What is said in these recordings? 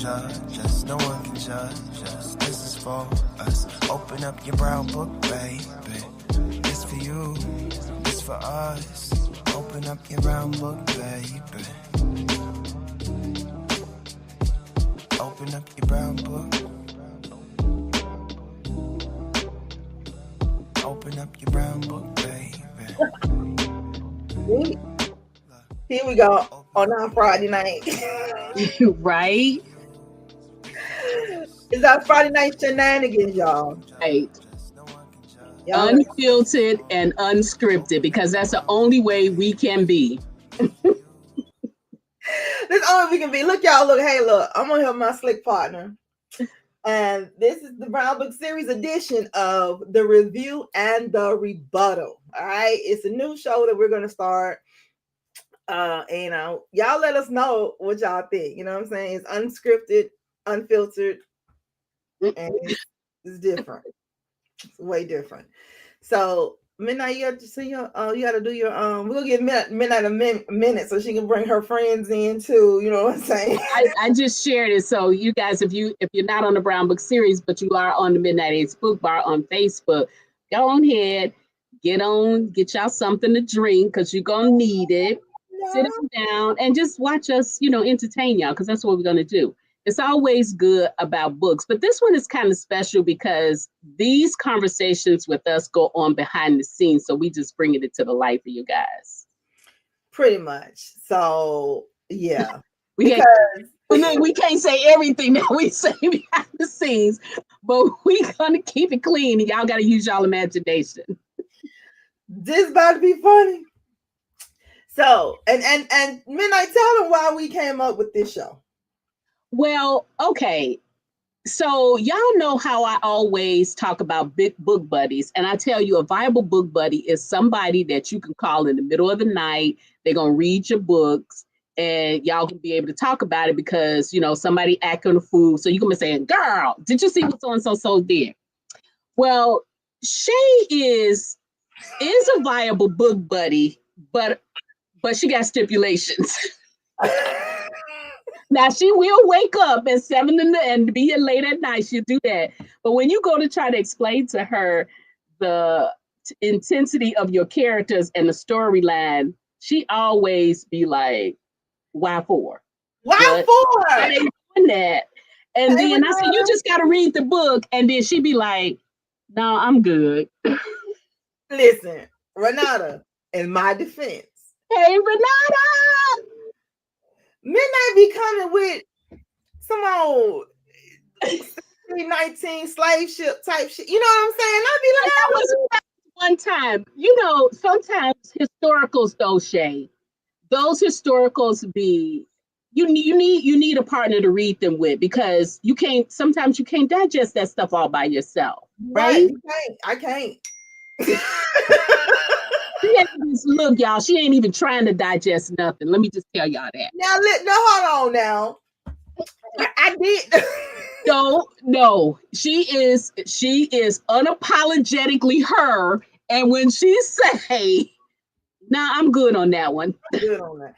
judge us, no one can judge us. This is for us. Open up your brown book, baby. It's for you, it's for us. Open up your brown book, baby. Open up your brown book. Open up your brown book, baby. Here we go on our Friday night. Right? It's our Friday night shenanigans, y'all. Right. Y'all Unfiltered and unscripted, because that's the only way we can be. This only we can be. Look, y'all. Look, hey, look. I'm gonna help my slick partner, and this is the Brown Book Series edition of the review and the rebuttal. All right, it's a new show that we're gonna start. Y'all let us know what y'all think. You know what I'm saying? It's unscripted, unfiltered, and it's different. It's way different. So Midnight, you got to see your you got to do your we'll give Midnight a minute so she can bring her friends in too. You know what I'm saying? I just shared it, so you guys, if you're not on the Brown Book Series, but you are on the Midnight Aids Book Bar on Facebook, go on ahead, get y'all something to drink, because you're gonna need it. Sit down and just watch us, entertain y'all, because that's what we're gonna do. It's always good about books, but this one is kind of special because these conversations with us go on behind the scenes, so we just bringing it to the light for you guys. Pretty much. So yeah, we can't say everything that we say behind the scenes, but we're gonna keep it clean, and y'all gotta use y'all imagination. This about to be funny. So and Midnight, tell them why we came up with this show. Well, okay. So y'all know how I always talk about big book buddies. And I tell you, a viable book buddy is somebody that you can call in the middle of the night. They're going to read your books and y'all can be able to talk about it because, somebody acting a fool. So you're going to be saying, girl, did you see what so-and-so did? Well, Shay is a viable book buddy, but she got stipulations. Now, she will wake up at 7 and be here late at night. She'll do that. But when you go to try to explain to her the intensity of your characters and the storyline, she always be like, why for? Why for? I ain't doing that. And then I said, you just got to read the book. And then she'd be like, no, I'm good. Listen, Renata, in my defense. Hey, Renata! Midnight be coming with some old 19 slave ship type shit. You know what I'm saying? I'd be like, that was one time. Sometimes historicals, though, Shay, those historicals be you need a partner to read them with, because sometimes you can't digest that stuff all by yourself, right? I can't. Look, y'all, she ain't even trying to digest nothing. Let me just tell y'all that. Now, hold on now. I did. No. She is unapologetically her. And when she say, nah, I'm good on that one. Good on that.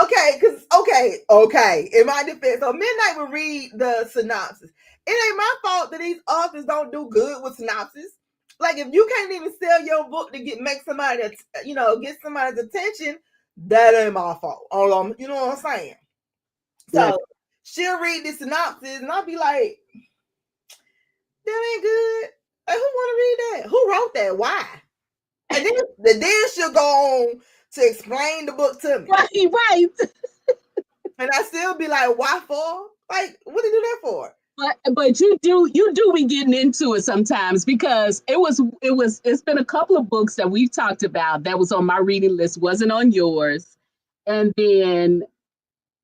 Okay. In my defense, so Midnight will read the synopsis. It ain't my fault that these authors don't do good with synopsis. Like, if you can't even sell your book to make somebody, get somebody's attention, that ain't my fault. You know what I'm saying? So she'll read the synopsis, and I'll be like, that ain't good. Like, who want to read that? Who wrote that? Why? And then she'll go on to explain the book to me. Right. And I still be like, why for? Like, what did you do that for? But you do be getting into it sometimes, because it's been a couple of books that we've talked about that was on my reading list, wasn't on yours. And then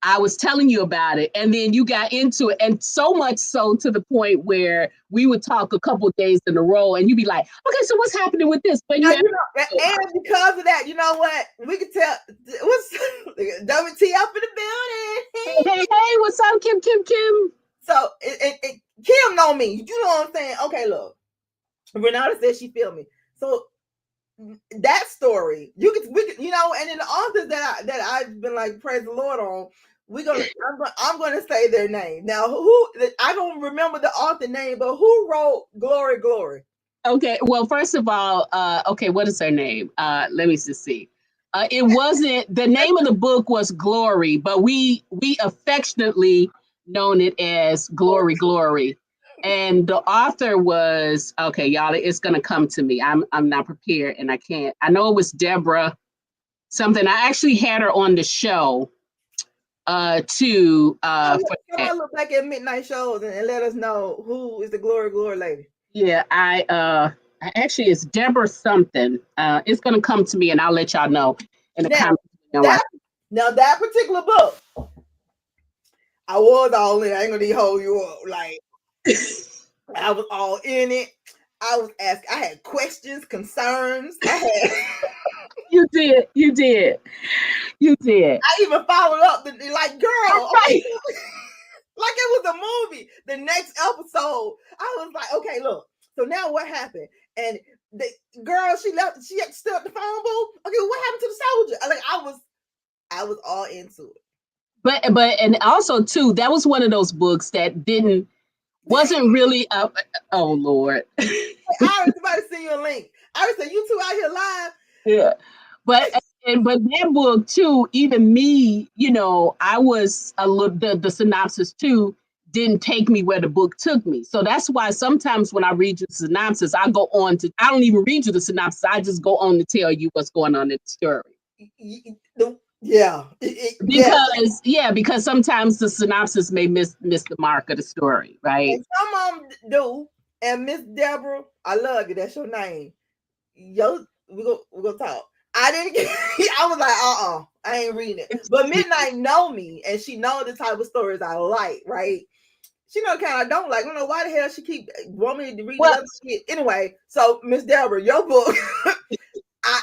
I was telling you about it, and then you got into it, and so much so to the point where we would talk a couple of days in a row, and you'd be like, okay, so what's happening with this? But and because of that, you know what? We could tell what's WT up in the building. Hey, what's up, Kim? So Kim know me. You know what I'm saying? Okay, look. Renata said she feel me. So that story, we could, and then the authors that I've been like, praise the Lord on, I'm gonna say their name now. Who I don't remember the author name, but who wrote Glory Glory? Okay, well, first of all, okay, what is her name? Let me just see. It wasn't the name of the book was Glory, but we affectionately known it as Glory Glory. And the author was okay, y'all. It's gonna come to me. I'm not prepared, and I can't. I know it was Deborah something. I actually had her on the show to Somebody look back at midnight shows and let us know who is the Glory Glory lady. Yeah, I actually it's Deborah something. It's gonna come to me and I'll let y'all know in the comments. Now that particular book, I was all in. I ain't gonna hold you up. Like I was all in it. I was asking. I had questions, concerns. You did. I even followed up. Like, girl, right. like it was a movie. The next episode, I was like, okay, look. So now what happened? And the girl, she left. She still at the phone booth. Okay, what happened to the soldier? Like I was all into it. But and also too, that was one of those books that wasn't really oh Lord. I was about to send you a link. I was saying you two out here live. Yeah. But that book too, even me, I was a little the synopsis too didn't take me where the book took me. So that's why sometimes when I read you the synopsis, I don't even read you the synopsis. I just go on to tell you what's going on in the story. Yeah. Because sometimes the synopsis may miss the mark of the story, right? And some of them do. And Miss Deborah, I love you. That's your name. Yo, we go talk. I didn't get. I was like, I ain't reading it. But Midnight know me, and she know the type of stories I like, right? She know kind of don't like. I don't know why the hell she keep wanting me to read other shit. Anyway, so Miss Deborah, your book.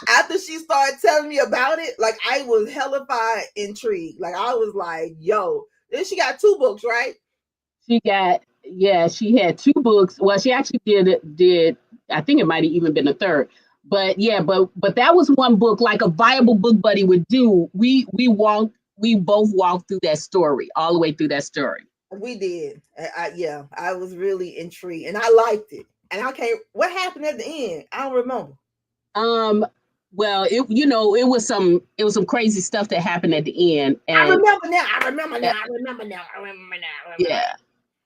After she started telling me about it, like I was hellified intrigued. Like I was like, yo, then she got 2 books, right? She had 2 books. Well, she actually did I think it might have even been a third. But but that was one book like a viable book buddy would do. We both walked through that story, all the way through that story. We did. I was really intrigued and I liked it. And what happened at the end? I don't remember. Well, it was some crazy stuff that happened at the end. And I remember now.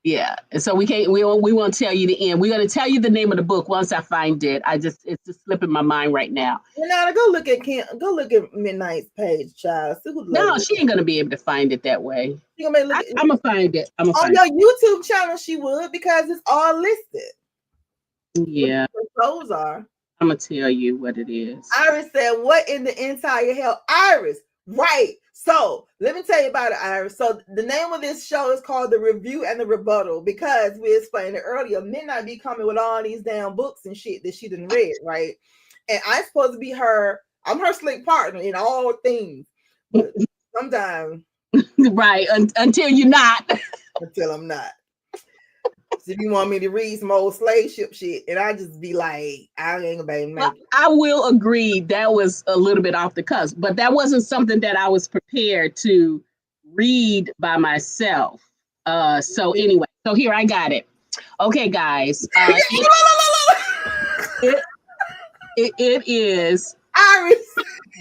Yeah. And so we won't tell you the end. We're gonna tell you the name of the book once I find it. It's just slipping my mind right now. Go look at Midnight's page, child. No, she ain't gonna be able to find it that way. I'm gonna find it. On your YouTube channel, she would, because it's all listed. Yeah. Those are. I'm gonna tell you what it is. Iris said, "What in the entire hell?" Iris, right? So let me tell you about it, Iris. So the name of this show is called The Review and the Rebuttal, because we explained it earlier. Midnight be coming with all these damn books and shit that she didn't read, right? And I'm supposed to be I'm her slick partner in all things, but sometimes, right? Until you're not. Until I'm not. So if you want me to read some old slave ship shit, and I just be like, I ain't gonna be able to make it. I will agree that was a little bit off the cusp, but that wasn't something that I was prepared to read by myself. So anyway, so here I got it. Okay, guys. It is Iris.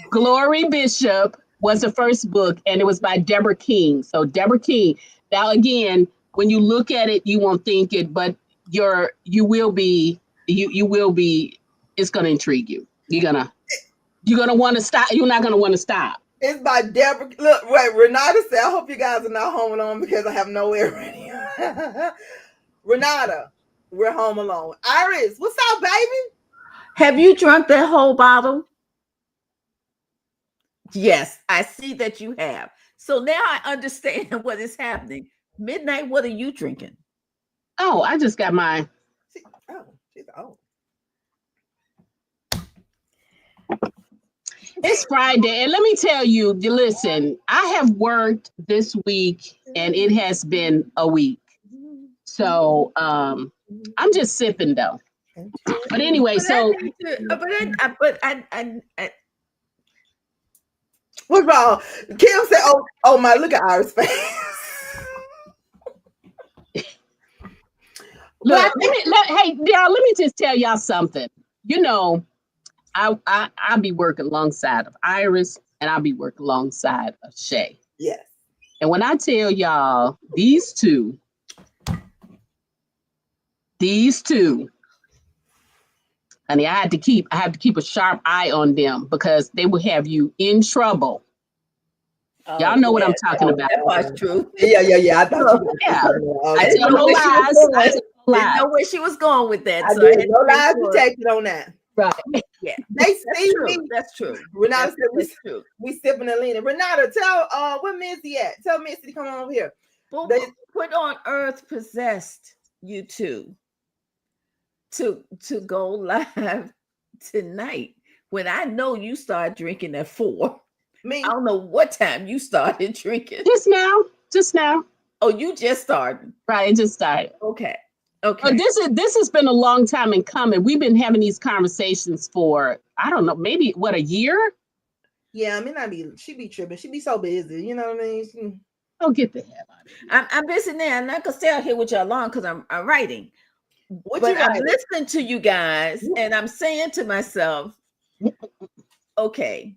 Glory Bishop was the first book, and it was by Deborah King. So Deborah King. Now again, when you look at it, you won't think it, but you will be. It's gonna intrigue you. You're gonna want to stop. You're not gonna want to stop. It's by Deborah. Look, wait. Renata said, "I hope you guys are not home alone because I have nowhere ready." Renata, we're home alone. Iris, what's up, baby? Have you drunk that whole bottle? Yes, I see that you have. So now I understand what is happening. Midnight, what are you drinking? Oh, I just got mine. It's Friday, and let me tell you, listen, I have worked this week, and it has been a week. So I'm just sipping though. But anyway, wait, What's wrong? Kim said, "Oh my, look at Iris' face." Look, But hey, y'all, let me just tell y'all something. You know, I'll be working alongside of Iris, and I'll be working alongside of Shay. yes, And when I tell y'all these two, honey, I have to keep a sharp eye on them because they will have you in trouble. Y'all know what I'm talking about. That part's true. Yeah. I thought you Yeah. okay. I tell no lies. I tell no Didn't lies. know where she was going with that. I So did had no to make lies sure. detected on that. Right. Yeah, They see true. me. That's true. Renata said That's true. we sipping and leaning. Renata, tell where Missy at? Tell Missy to come on over here. Well, They- put on Earth Possessed, you two, to go live tonight. When I know you start drinking at 4. me. I don't know what time you started drinking. Just now. Oh, you just started. Right, it just started. Okay. But this has been a long time in coming. We've been having these conversations for, I don't know, maybe a year? Yeah, I mean, she be tripping. She be so busy. You know what I mean? Oh, get the hell out of here. I'm busy now. I'm not gonna stay out here with y'all long because I'm writing. What But you I'm writing? listening to you guys, and I'm saying to myself, okay,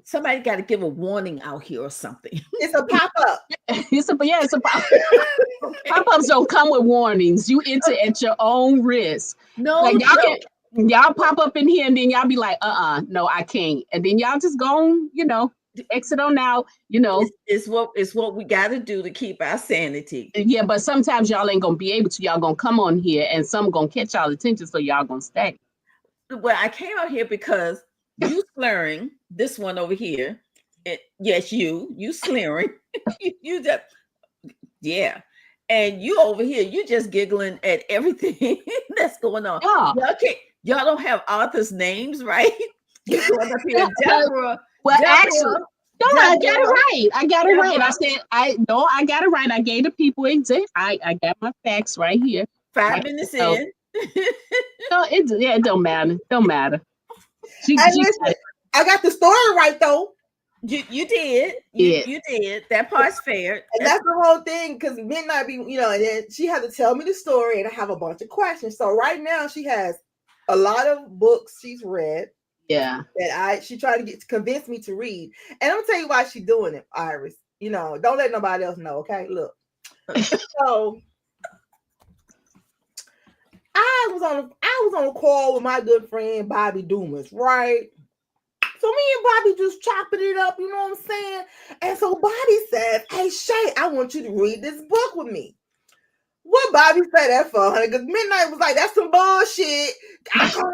somebody got to give a warning out here or something. It's a pop up. It's a pop. Pop-ups don't come with warnings. You enter at your own risk. No, Like y'all pop up in here and then y'all be like, no, I can't. And then y'all just go on, exit on out, It's what we got to do to keep our sanity. Yeah, but sometimes y'all ain't gonna be able to. Y'all gonna come on here and some gonna catch y'all attention, so y'all gonna stay. Well, I came out here because you slurring, this one over here. Yes, you slurring. you just, yeah. And you over here, you just giggling at everything that's going on. Yeah. Y'all don't have authors' names, right? You're going up here, Deborah. Well, Deborah, actually, no, I got it right. I got it right. I said, I got it right. I gave the people exact. I got my facts right here. 5 minutes in. No, it don't matter. Don't matter. I got the story right though. You did. You did. That part's fair. And that's the whole thing, because Midnight be, and then she had to tell me the story, and I have a bunch of questions. So right now she has a lot of books she's read. Yeah. That she tried to convince me to read. And I'm gonna tell you why she's doing it, Iris. Don't let nobody else know, okay? Look. So I was on a call with my good friend Bobby Dumas, right? So me and Bobby just chopping it up, you know what I'm saying? And so Bobby says, "Hey Shay, I want you to read this book with me." What Bobby said that for, honey? Because Midnight was like, "That's some bullshit." I call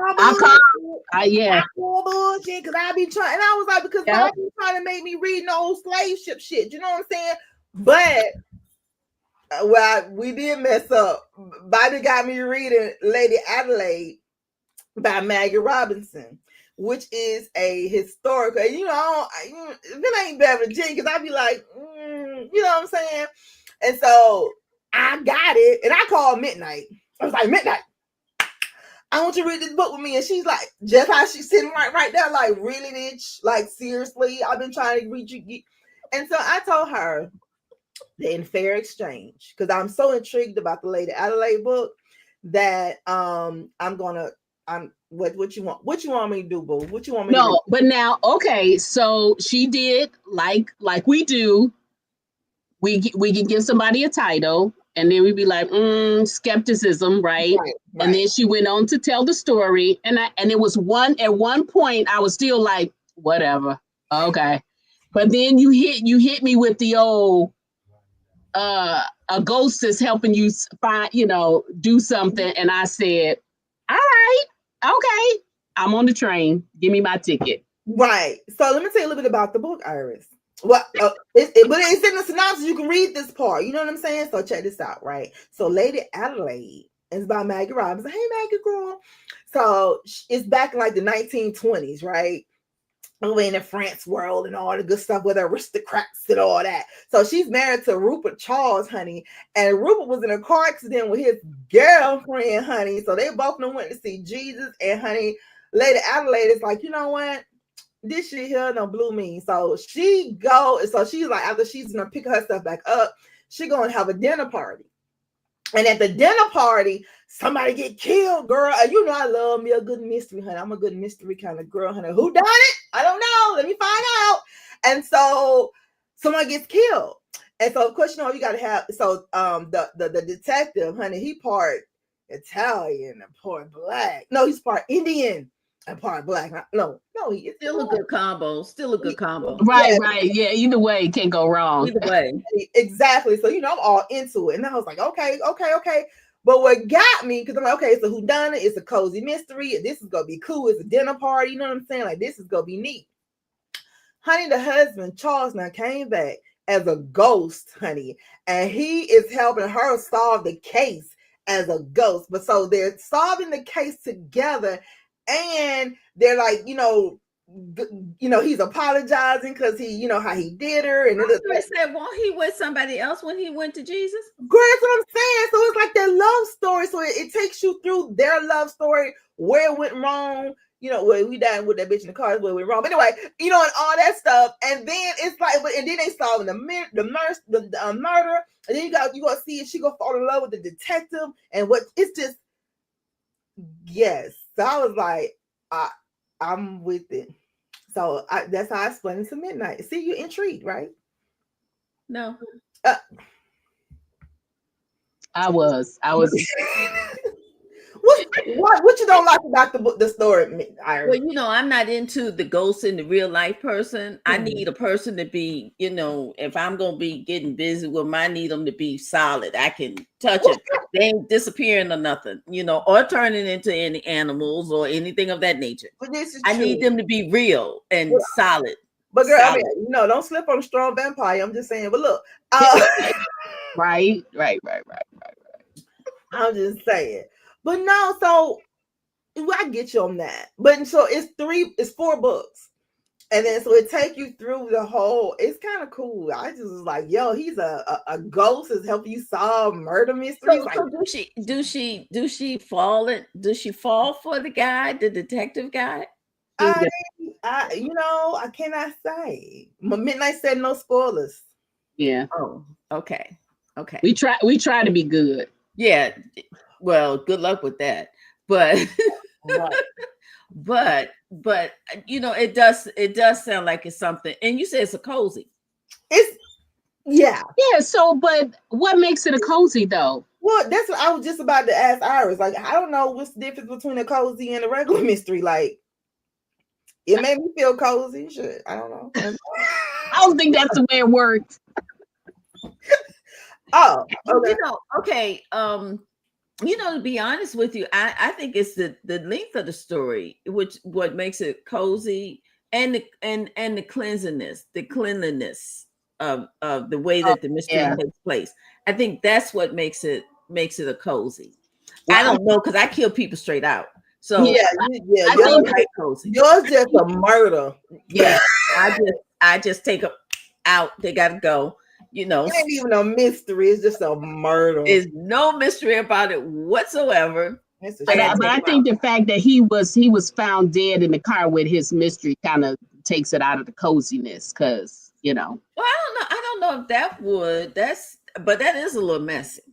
bullshit because I be trying. And I was like, because Bobby was trying to make me read no old slave ship shit. You know what I'm saying? But we did mess up. Bobby got me reading Lady Adelaide by Maggie Robinson, which is a historical. If it ain't Beverly Jenkins, I'd be like, you know what I'm saying? And so I got it, and I called Midnight. I was like, Midnight, I want you to read this book with me. And she's like, just how she's sitting right there, like, really, bitch? Like, seriously? I've been trying to read you. And so I told her that in fair exchange, because I'm so intrigued about the Lady Adelaide book, that what you want me to do, boo? What you want me to do? But now, okay, so she did like we do. We can give somebody a title, and then we'd be like, skepticism, right? And then she went on to tell the story, and it was at one point I was still like, whatever, okay. But then you hit me with the old a ghost is helping you find, do something, and I said, all right, okay, I'm on the train. Give me my ticket. Right. So let me tell you a little bit about the book, Iris. Well, but it's in the synopsis. You can read this part. You know what I'm saying? So check this out, right? So Lady Adelaide is by Maggie Robinson. Hey, Maggie girl. So it's back in like the 1920s, right? Over in the France world and all the good stuff with aristocrats and all that. So she's married to Rupert Charles, honey. And Rupert was in a car accident with his girlfriend, honey. So they both went to see Jesus. And honey, Lady Adelaide is like, you know what? this shit here no blew me. So she's like, after she's gonna pick her stuff back up, she gonna have a dinner party. And at the dinner party, somebody get killed, girl. And you know I love me a good mystery, honey. I'm a good mystery kind of girl, honey. Who done it? I don't know. Let me find out. And so someone gets killed. And so of course, you gotta have the detective, honey, he part Italian and part black. No, he's part Indian and part black. No, he's still a good combo. Still a good combo. Right. Yeah. Either way, can't go wrong. Either way. Exactly. So I'm all into it. And I was like, okay. But what got me, because I'm like, okay, it's a whodunit, it's a cozy mystery. This is gonna be cool. It's a dinner party. You know what I'm saying? Like, this is gonna be neat. Honey, the husband, Charles, now came back as a ghost, honey, and he is helping her solve the case as a ghost. But so they're solving the case together, and they're like, he's apologizing because he, how he did her, and said, "Won't he with somebody else when he went to Jesus?" Girl, that's what I'm saying. So it's like their love story. So it takes you through their love story, where it went wrong. Where we died with that bitch in the car, where it went wrong. But anyway, and all that stuff. And then it's like, and then they solving the murder. And then you gonna see if she gonna fall in love with the detective. And it's just, yes. So I was like, I'm with it. So that's how I split into midnight. See, you're intrigued, right? No. I was. What you don't like about the story, Iris? Well, I'm not into the ghost in the real life person. I need a person to be, if I'm gonna be getting busy with them, I need them to be solid. I can touch it. They ain't disappearing or nothing, or turning into any animals or anything of that nature. But this is I need them to be real and solid. But girl, solid. I mean, don't slip on a strong vampire. I'm just saying. But look, right. I'm just saying. But no, so I get you on that. But so it's 4 books. And then so it take you through the whole, it's kind of cool. I just was like, yo, he's a ghost is helping you solve murder mysteries. So does she fall for the guy, the detective guy? I cannot say. Midnight said no spoilers. Yeah. Oh, okay. We try to be good. Yeah. Well, good luck with that. But right. but it does sound like it's something. And you say it's a cozy. Yeah. So, but what makes it a cozy though? Well, that's what I was just about to ask Iris. Like, I don't know what's the difference between a cozy and a regular mystery. Like, it made me feel cozy. Shit, I don't know. I don't think that's the way it works. Oh, okay. Okay. To be honest with you, I think it's the length of the story, what makes it cozy, and the cleanliness of the way that the mystery takes place. I think that's what makes it a cozy. Well, I don't know, because I kill people straight out. So yeah, I think like cozy. Yours just a murder. Yeah, I just take them out. They gotta go. It ain't even a mystery. It's just a murder. There's no mystery about it whatsoever. But I think the fact that he was found dead in the car with his mystery kind of takes it out of the coziness, because Well, I don't know if that would. But that is a little messy.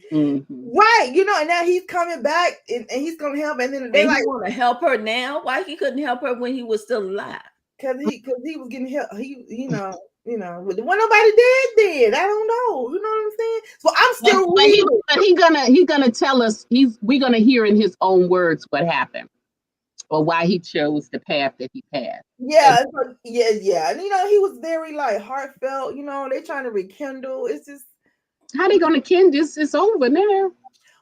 Mm-hmm. Right, and now he's coming back and he's gonna help, and then they want to help her now. Why he couldn't help her when he was still alive? Because he was getting help. When nobody did. I don't know. You know what I'm saying? So I'm still reading. But he gonna tell us. We're gonna hear in his own words what happened, or why he chose the path that he passed. Yeah, yeah. And he was very heartfelt. They trying to rekindle. It's just, how they gonna kindle? It's over now.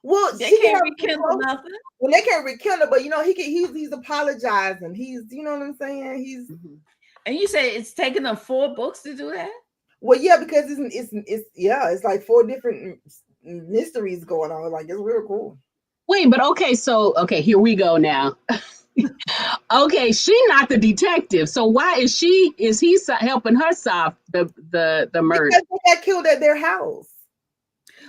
Well, they can't rekindle nothing. Well, they can't rekindle, but he's apologizing. He's, you know what I'm saying? He's. Mm-hmm. And you say it's taking them 4 books to do that? Well, yeah, because it's like 4 different mysteries going on. Like, it's real cool. Wait, but okay, here we go now. Okay, she's not the detective, so why is he helping her solve the murder? Because they got killed at their house.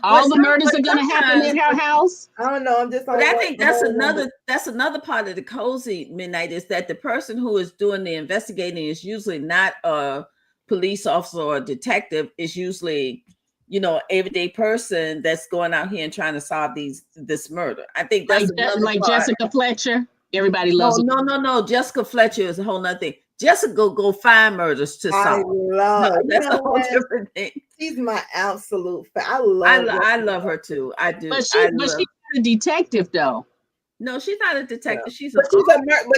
All the murders are going to happen in her house. I don't know. I'm just. But I think that's another part of the cozy midnight is that the person who is doing the investigating is usually not a police officer or a detective. It's usually, everyday person that's going out here and trying to solve this murder. I think that's like Jessica Fletcher. Everybody loves. No. Jessica Fletcher is a whole nother thing. Jessica go find murders to solve. That's a whole different thing. She's my absolute fan. I love her too. I do. But she's not a detective though. No, she's not a detective. Yeah.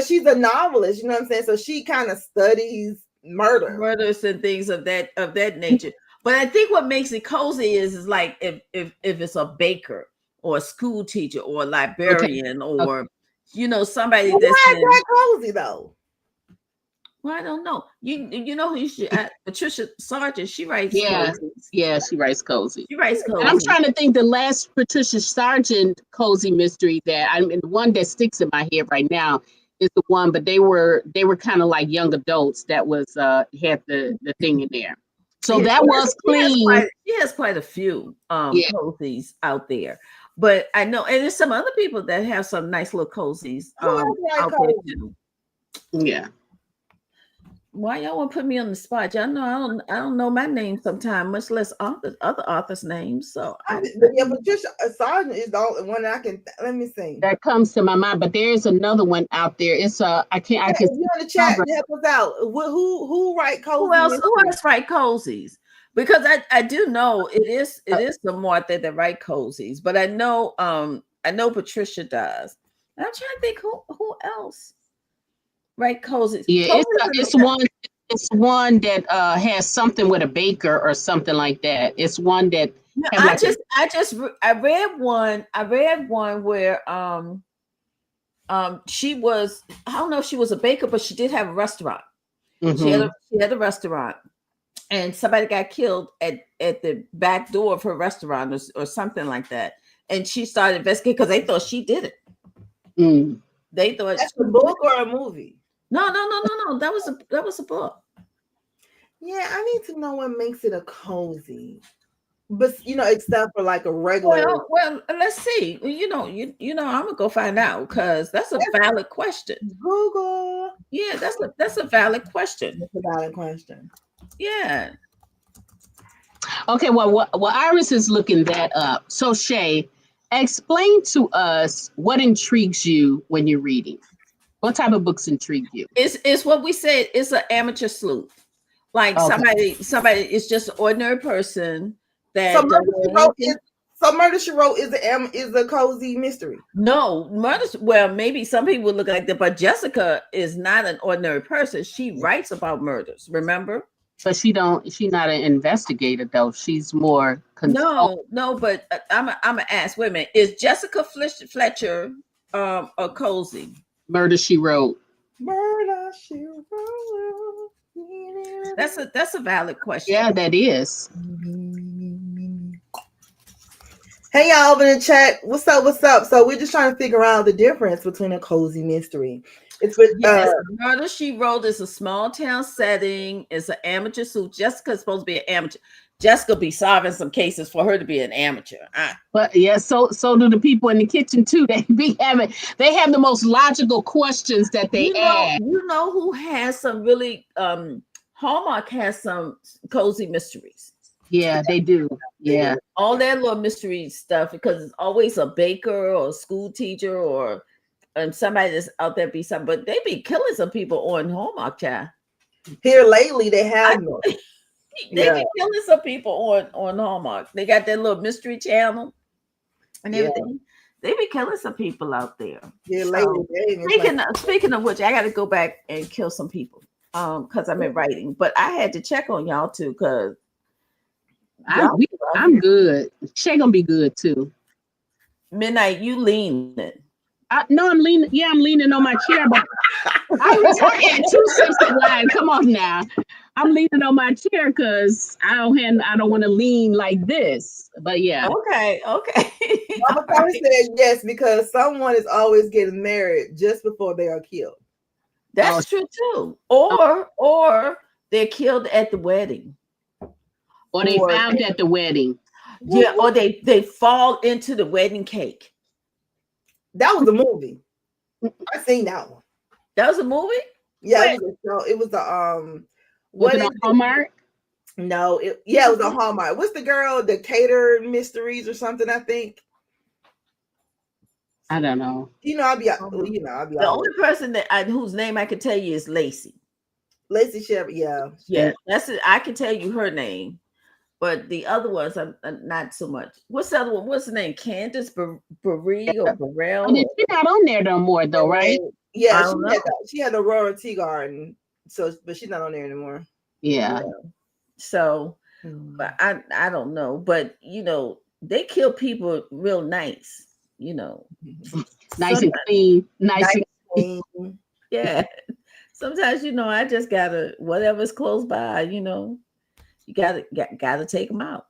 She's a novelist. You know what I'm saying? So she kind of studies murders and things of that nature. But I think what makes it cozy is like if it's a baker or a school teacher or a librarian or somebody that's that cozy though. Well, I don't know. You know who you should Patricia Sargent. She writes. Cozies. Yeah, she writes cozy. She writes cozy. I'm trying to think the last Patricia Sargent cozy mystery the one that sticks in my head right now is the one, but they were kind of like young adults that was had the thing in there. So that was clean. She has quite a few cozies out there. But I know, and there's some other people that have some nice little cozies out there too. Yeah. Why y'all want to put me on the spot? Y'all know I don't know my name sometimes, much less other authors' names. So Patricia Sargent is the only one that I can. Let me see. That comes to my mind, but there's another one out there. It's I can. If you're in the chat, help us out. Who write cozies? Who else write cozies? Because I do know it is the Martha that write cozies, but I know Patricia does. And I'm trying to think who else. Right, cozy. Yeah, it's one that has something with a baker or something like that. It's one that I read one where she was, I don't know if she was a baker, but she did have a restaurant. Mm-hmm. She had a restaurant, and somebody got killed at the back door of her restaurant or something like that. And she started investigating because they thought she did it. Mm. They thought that's a book or a movie. No. That was a book. Yeah, I need to know what makes it a cozy. But except for like a regular. Well, let's see. I'm gonna go find out because that's a valid question. Google. Yeah, that's a valid question. That's a valid question. Yeah. Okay. Well, Iris is looking that up. So Shay, explain to us what intrigues you when you're reading. What type of books intrigue you? It's what we said. It's an amateur sleuth. Like somebody is just an ordinary person that. So Murder She Wrote is a cozy mystery. No, well, maybe some people look like that, but Jessica is not an ordinary person. She writes about murders. Remember? But she's not an investigator though. She's more. No. But I'm gonna ask. Wait a minute. Is Jessica Fletcher a cozy? Murder She Wrote. Murder She Wrote. That's a valid question. Yeah, that is. Hey y'all over in the chat. What's up? So we're just trying to figure out the difference between a cozy mystery. It's with Murder She Wrote is a small town setting. It's an amateur sleuth. Jessica's supposed to be an amateur. Jessica be solving some cases for her to be an amateur. But yeah, so do the people in the kitchen too. They have the most logical questions that they ask. You know who has some really Hallmark has some cozy mysteries. Yeah, they do. Yeah. All that little mystery stuff because it's always a baker or a school teacher or somebody that's out there be something, but they be killing some people on Hallmark, child. Here lately they have They be killing some people on Hallmark. They got that little mystery channel and everything. They be killing some people out there. Yeah, speaking of which, I got to go back and kill some people because I'm in writing. But I had to check on y'all too because I'm good. Shay gonna be good too. Midnight, you leaning. No, I'm leaning. Yeah, I'm leaning on my chair. But I had 2 sips of wine. Come on now. I'm leaning on my chair because I don't want to lean like this. But yeah. Okay. Mama probably said yes because someone is always getting married just before they are killed. That's true too. Or they're killed at the wedding. Or they found at the wedding. Yeah, or they fall into the wedding cake. That was a movie. I seen that one. That was a movie? Yeah, Wait. it was a Was what it is on Hallmark? No, it was a Hallmark. What's the girl? The Cater Mysteries or something, I think. I don't know. I'll be The only person whose name I could tell you is Lacey. Lacey Shepard, yeah. Yeah, that's it. I can tell you her name, but the other ones I'm not so much. What's the other one? What's the name? Candace Barry or Burrell? Oh, she's not on there no more, though, right? Yeah, she had Aurora Tea Garden, but she's not on there anymore. Yeah. So, but I don't know, but they kill people real nice, nice and clean, nice and clean. Yeah. Sometimes I just gotta whatever's close by, you gotta take them out.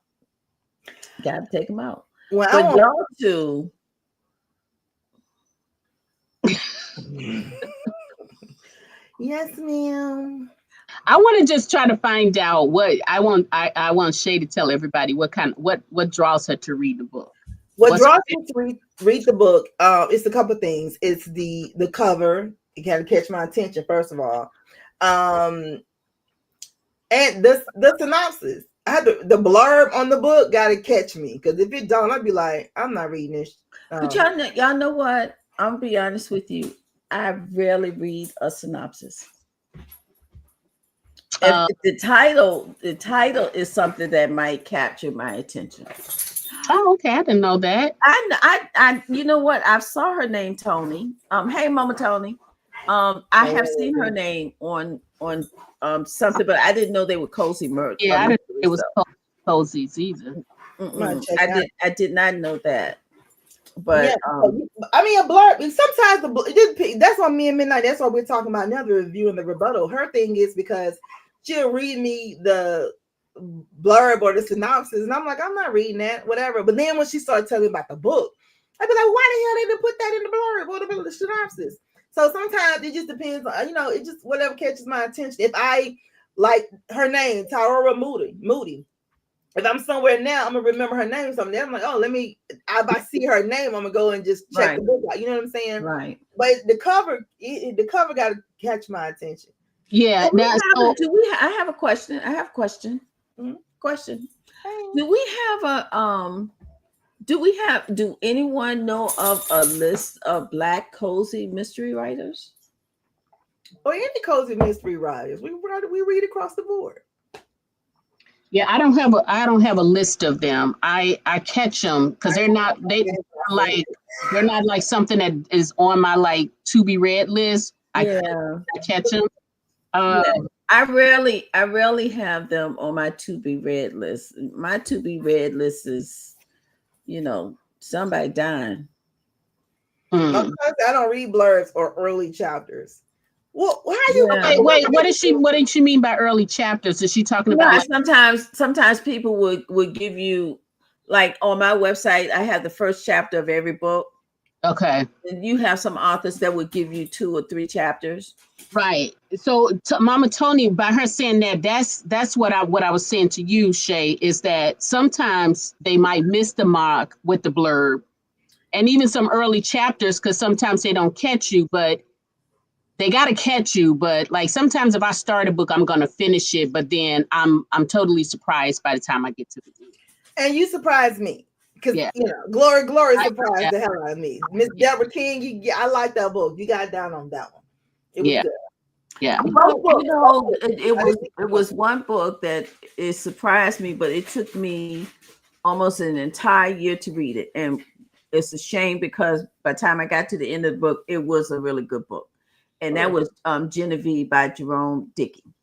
Gotta take them out. Well, but y'all two. Yes, ma'am. I want to just try to find out what I want Shay to tell everybody what draws her to read the book. What draws me to read the book? It's a couple of things. It's the cover. It kind of catch my attention, first of all. And the synopsis. I had the blurb on the book got to catch me, because if it don't, I'd be like, I'm not reading this. But y'all know what? I'm gonna be honest with you. I rarely read a synopsis. The title is something that might capture my attention. Oh, okay. I didn't know that. I you know what? I saw her name, Tony. Hey, Mama Tony. I have seen her name on something, but I didn't know they were cozy merch. Yeah, I didn't think it was cozies either. I did not know that. But yeah, I mean, a blurb. Sometimes that's why me and Midnight. That's why we're talking about another review in the rebuttal. Her thing is because she'll read me the blurb or the synopsis, and I'm like, I'm not reading that, whatever. But then when she started telling me about the book, I'd be like, why the hell they didn't put that in the blurb or the synopsis? So sometimes it just depends on, it just whatever catches my attention. If I like her name, Tyrora Moody. If I'm somewhere now, I'm gonna remember her name or something. Then I'm like, oh, if I see her name, I'm gonna go and just check the book out. You know what I'm saying? Right. But the cover got to catch my attention. Yeah. I have a question. Mm-hmm. Question. Do anyone know of a list of Black cozy mystery writers? Or any cozy mystery writers? We read across the board. Yeah, I don't have a list of them. I catch them because they're not like something that is on my like to be read list. I catch them. I rarely have them on my to be read list. My to be read list is, somebody dying. I don't read blurbs or early chapters. Well, wait, what did she mean by early chapters? Is she talking about sometimes people would give you, like on my website, I have the first chapter of every book. Okay. And you have some authors that would give you 2 or 3 chapters. Right. So Mama Tony, by her saying that's what I was saying to you, Shay, is that sometimes they might miss the mark with the blurb, and even some early chapters, because sometimes they don't catch you, but they got to catch you. But like sometimes if I start a book, I'm going to finish it, but then I'm totally surprised by the time I get to the end. And you surprised me. Because Glory surprised the hell out of me. Miss Deborah King, I like that book. You got down on that one. It was good. Yeah. It was one book that it surprised me, but it took me almost an entire year to read it. And it's a shame because by the time I got to the end of the book, it was a really good book. And that was Genevieve by Eric Jerome Dickey.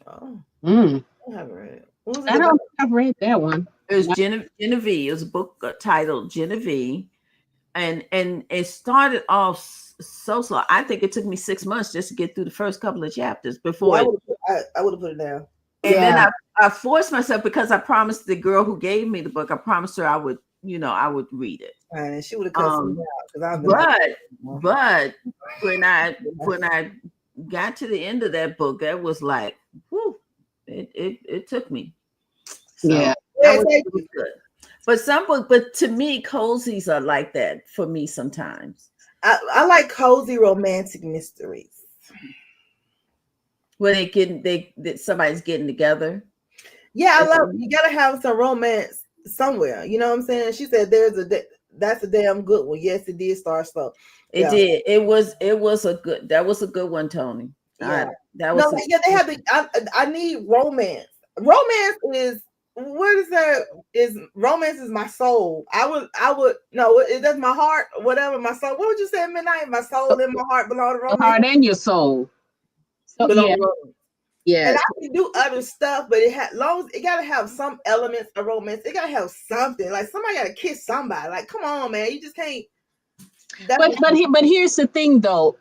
Oh. I haven't read it. I've read that one. It was Genevieve. It was a book titled Genevieve, and it started off so slow. I think it took me 6 months just to get through the first couple of chapters before. I would have put it down. And then I forced myself, because I promised the girl who gave me the book, I promised her I would read it. And she would have cussed me out. But when I got to the end of that book, that was like, whew, it took me. Yeah. that was good. But but to me, cozies are like that for me sometimes. I like cozy romantic mysteries. Where somebody's getting together. Yeah, I love you gotta have some romance somewhere. You know what I'm saying? She said that's a damn good one. Yes, it did start slow. It did. It was a good one, Tony. Yeah. They have I need romance. Romance is what is that? Is romance is my soul. I would no, that's my heart, whatever my soul. What would you say, Midnight? My soul and my heart belong to romance. Your heart and your soul. So belong yeah. And I can do other stuff, but it gotta have some elements of romance. It gotta have something. Like somebody gotta kiss somebody. Like, come on, man. You just can't. But here's the thing though.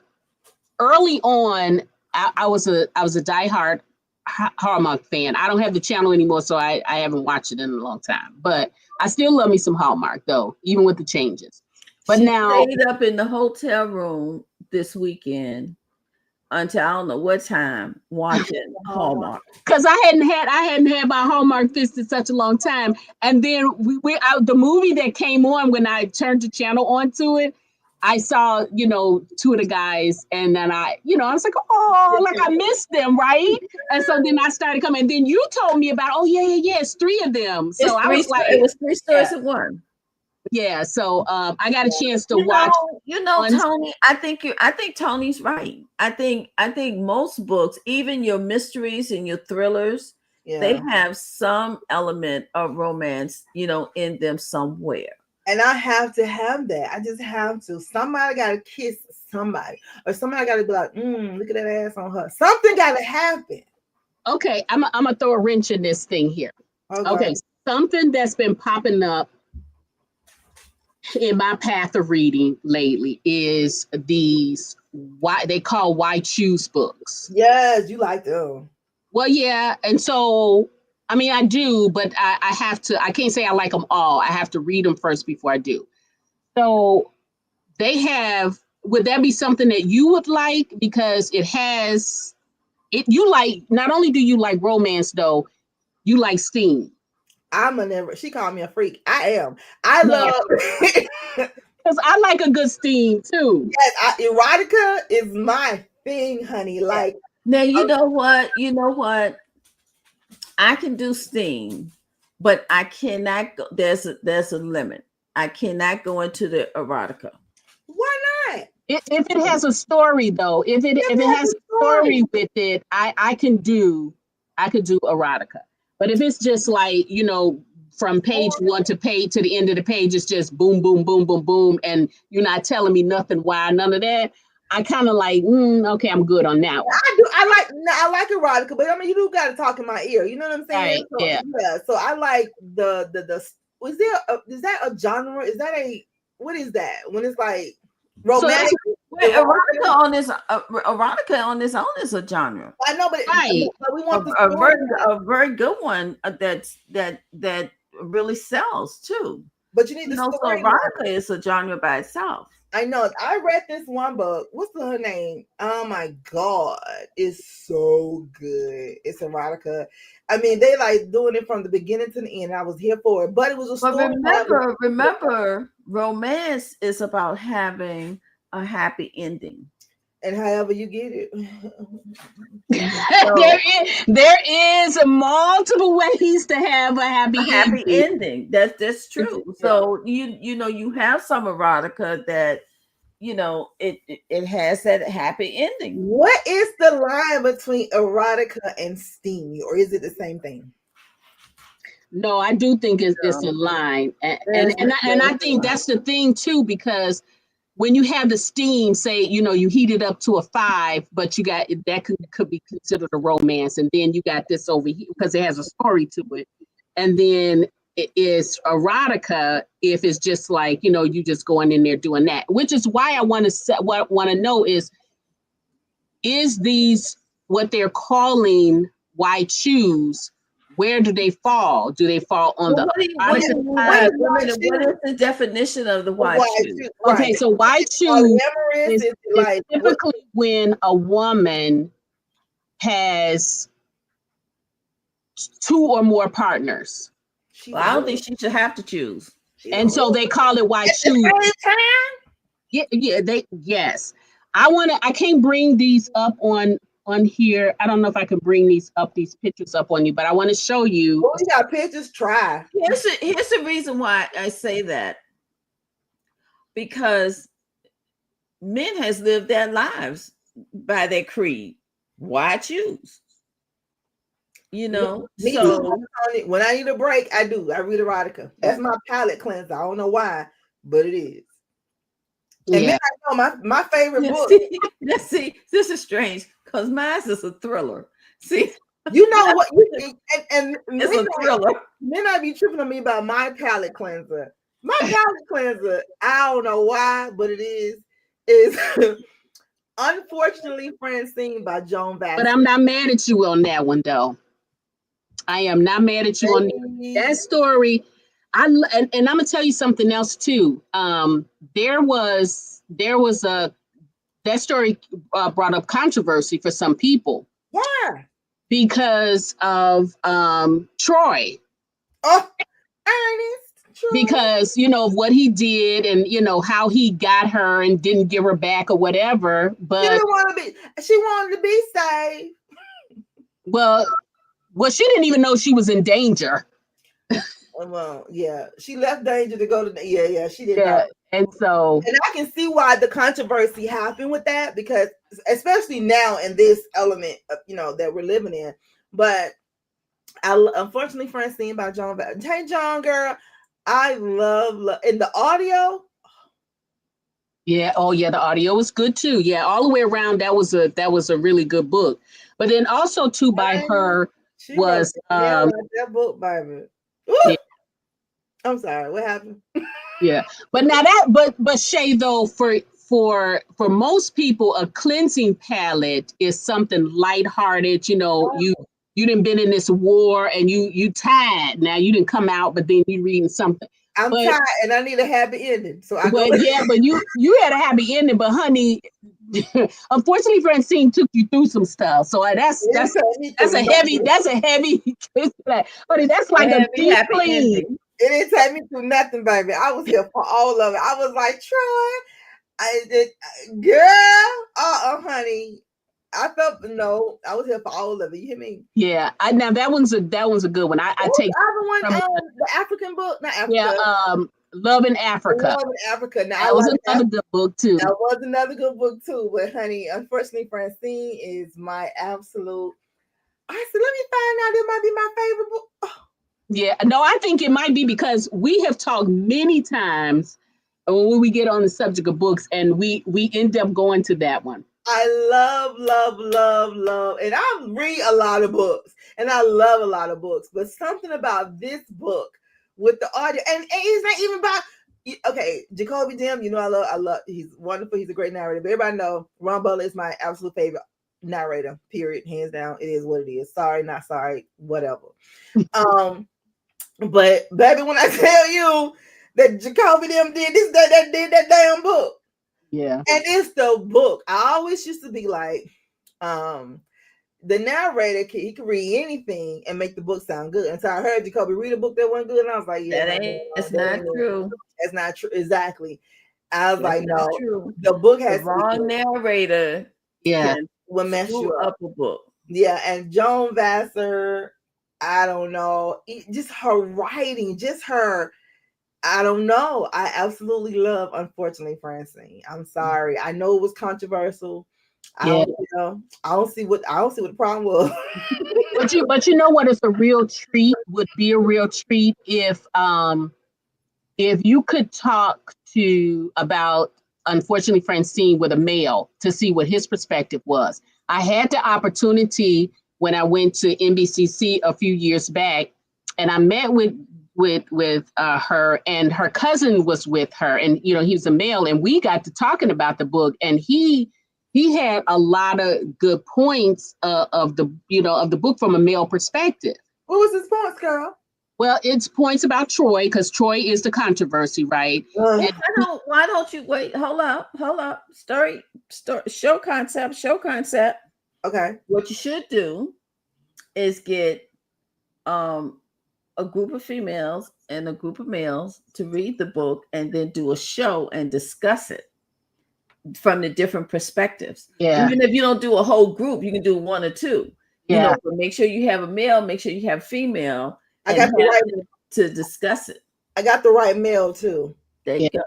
Early on, I was a diehard Hallmark fan. I don't have the channel anymore, so I haven't watched it in a long time. But I still love me some Hallmark though, even with the changes. But she now stayed up in the hotel room this weekend until I don't know what time watching Hallmark. Because I hadn't had my Hallmark fix in such a long time. And then the movie that came on when I turned the channel onto it, I saw, two of the guys, and then I was like, oh, like I missed them, right? And so then I started coming, and then you told me about, oh yeah, it's 3 of them. So I was like, it was 3 stories in one. Yeah, so I got a chance to watch. Tony, I think Tony's right. I think most books, even your mysteries and your thrillers, they have some element of romance, in them somewhere. And I have to have that. I just have to. Somebody got to kiss somebody, or somebody got to be like, look at that ass on her. Something got to happen. Okay, I'm gonna throw a wrench in this thing here. Okay, something that's been popping up in my path of reading lately is these they call why choose books. Yes, you like them. Well, yeah, and so I mean I do, but I have to. I can't say I like them all. I have to read them first before I do. So they have. Would that be something that you would like because it has it? You like not only do you like romance though, you like steam. She called me a freak. I am. I love because I like a good steam too. Yes, erotica is my thing, honey. Like now, you know what? I can do steam, but I cannot go. There's a limit. I cannot go into the erotica. Why not? If it has a story though, if it has a story with it, I can do erotica. But if it's just like, from page 1 to the end of the page, it's just boom, boom, boom, boom, boom, and you're not telling me nothing. Why? None of that. I kind of like, okay, I'm good on that one. I like erotica, but I mean, you do got to talk in my ear. You know what I'm saying? Right, yeah. So I like the. Is that a genre? Is that what is that? When it's like romantic. So erotica on its own is a genre. I know, but we want a very good one that really sells too. But you need the story. So erotica is a genre by itself. I know. I read this one book. What's her name? Oh my God, it's so good. It's erotica. I mean, they like doing it from the beginning to the end. I was here for it, but it was a story. Remember, romance is about having a happy ending. And however you get it. there is multiple ways to have a happy ending. That's true. So you have some erotica that it has that happy ending. What is the line between erotica and steamy, or is it the same thing? No, I do think it's a line, and I think that's the thing too, because when you have the steam, say, you heat it up to a 5, but you got that could be considered a romance. And then you got this over here because it has a story to it. And then it is erotica if it's just like, you just going in there doing that, which is why I want to know is these what they're calling why choose? Where do they fall? Do they fall on what is the definition of the why choose? Okay, so why choose is typically when a woman has 2 or more partners. She's Well, I don't think she should have to choose. And so they call it why choose. Yeah, yes. I can't bring these up on here. I don't know if I can bring these pictures up on you, but I want to show you. Oh, you got pictures, try. Here's the reason why I say that. Because men has lived their lives by their creed. Why choose? You know, so when I need a break, I do. I read erotica. That's my palate cleanser. I don't know why, but it is. And Yeah. then I know my favorite book. See, this is strange because mine is a thriller. See, you know what? And it's a thriller. Men I be tripping on me about my palate cleanser. My palate cleanser, I don't know why, but it is Unfortunately Francine by Joan Vassar. But I'm not mad at you on that one, though. I am not mad at you on that story. And I'm gonna tell you something else too. There was that story brought up controversy for some people. Yeah. Because of Troy. Oh, Ernest. Troy. Because of what he did and how he got her and didn't give her back or whatever. But she wanted to be saved. Well, she didn't even know she was in danger. Well, yeah, she left danger to go to she didn't know. And I can see why the controversy happened with that, because especially now in this element of, that we're living in. But Unfortunately Francine by Joan. Hey John, girl, I love in the audio. Yeah. Oh yeah, the audio was good too. Yeah, all the way around, that was a really good book. But then also too by her was that book, baby. Yeah. I'm sorry, what happened? Yeah, but now but Shay, though, for most people, a cleansing palette is something lighthearted. You didn't been in this war and you tired. Now you didn't come out, but then you reading something. I'm tired and I need a happy ending. So but you had a happy ending, but honey, unfortunately Francine took you through some stuff. So that's a heavy, honey, that's like a deep clean. It didn't take me through nothing, baby. I was here for all of it. I was like, Troy, honey. I was here for all of it. You hear me? Yeah, now that one's a good one. I take the other one, the African book, not Africa. Yeah, Love in Africa. Love in Africa. Now, that was another good book too. That was another good book too. But honey, Unfortunately Francine is my absolute. I said, let me find out. It might be my favorite book. Oh. Yeah, no, I think it might be, because we have talked many times when we get on the subject of books, and we end up going to that one. I love, and I read a lot of books, and I love a lot of books, but something about this book with the audio, and it's not even about. Okay, Jacoby Dim, I love. He's wonderful. He's a great narrator. But everybody know Ron Butler is my absolute favorite narrator. Period. Hands down. It is what it is. Sorry, not sorry. Whatever. But baby, when I tell you that Jacoby Dim did this, that did that damn book. Yeah. And it's the book. I always used to be like, the narrator, he could read anything and make the book sound good. And so I heard Jacoby read a book that wasn't good, and I was like, that's not true. That's not true. Exactly. I was like, no, true. The book has the wrong narrator. Yeah. Will mess you up a book. Yeah. And Joan Vassar, I don't know. Just her writing, I don't know. I absolutely love Unfortunately Francine. I'm sorry. I know it was controversial. I don't see what the problem was. but you know what is a real treat? Would be a real treat if you could talk about Unfortunately Francine with a male to see what his perspective was. I had the opportunity when I went to NBCC a few years back, and I met with her, and her cousin was with her, and he was a male, and we got to talking about the book, and he had a lot of good points of the book from a male perspective. What was his points, girl? Well, it's points about Troy, because Troy is the controversy, right? Why don't you wait? Hold up. Story. Show concept. Okay. What you should do is get a group of females and a group of males to read the book and then do a show and discuss it from the different perspectives. Yeah. Even if you don't do a whole group, you can do one or two. You Yeah. know, but make sure you have a male, make sure you have female, I and got the right. to discuss it. I got the right male too. There you go.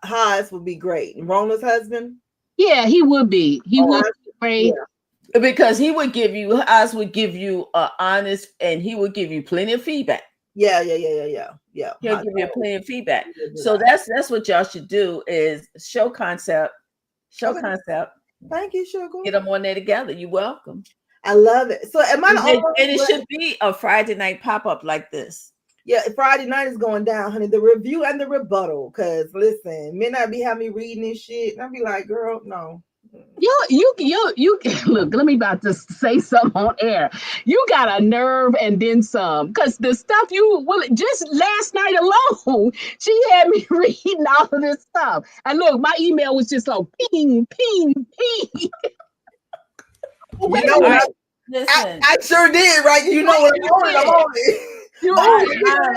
Haas would be great. Rona's husband. Yeah, he would be. He would be great. Yeah. Because he would give you, Haas would give you honest, and he would give you plenty of feedback. Yeah. He'll give you plenty of feedback. So that's what y'all should do is show concept. Thank you, Sugar. Get them on there together. You're welcome. I love it. So am I the only one? And it should be a Friday night pop-up like this. Yeah, Friday night is going down, honey. The review and the rebuttal. Cause listen, midnight be having me reading this shit. And I'll be like, girl, no. You look, let me about to say something on air. You got a nerve and then some, because the stuff just last night alone, she had me reading all of this stuff. And look, my email was just like ping, ping, ping. You know what? I sure did, right? You know what I'm on it. My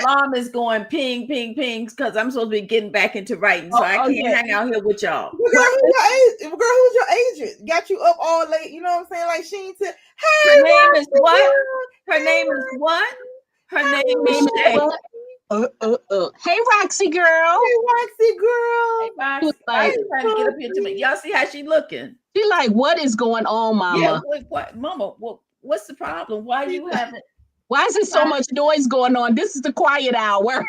alarm is going ping, ping, ping, because I'm supposed to be getting back into writing, so I can't hang out here with y'all. Girl, who's your agent? Got you up all late, you know what I'm saying? Like she ain't said, hey, her name is what? Her name is what? Her name is Shay. Hey, Roxy girl. Hey, Roxy girl. Hey, Roxy. I ain't trying to get up here too much. Y'all see how she looking? She like, what is going on, Mama? Yeah, what, Mama? What's the problem? Why you haven't? Why is there so much noise going on? This is the quiet hour.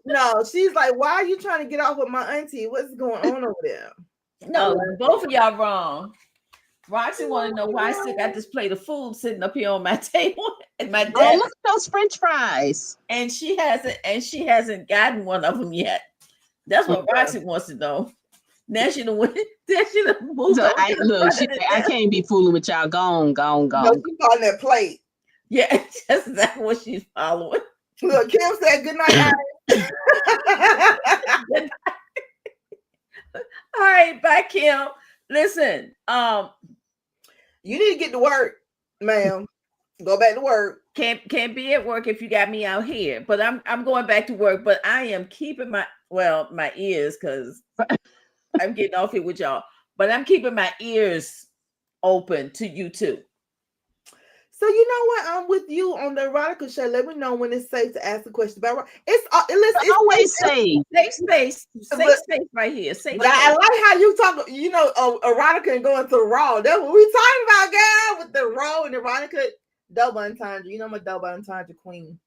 No, she's like, why are you trying to get off with my auntie? What's going on over there? No, both of y'all wrong. Roxy want to know why I still got this plate of food sitting up here on my table at my desk. Oh, look at those French fries. And she hasn't gotten one of them yet. That's what Roxy wants to know. Now she done moved. So I can't be fooling with y'all. Gone. No, she's on that plate. Yeah, that's exactly what she's following. Look, Kim said good night. All right, bye, Kim. Listen, you need to get to work, ma'am. Go back to work. Can't be at work if you got me out here. But I'm going back to work. But I am keeping my ears, because I'm getting off here with y'all. But I'm keeping my ears open to you too. So you know what? I'm with you on the erotica show. Let me know when it's safe to ask a question about. It's always safe. Safe space right here. Safe. But I like how you talk. You know, erotica and going to raw. That's what we talking about, girl. With the raw and erotica, double entendre. You know, I'm a double entendre queen.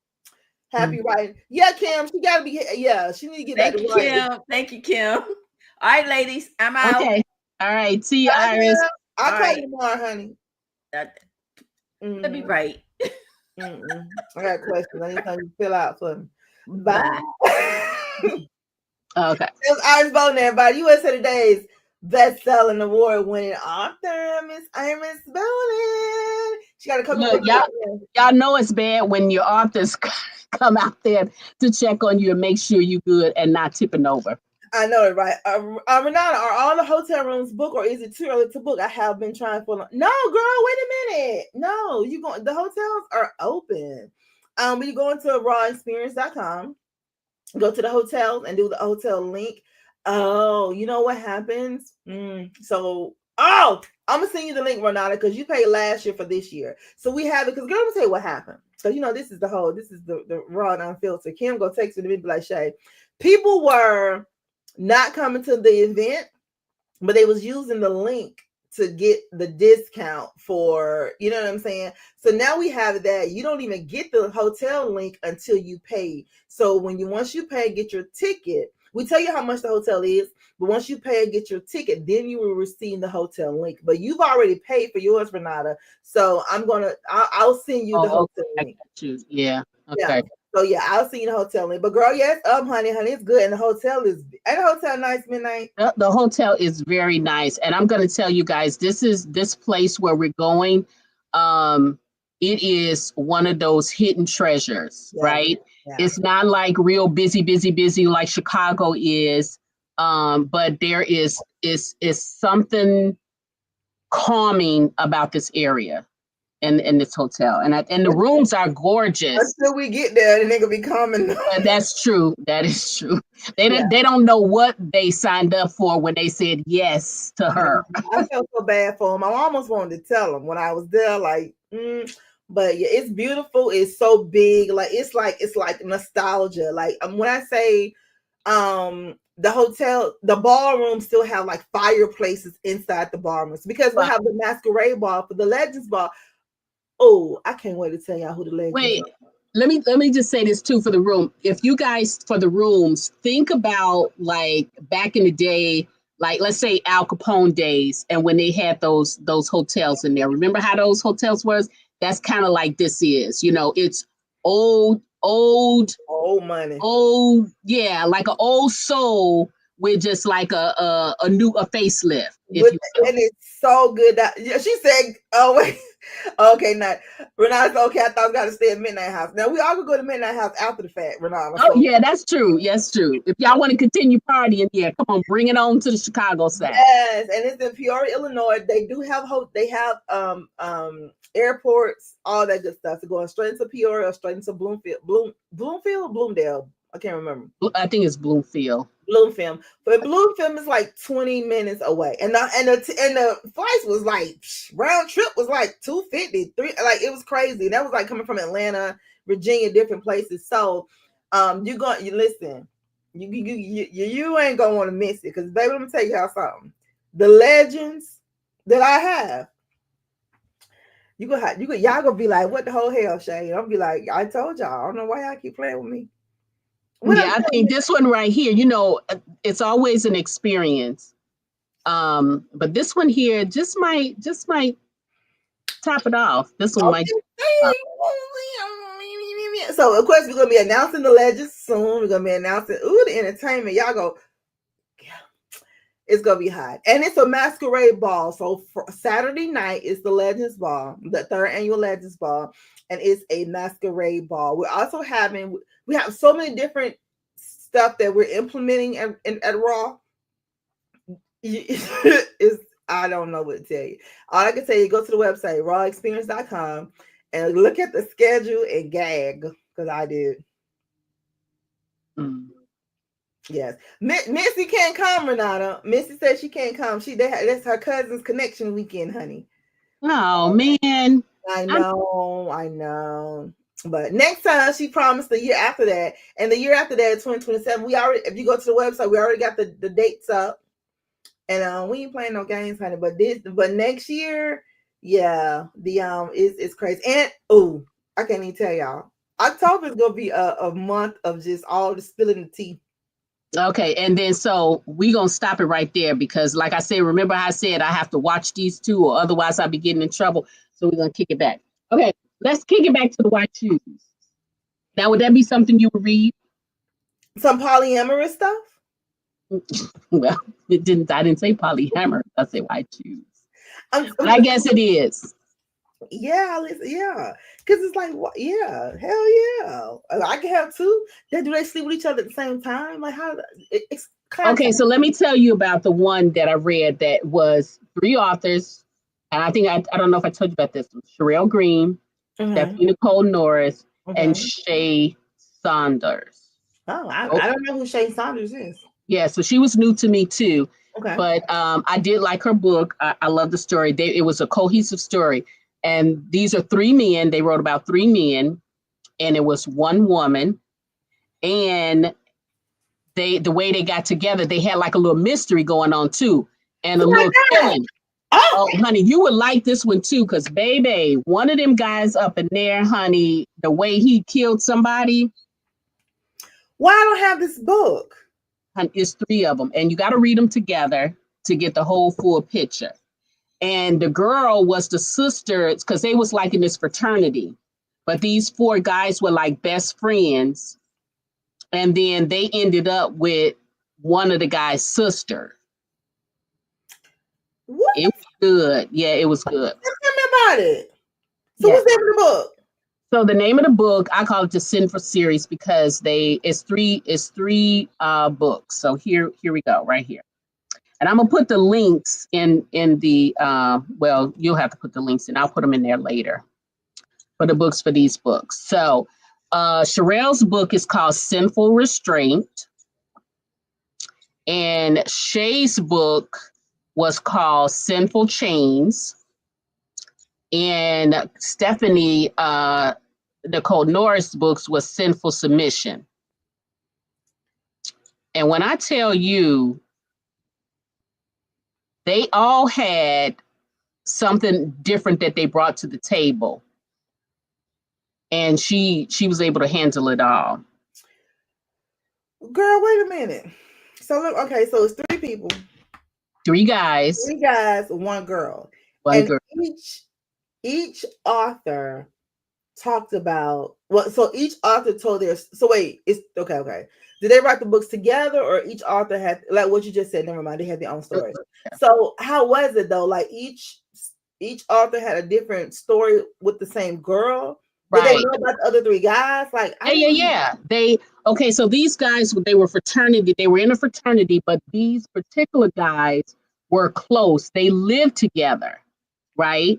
Happy writing. Yeah, Kim. She gotta be. Yeah, she need to get back to writing. Thank you, Kim. All right, ladies. I'm out. Okay. All right. See you, Iris. I'll call you tomorrow, honey. Let me write. I got questions. Anytime you fill out for me. Bye. Okay. It was Iris Bowden, everybody. USA Today's best-selling award-winning author, Miss Iris Bowden. She got to come. Look, y'all know it's bad when your authors come out there to check on you and make sure you're good and not tipping over. I know it, right? Renata, are all the hotel rooms booked, or is it too early to book? I have been trying for long. No, girl, wait a minute. No, the hotels are open. When you go into rawexperience.com, go to the hotels and do the hotel link. Oh, you know what happens? So I'm gonna send you the link, Renata, because you paid last year for this year. So we have it, because girl, I'm gonna tell you what happened. So this is the raw and unfiltered. Kim go text me and be like, Shay, people were not coming to the event, but they was using the link to get the discount for, you know what I'm saying? So now we have that you don't even get the hotel link until you pay. So once you pay, get your ticket. We tell you how much the hotel is, but once you pay and get your ticket, then you will receive the hotel link. But you've already paid for yours, Renata. So I'll send you the hotel link. Yeah. Okay. Yeah. So yeah, I'll see you in the hotel link. But girl, yes, honey, it's good. And the hotel nice, midnight. The hotel is very nice. And I'm gonna tell you guys, this place where we're going, it is one of those hidden treasures, right? Yeah. It's not like real busy like Chicago is. But there is something calming about this area. in this hotel, and the rooms are gorgeous. Until we get there, the nigga be coming. That's true. That is true. They Yeah. they don't know what they signed up for when they said yes to her. I felt so bad for him. I almost wanted to tell him when I was there, like, but yeah, it's beautiful. It's so big. Like it's like nostalgia. Like when I say the hotel, the ballroom still have like fireplaces inside the ballrooms because we have the masquerade ball for the Legends ball. Oh, I can't wait to tell y'all who the Legends Wait, are. let me just say this too for the room. If you guys for the rooms, think about like back in the day, like let's say Al Capone days, and when they had those hotels in there. Remember how those hotels was? That's kind of like this is. You know, it's old money. Yeah, like an old soul with just like a facelift. And it's so good that she said, "Oh wait, okay, not Renata's okay." I thought we got to stay at Midnight House. Now we all could go to Midnight House after the fact, Renata. Oh yeah, that's true. Yes, true. If y'all want to continue partying, yeah, come on, bring it on to the Chicago side. Yes, and it's in Peoria, Illinois. They do have airports, all that good stuff. So going straight into Peoria or straight into Bloomfield or Bloomdale. I can't remember. I think it's Bloomfield. Bloomfield, but Bloomfield is like 20 minutes away, and the flights was like round trip was like $250, like it was crazy. That was like coming from Atlanta, Virginia, different places. So, you listen, you ain't gonna want to miss it because baby, let me tell y'all something. The Legends that I have. Y'all gonna be like, what the whole hell, Shay? I'll be like, I told y'all. I don't know why y'all keep playing with me. Yeah, I think this one right here, you know, it's always an experience. But this one here just might top it off. This one might. So of course we're gonna be announcing the Legends soon. We're gonna be announcing the entertainment. Y'all go. It's gonna be hot, and it's a masquerade ball. So for Saturday night is the Legends Ball, the 3rd annual Legends Ball, and it's a masquerade ball. We have so many different stuff that we're implementing at Raw. I don't know what to tell you. All I can tell you, go to the website rawexperience.com and look at the schedule and gag because I did. Yes, Missy can't come, Renata. Missy said she can't come. That's her cousin's connection weekend, honey. Oh man, I know. But next time she promised the year after that, and the year after that, 2027. If you go to the website, we already got the dates up, and we ain't playing no games, honey. But next year, yeah, it's crazy. And I can't even tell y'all. October is gonna be a month of just all the spilling the tea. Okay, and then so we're gonna stop it right there because, like I said, remember how I said I have to watch these two, or otherwise I'll be getting in trouble. So we're gonna kick it back. Okay, let's kick it back to the white shoes. Now, would that be something you would read? Some polyamorous stuff? Well, I didn't say polyamorous. I said white shoes. But I guess it is. Yeah, because it's like, yeah, hell yeah, I can have two. Do they sleep with each other at the same time? Like how? It's okay. So let me tell you about the one that I read that was 3 authors, and I think I don't know if I told you about this. Sherelle Green, Stephanie Nicole Norris, and Shay Saunders. Oh, I don't know who Shay Saunders is. Yeah, so she was new to me too. Okay, but I did like her book. I love the story. It was a cohesive story. And these are 3 men. They wrote about 3 men, and it was 1 woman. And the way they got together, they had like a little mystery going on too, and a little killing. Oh, honey, you would like this one too, because baby, one of them guys up in there, honey, the way he killed somebody. Why I don't have this book? Honey, it's 3 of them, and you got to read them together to get the whole full picture. And the girl was the sister, because they was like in this fraternity. But these 4 guys were like best friends. And then they ended up with one of the guy's sister. What? It was good. Yeah, it was good. Tell me about it. So what's the name of the book? So the name of the book, I call it the Sinful series because it's three books. So here we go, right here. And I'm gonna put the links in the you'll have to put the links in. I'll put them in there later. for the books for these books. So Sherelle's book is called Sinful Restraint. And Shay's book was called Sinful Chains. And Stephanie Nicole Norris' books was Sinful Submission. And when I tell you, they all had something different that they brought to the table. And she was able to handle it all. Girl, wait a minute. So look, okay, so it's 3 people. 3 guys. 3 guys, 1 girl. One girl. Each author talked about so each author told their it's okay. Did they write the books together, or each author had, like what you just said, never mind, they had their own story. So how was it though? Like each author had a different story with the same girl. Did they know about the other 3 guys? Like yeah. So these guys, they were fraternity. They were in a fraternity, but these particular guys were close. They lived together, right?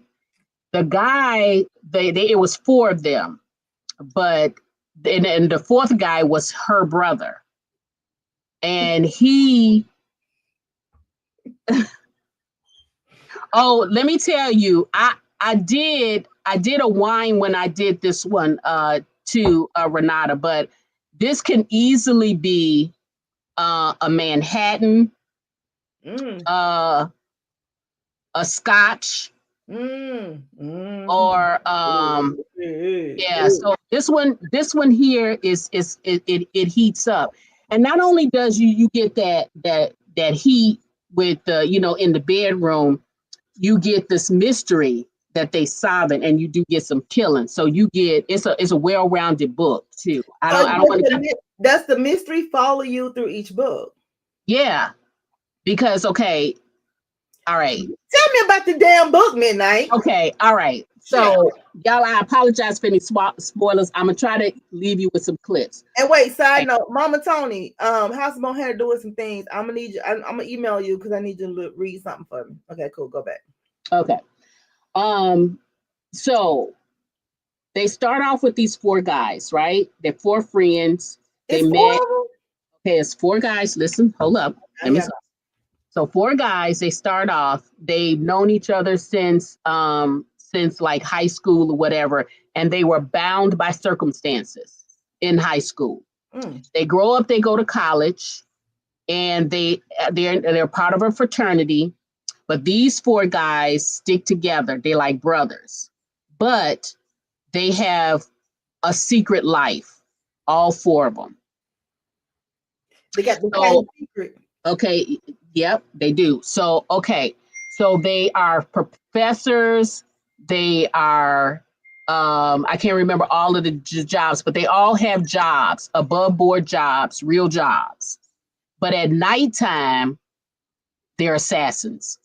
The guy, it was 4 of them, but and the 4th guy was her brother, and he. Oh, let me tell you, I did a wine when I did this one to Renata, but this can easily be a Manhattan, a Scotch. Or yeah, so this one here is it heats up, and not only does you get that heat with in the bedroom, you get this mystery that they solve it, and you do get some killing. So you get it's a well-rounded book too. I don't want to. Does the mystery follow you through each book? Yeah, because okay. All right. Tell me about the damn book, Midnight. Okay. All right. So, y'all, I apologize for any spoilers. I'm gonna try to leave you with some clips. And wait, side note, Mama Tony, how's Simone had to do with some things? I'm gonna need you. I'm gonna email you because I need you to read something for me. Okay, cool. Go back. Okay. So they start off with these 4 guys, right? They're 4 friends. They met. Okay, it's 4 guys. Listen, hold up. Let me stop. So 4 guys, they start off, they've known each other since like high school or whatever, and they were bound by circumstances in high school. They grow up, they go to college, and they're part of a fraternity, but these 4 guys stick together. They're like brothers, but they have a secret life, all 4 of them. They got the same secret. Okay. Yep, they do. So, okay. So they are professors. They are, I can't remember all of the jobs, but they all have jobs, above board jobs, real jobs. But at nighttime, they're assassins.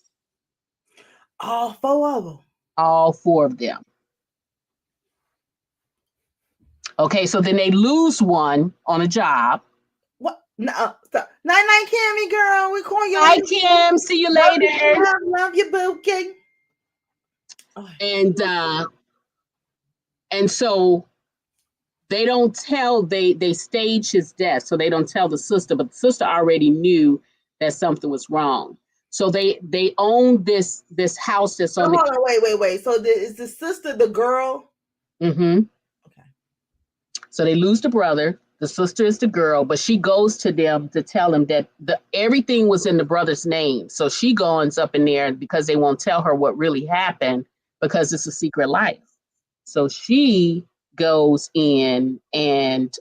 All 4 of them. All 4 of them. Okay, so then they lose one on a job. What? No, night, Cammy, girl. We call you. Hi, Kim. See you later. Love you, Bookie. And so they don't tell. They stage his death, so they don't tell the sister. But the sister already knew that something was wrong. So they own this house that's on. Hold on, wait. So is the sister the girl? Mm-hmm. Okay. So they lose the brother. The sister is the girl, but she goes to them to tell them that everything was in the brother's name. So she goes up in there because they won't tell her what really happened because it's a secret life. So she goes in and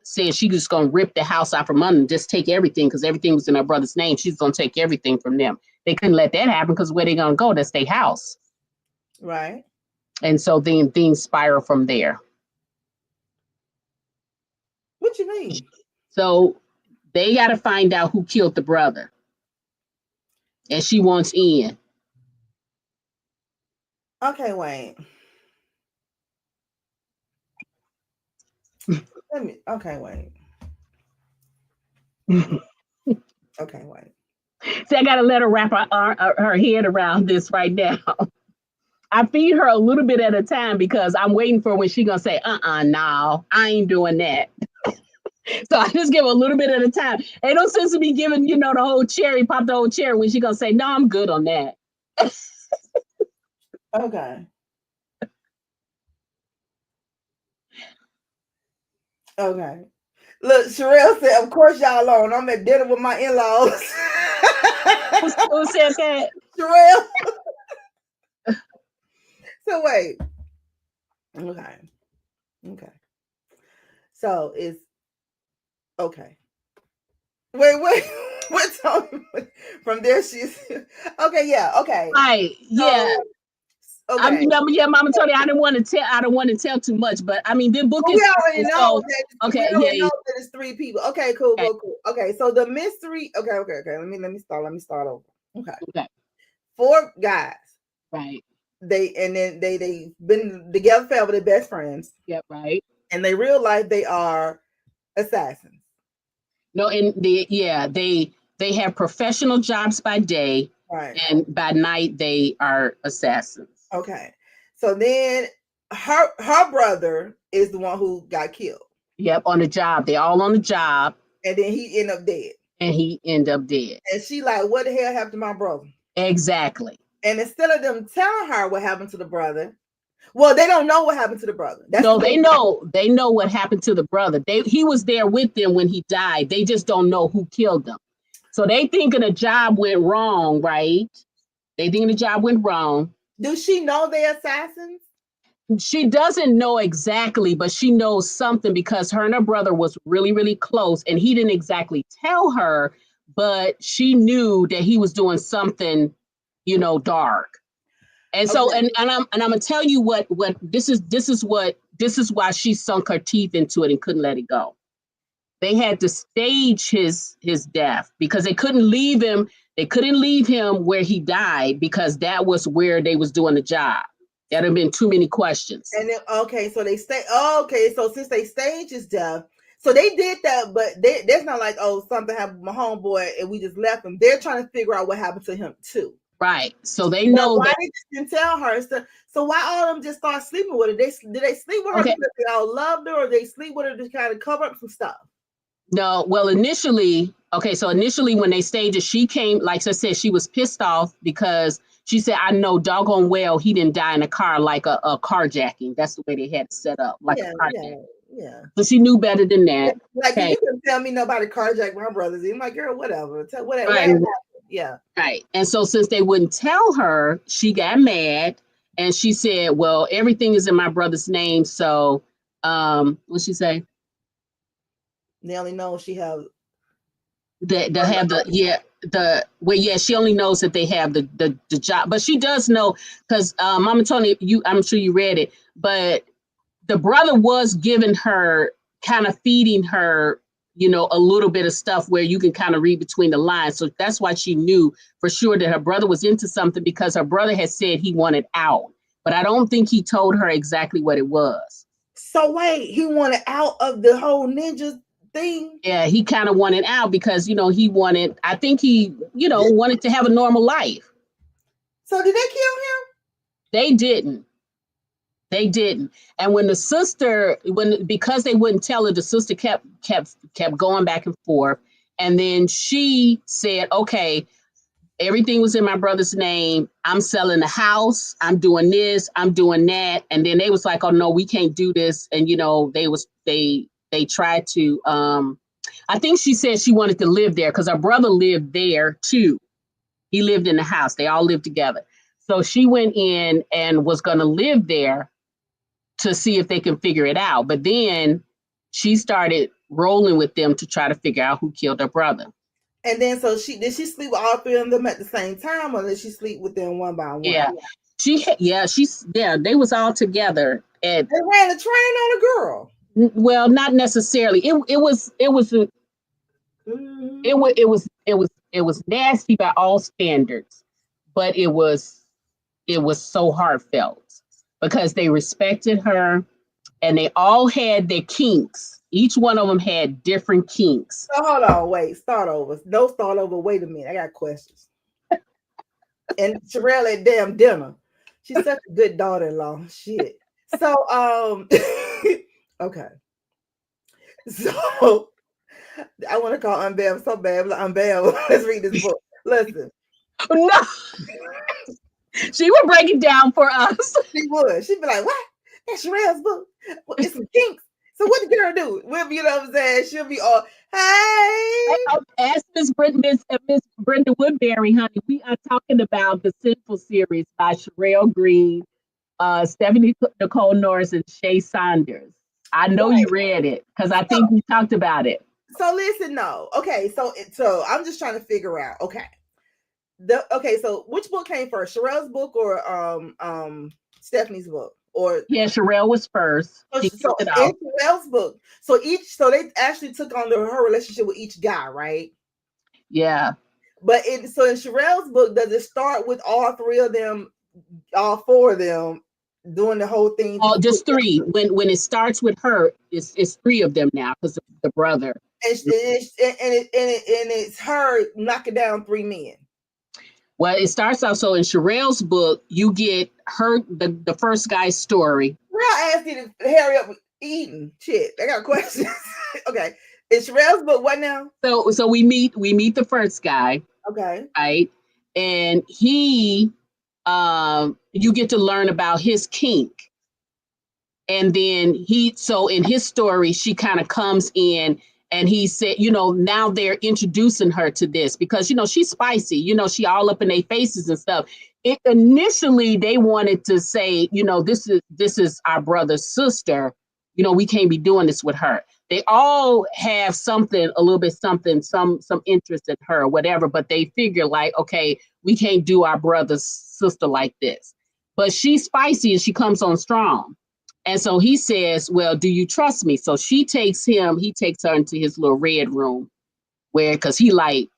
says she's just going to rip the house out from under and just take everything because everything was in her brother's name. She's going to take everything from them. They couldn't let that happen because where they going to go? That's their house. Right. And so then things spiral from there. What you mean? So they got to find out who killed the brother. And she wants in. Okay, wait. Okay, wait. Okay, wait. See, I got to let her wrap her head around this right now. I feed her a little bit at a time because I'm waiting for when she gonna say, no, I ain't doing that. So I just give her a little bit at a time. Ain't no sense of me giving, the whole cherry, pop the whole cherry when she gonna say, no, I'm good on that. Okay. Okay. Look, Sherelle said, of course y'all alone. I'm at dinner with my in-laws. Who said that? Sherelle. So wait. Okay. Okay. So it's okay. Wait. What's on from there? She's okay. Yeah. Okay. Right. Yeah. Okay. Mama told you I don't want to tell too much, but I mean, the book well, is we already know that. Okay. We already know that it's 3 people. Okay. Cool. Okay. Cool. Okay. So the mystery. Okay. Let me start over. Okay. 4 guys. Right. They been together forever. They're best friends. Yep. Right. And they realize they are assassins. No, and they have professional jobs by day, right? And by night they are assassins. Okay, so then her brother is the one who got killed. Yep, on the job. They all on the job, and then he end up dead. And she like, what the hell happened to my brother? Exactly. And instead of them telling her what happened to the brother, well, they don't know what happened to the brother. They know what happened to the brother. He was there with them when he died. They just don't know who killed them. So they thinking the job went wrong, right? They thinking the job went wrong. Do she know they're assassins? She doesn't know exactly, but she knows something because her and her brother was really, really close, and he didn't exactly tell her, but she knew that he was doing something, dark. And so, and I'm gonna tell you what this is why she sunk her teeth into it and couldn't let it go. They had to stage his death because they couldn't leave him. They couldn't leave him where he died because that was where they was doing the job. There'd have been too many questions. And then so they stay. So since they staged his death, so they did that, but that's not like something happened with my homeboy and we just left him. They're trying to figure out what happened to him too. Right. So they know why they didn't tell her. So why all of them just start sleeping with her? Did they sleep with her because they all loved her, or they sleep with her to kind of cover up some stuff? No, well, initially when they staged it, she came, like I said, she was pissed off because she said, I know doggone well he didn't die in a car like a carjacking. That's the way they had it set up, like a carjacking. Yeah. So she knew better than that. Like, you couldn't tell me nobody carjacked my brothers. I'm like, girl, whatever. Whatever. Yeah. Right. And so since they wouldn't tell her, she got mad and she said, well, everything is in my brother's name. So what'd she say? They only know she have she only knows that they have the job, but she does know because Mama Tony, I'm sure you read it, but the brother was giving her, kind of feeding her, a little bit of stuff where you can kind of read between the lines. So that's why she knew for sure that her brother was into something, because her brother had said he wanted out, but I don't think he told her exactly what it was. So wait, he wanted out of the whole ninja thing? Yeah, he kind of wanted out because, he wanted, I think he, wanted to have a normal life. So did they kill him? They didn't. And when the sister, because they wouldn't tell her, the sister kept going back and forth. And then she said, okay, everything was in my brother's name. I'm selling the house. I'm doing this. I'm doing that. And then they was like, oh no, we can't do this. And, they tried to, I think she said she wanted to live there because her brother lived there too. He lived in the house. They all lived together. So she went in and was going to live there to see if they can figure it out. But then she started rolling with them to try to figure out who killed her brother. And then did she sleep with all 3 of them at the same time, or did she sleep with them one by one? Yeah. They was all together. And they ran a train on a girl. Well, not necessarily. It was nasty by all standards, but it was so heartfelt because they respected her and they all had their kinks. Each one of them had different kinks. So hold on, wait, start over. No, start over. Wait a minute, I got questions. And Sherelle at damn dinner. She's such a good daughter-in-law. Shit. So okay. So I want to call Unbam so bad. Like, Unbam, let's read this book. Listen. No, she would break it down for us. She would. She'd be like, what? That's Sherelle's book. Well, it's some kinks. So what the girl do? We'll, you know what I'm saying? She'll be all, hey. Ask Miss Brenda Woodbury, honey. We are talking about the Sinful series by Sherelle Green, Stephanie Nicole Norris, and Shay Saunders. I know you read it because I think we talked about it. So listen, no. Okay, so I'm just trying to figure out. Okay. So which book came first? Sherelle's book or Stephanie's book? Or yeah, Sherelle was first. So in Sherelle's book, so they actually took on her relationship with each guy, right? Yeah. But in Sherelle's book, does it start with all four of them doing the whole thing? Oh, just three. When it starts with her, it's three of them now because of the brother. And it's her knocking down three men. Well, it starts out so in Sherelle's book, you get the first guy's story. Well, I asked you to hurry up with eating. Shit, I got questions. Okay, in Sherelle's book, what now? So we meet the first guy. Okay. Right, and he, you get to learn about his kink, and then in his story, she kind of comes in. And he said, now they're introducing her to this because, she's spicy, she all up in their faces and stuff. Initially, they wanted to say, this is our brother's sister. We can't be doing this with her. They all have something, a little bit something, some interest in her or whatever, but they figure like, okay, we can't do our brother's sister like this. But she's spicy and she comes on strong. And so he says, well, do you trust me? So he takes her into his little red room because he likes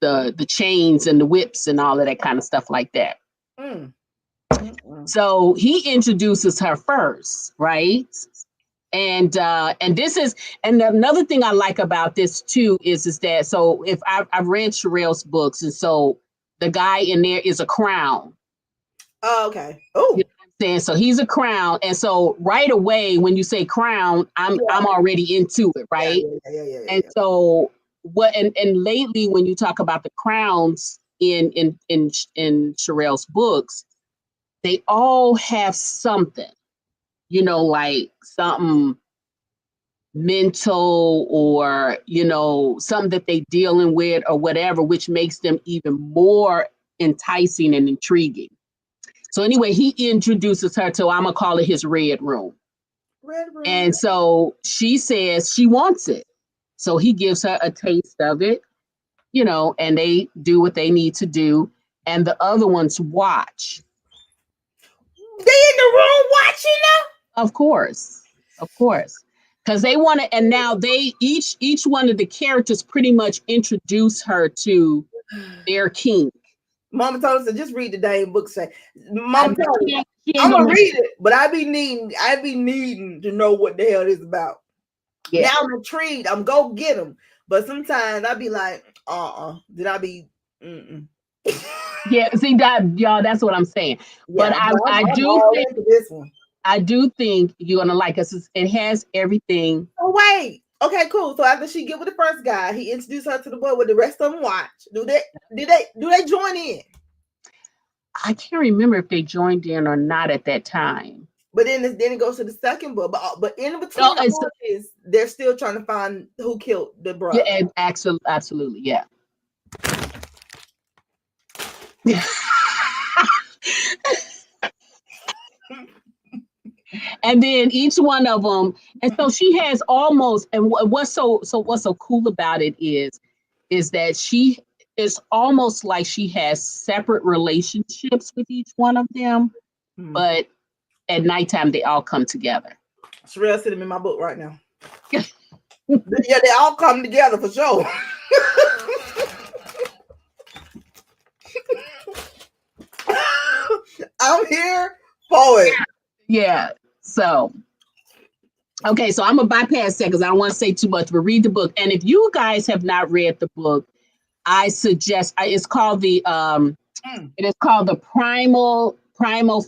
the chains and the whips and all of that kind of stuff like that. Mm. So he introduces her first, right? And another thing I like about this too is that, so if I've read Sherelle's books, and so the guy in there is a crown. Oh, okay. Oh. So he's a crown, and so right away when you say crown, I'm already into it, right? Yeah. And so and lately when you talk about the crowns in Sherelle's books, they all have something, like something mental or something that they dealing with or whatever, which makes them even more enticing and intriguing. So anyway, he introduces her to, I'm going to call it his red room. Red room. And so she says she wants it. So he gives her a taste of it, and they do what they need to do. And the other ones watch. They in the room watching her? Of course. Because they want to, and now they, each one of the characters pretty much introduce her to their king. Mama told us to just read the dang book. Say, Mama told me, I'm gonna read it, but I be needing to know what the hell it is about. Yeah. Now I'm intrigued. I'm go get them, but sometimes I be like, did I be? Yeah, see that, y'all. That's what I'm saying. Yeah, but I do think this one. I do think you're gonna like us. It has everything. Oh wait. Okay, cool. So after she get with the first guy, he introduced her to the boy. With the rest of them watch. Do they join in? I can't remember if they joined in or not at that time. But then it goes to the second book. But in between, they're still trying to find who killed the brother. Yeah, absolutely, yeah. And then each one of them, and so she has almost, and what's so cool about it is that she is almost like she has separate relationships with each one of them, but at nighttime they all come together. Sherelle sitting in my book right now. Yeah, they all come together for sure. I'm here for it. Yeah. So, okay. So I'm gonna bypass that because I don't want to say too much, but read the book. And if you guys have not read the book, I suggest it's called the Mm. It is called the Primal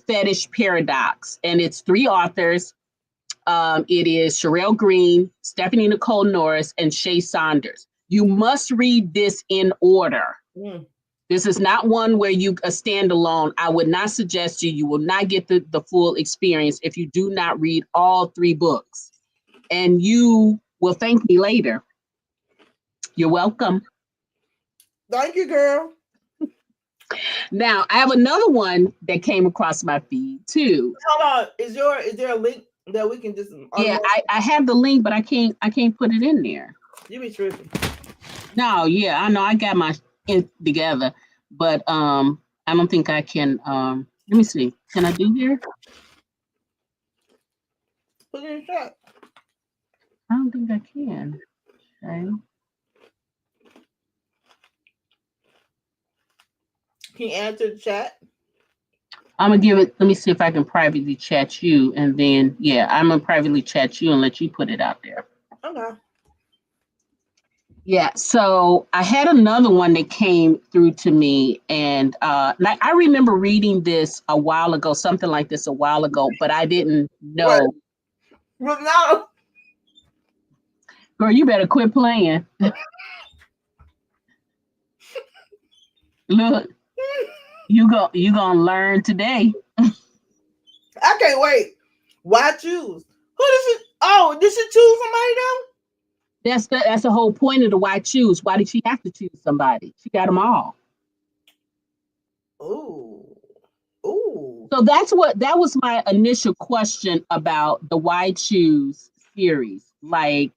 Fetish Paradox, and it's 3 authors. It is Sherelle Green, Stephanie Nicole Norris, and Shay Saunders. You must read this in order. Mm. This is not one where you a standalone. I would not suggest you. You will not get the full experience if you do not read all 3 books. And you will thank me later. You're welcome. Thank you, girl. Now, I have another one that came across my feed too. Hold on. Is there a link that we can just Yeah, I have the link, but I can't put it in there. You be tripping. No, yeah, I know I got my it together, but I don't think I can let me see. Can I do here? Put it in the chat. I don't think I can. Okay. Can you add to the chat? I'm gonna give it. Let me see if I can privately chat you, and then yeah, I'm gonna privately chat you and let you put it out there. Okay. Yeah. So I had another one that came through to me, and like I remember reading this a while ago, something like this a while ago, but I didn't know. What? No. Girl, you better quit playing. Look, you gonna learn today. I can't wait. Why choose? Who did she? Oh, did she choose somebody though? That's the whole point of the why choose. Why did she have to choose somebody? She got them all. Ooh. Ooh. So that was my initial question about the why choose series. Like,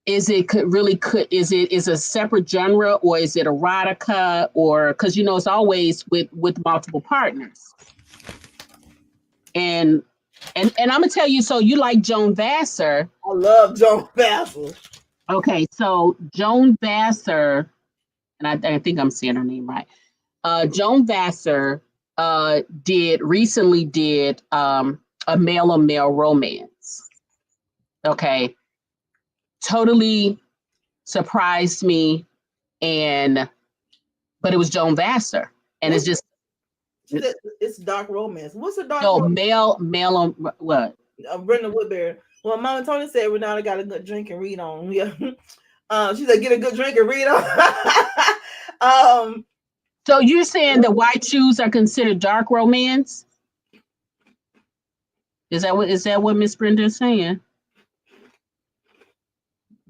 is it is a separate genre, or is it erotica, or because it's always with multiple partners. And I'm gonna tell you, so you like Joan Vassar. I love Joan Vassar. Okay, so Joan Vassar, and I think I'm saying her name right. Joan Vassar recently did a male on male romance. Okay, totally surprised me, but it was Joan Vassar, and it's just it's dark romance. What's a dark romance? Male on what? Brenda Woodbury. Well, Mama Tony said Renata got a good drink and read on. Yeah. She said get a good drink and read on. So you're saying that why choose are considered dark romance? Is that what Miss Brenda is saying?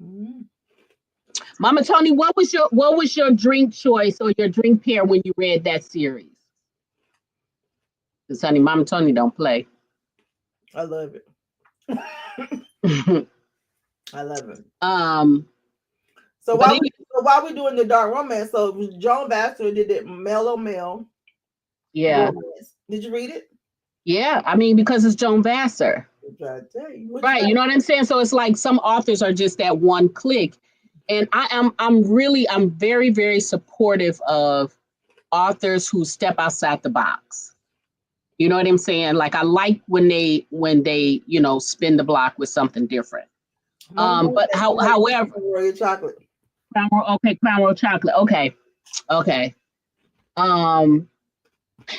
Mm-hmm. Mama Tony, what was your drink choice or your drink pair when you read that series? Because honey, Mama Tony don't play. I love it. I love it. So why we doing the dark romance? So Joan Vassar did it male on male. Yeah. Romance. Did you read it? Yeah, I mean, because it's Joan Vassar. Right, you know what I'm saying? So it's like some authors are just that one click. And I'm very, very supportive of authors who step outside the box. You know what I'm saying? Like I like when they spin the block with something different. But however, Royal chocolate. Crown Royal chocolate. Okay.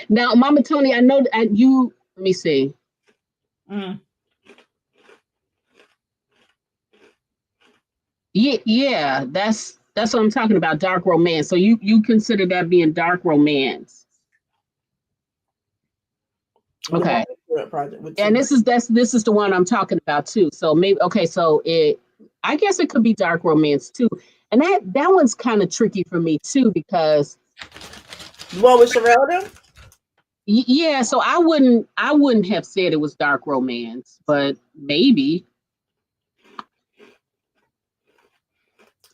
Now, Mama Tony, I know that you. Let me see. Yeah, that's what I'm talking about. Dark romance. So you consider that being dark romance? Okay. And this is the one I'm talking about too. So maybe so I guess it could be dark romance too. And that one's kind of tricky for me too because the one with Sherelle? Yeah, so I wouldn't have said it was dark romance, but maybe.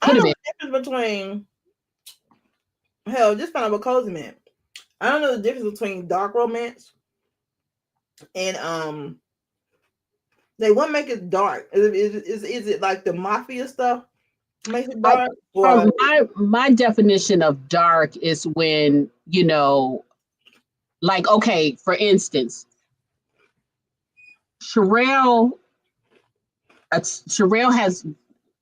I don't know the difference between just find out what Cozy meant. I don't know the difference between dark romance and what make it dark? Is it like the mafia stuff makes it dark? My definition of dark is when, like, okay, for instance, Sherelle has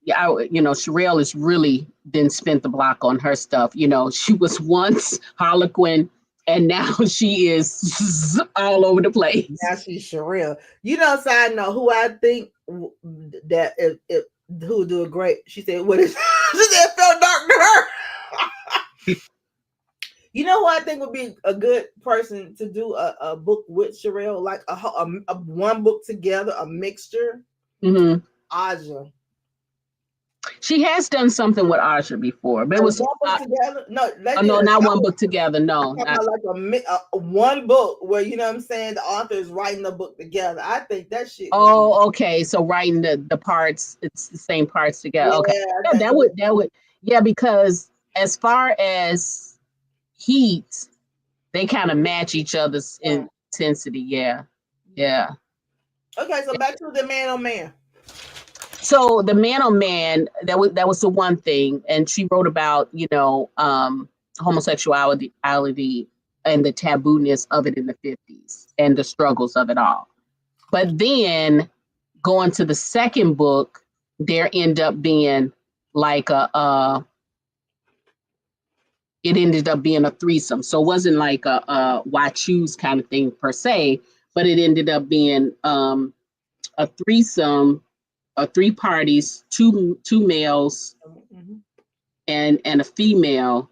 yeah, Sherelle has really been spent the block on her stuff. She was once Harlequin, and now she is all over the place. Now she's Sherelle. Side note, who I think that if who do a great. She said, "What is?" She said, it "Felt dark to her." You know who I think would be a good person to do a book with Sherelle, like a one book together, a mixture? Mm-hmm. Aja. She has done something with Aja before, but it was one book together. No, not one book together. No, like a one book where what I'm saying, the author is writing the book together. I think that shit. Oh, okay. So writing the parts, it's the same parts together. Okay, yeah, that would, yeah, because as far as heat, they kind of match each other's intensity. Yeah. Okay, so back to the man on man. So the man on man, that was the one thing, and she wrote about homosexuality and the tabooness of it in the 50s and the struggles of it all. But then going to the second book, there ended up being like it ended up being a threesome. So it wasn't like a why choose kind of thing per se, but it ended up being a threesome. 3 parties, two males, and a female,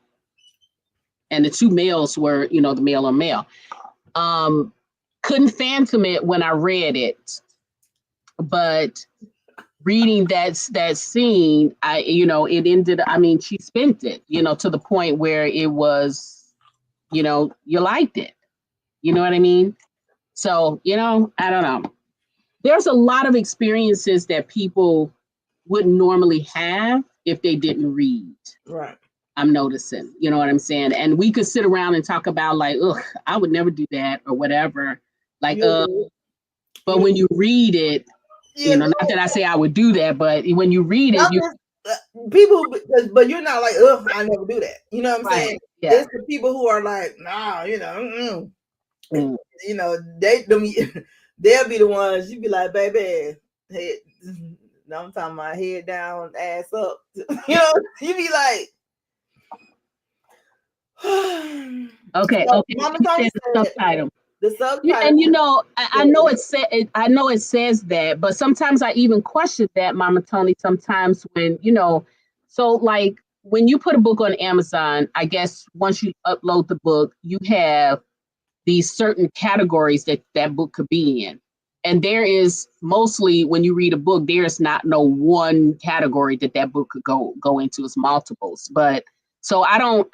and the 2 males were, the male on male. Couldn't fathom it when I read it, but reading that scene, it ended. I mean, she spent it, to the point where it was, you liked it. You know what I mean? So, I don't know. There's a lot of experiences that people wouldn't normally have if they didn't read. Right. I'm noticing, you know what I'm saying? And we could sit around and talk about like, ugh, I would never do that or whatever. Like, but when you read it, not that I say I would do that, but when you read it, people, but you're not like, ugh, I never do that. You know what I'm saying? Yeah. It's the people who are like, nah, they'll be the ones you be like, baby, head, I'm talking about head down, ass up. You be like, okay. So okay. Mama Tony said, subtitle. The subtitle. Yeah, and I know I know it says that, but sometimes I even question that, Mama Tony. Sometimes when so like when you put a book on Amazon, I guess once you upload the book, you have these certain categories that book could be in. And there is mostly, when you read a book, there's not no one category that book could go into. It's multiples. But so I don't.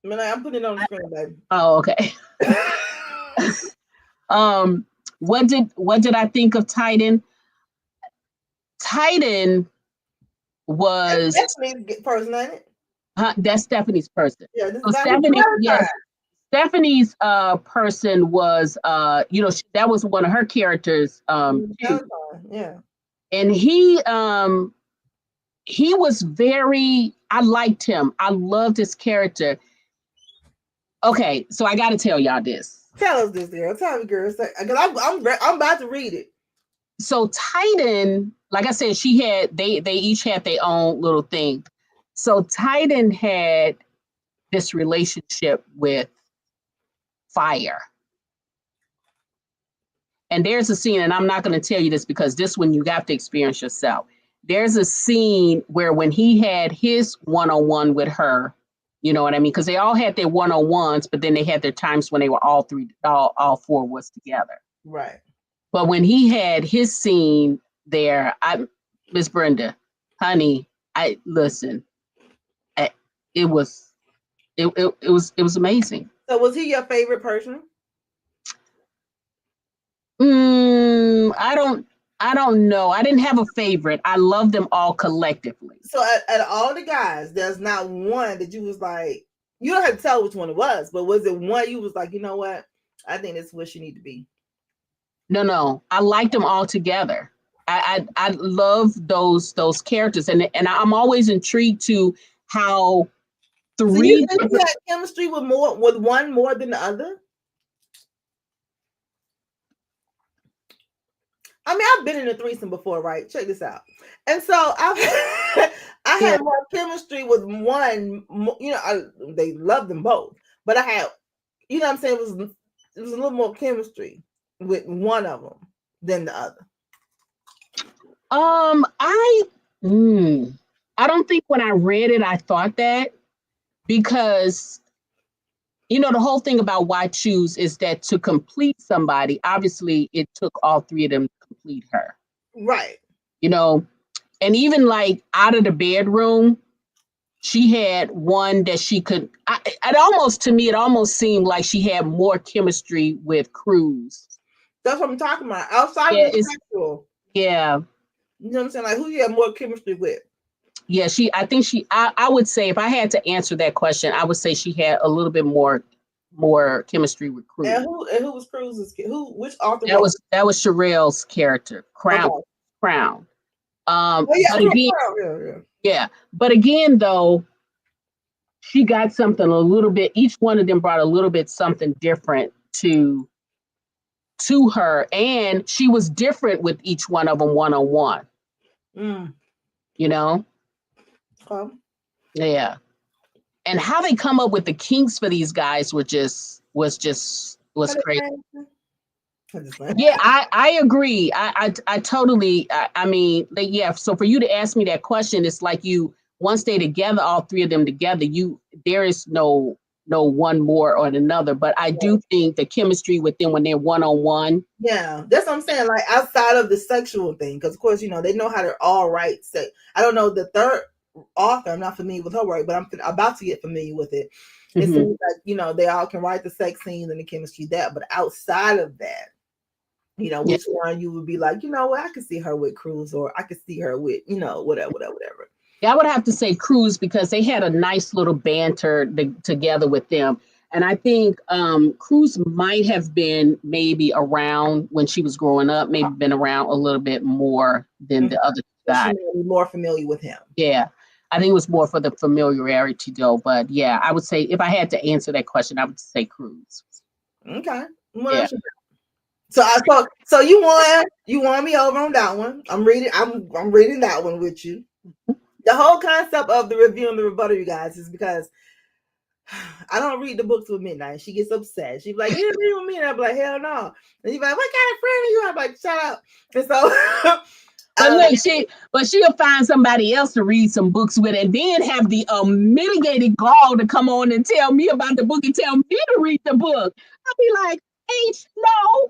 Man, I'm putting it on the screen, baby. Oh, okay. What did I think of Titan? Titan was Stephanie's person, ain't it? That's Stephanie's person. Yeah, so Stephanie, yes. Stephanie's person was that was one of her characters too. Yeah. And he was very, I liked him. I loved his character. Okay, so I got to tell y'all this. Tell us this, girl. Tell me, girl, because I'm about to read it. So Titan, like I said, they each had their own little thing. So Titan had this relationship with fire. And there's a scene, and I'm not going to tell you this because this one you got to experience yourself. There's a scene where when he had his one-on-one with her, you know what I mean? Because they all had their one-on-ones, but then they had their times when they were all 4 was together. Right. But when he had his scene there, Miss Brenda, honey, listen. It was amazing. So was he your favorite person? I don't know. I didn't have a favorite. I love them all collectively. So at all the guys, there's not one that you was like, you don't have to tell which one it was, but was it one you was like, you know what? I think that's what you need to be. No. I liked them all together. I love those characters, and I'm always intrigued to how So you think you had chemistry with one more than the other? I mean, I've been in a threesome before, right? Check this out. And so I Yeah. had more chemistry with one. You know, they love them both, but I had, you know, what I'm saying it was a little more chemistry with one of them than the other. I I don't think when I read it I thought that, because you know the whole thing about why choose is that to complete somebody, obviously it took all three of them to complete her. Right. You know, and even like out of the bedroom, she had one that she could. It almost, to me, it almost seemed like she had more chemistry with Cruz. That's what I'm talking about. Outside Yeah, of the sexual, yeah, you know what I'm saying? Like, who you have more chemistry with? yeah. I think I would say if I had to answer that question, I would say she had a little bit more chemistry with Cruz. And who was Cruz's kid? Which author wrote? That was Sherelle's character, Crown. Okay. Crown. Oh, yeah, But again, yeah. But again, though, she got something a little bit. Each one of them brought a little bit something different to her, and she was different with each one of them one on one. You know, yeah. And how they come up with the kinks for these guys was crazy. Yeah, I agree. I totally. I mean, yeah. So for you to ask me that question, it's like once they together, all three of them together, there is no one more or another. But I do think the chemistry with them when they're one on one. Yeah, that's what I'm saying. Like outside of the sexual thing, because of course, you know, they know how to all write. I don't know the third author. I'm not familiar with her work, but I'm about to get familiar with it. It seems like, you know, they all can write the sex scenes and the chemistry but outside of that, you know, which one you would be like, you know what, I could see her with Cruz, or I could see her with, you know, whatever. Yeah, I would have to say Cruz, because they had a nice little banter together with them. And I think Cruz might have been maybe around when she was growing up, maybe been around a little bit more than the other guy. She may be more familiar with him. Yeah, I think it was more for the familiarity though. But yeah, I would say if I had to answer that question, I would say Cruz. Okay. What else? So you won me over on that one. I'm reading that one with you. The whole concept of the review and the rebuttal, you guys, is because I don't read the books with Midnight. She gets upset. She's like, "You read with me?" And I'm like, "Hell no." And she's like, "What kind of friend are you?" I'm like, "Shut up." And so, but look, she'll find somebody else to read some books with, and then have the mitigated gall to come on and tell me about the book and tell me to read the book. I'll be like, "H, no."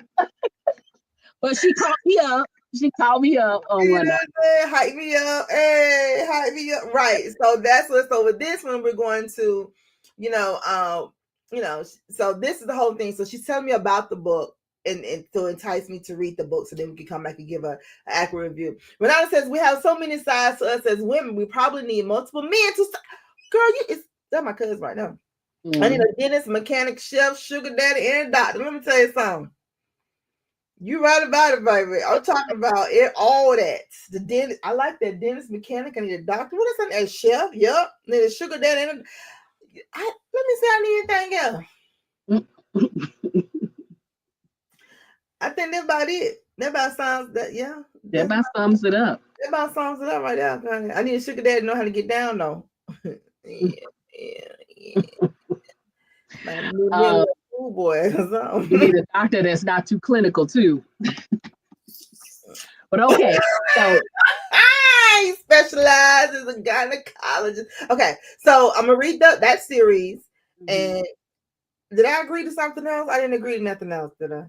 But she called me up. She called me up on one night. Hype me up. Hey, hype me up. Right. So that's what. So with this one, we're going to, so this is the whole thing. So she's telling me about the book and to entice me to read the book, so then we can come back and give an accurate review. Renata says, we have so many sides to us as women. We probably need multiple men to. Girl, that's my cousin right now. I need a dentist, mechanic, chef, sugar daddy, and a doctor. Let me tell you something. You right about it, baby. I'm talking about it, all that. The dentist, I like that dentist, mechanic. I need a doctor. What is that? A chef? Yep. Need a sugar daddy. Let me see. I need anything else. I think that's about it. That about sums that. Yeah. That about sums it up. That about sums it up right there. I need a sugar daddy to know how to get down though. Yeah. Oh boy. You need a doctor that's not too clinical too. But okay, so he specializes as a gynecologist. Okay, so I'm gonna read that series. And did I agree to something else? I didn't agree to nothing else, did I?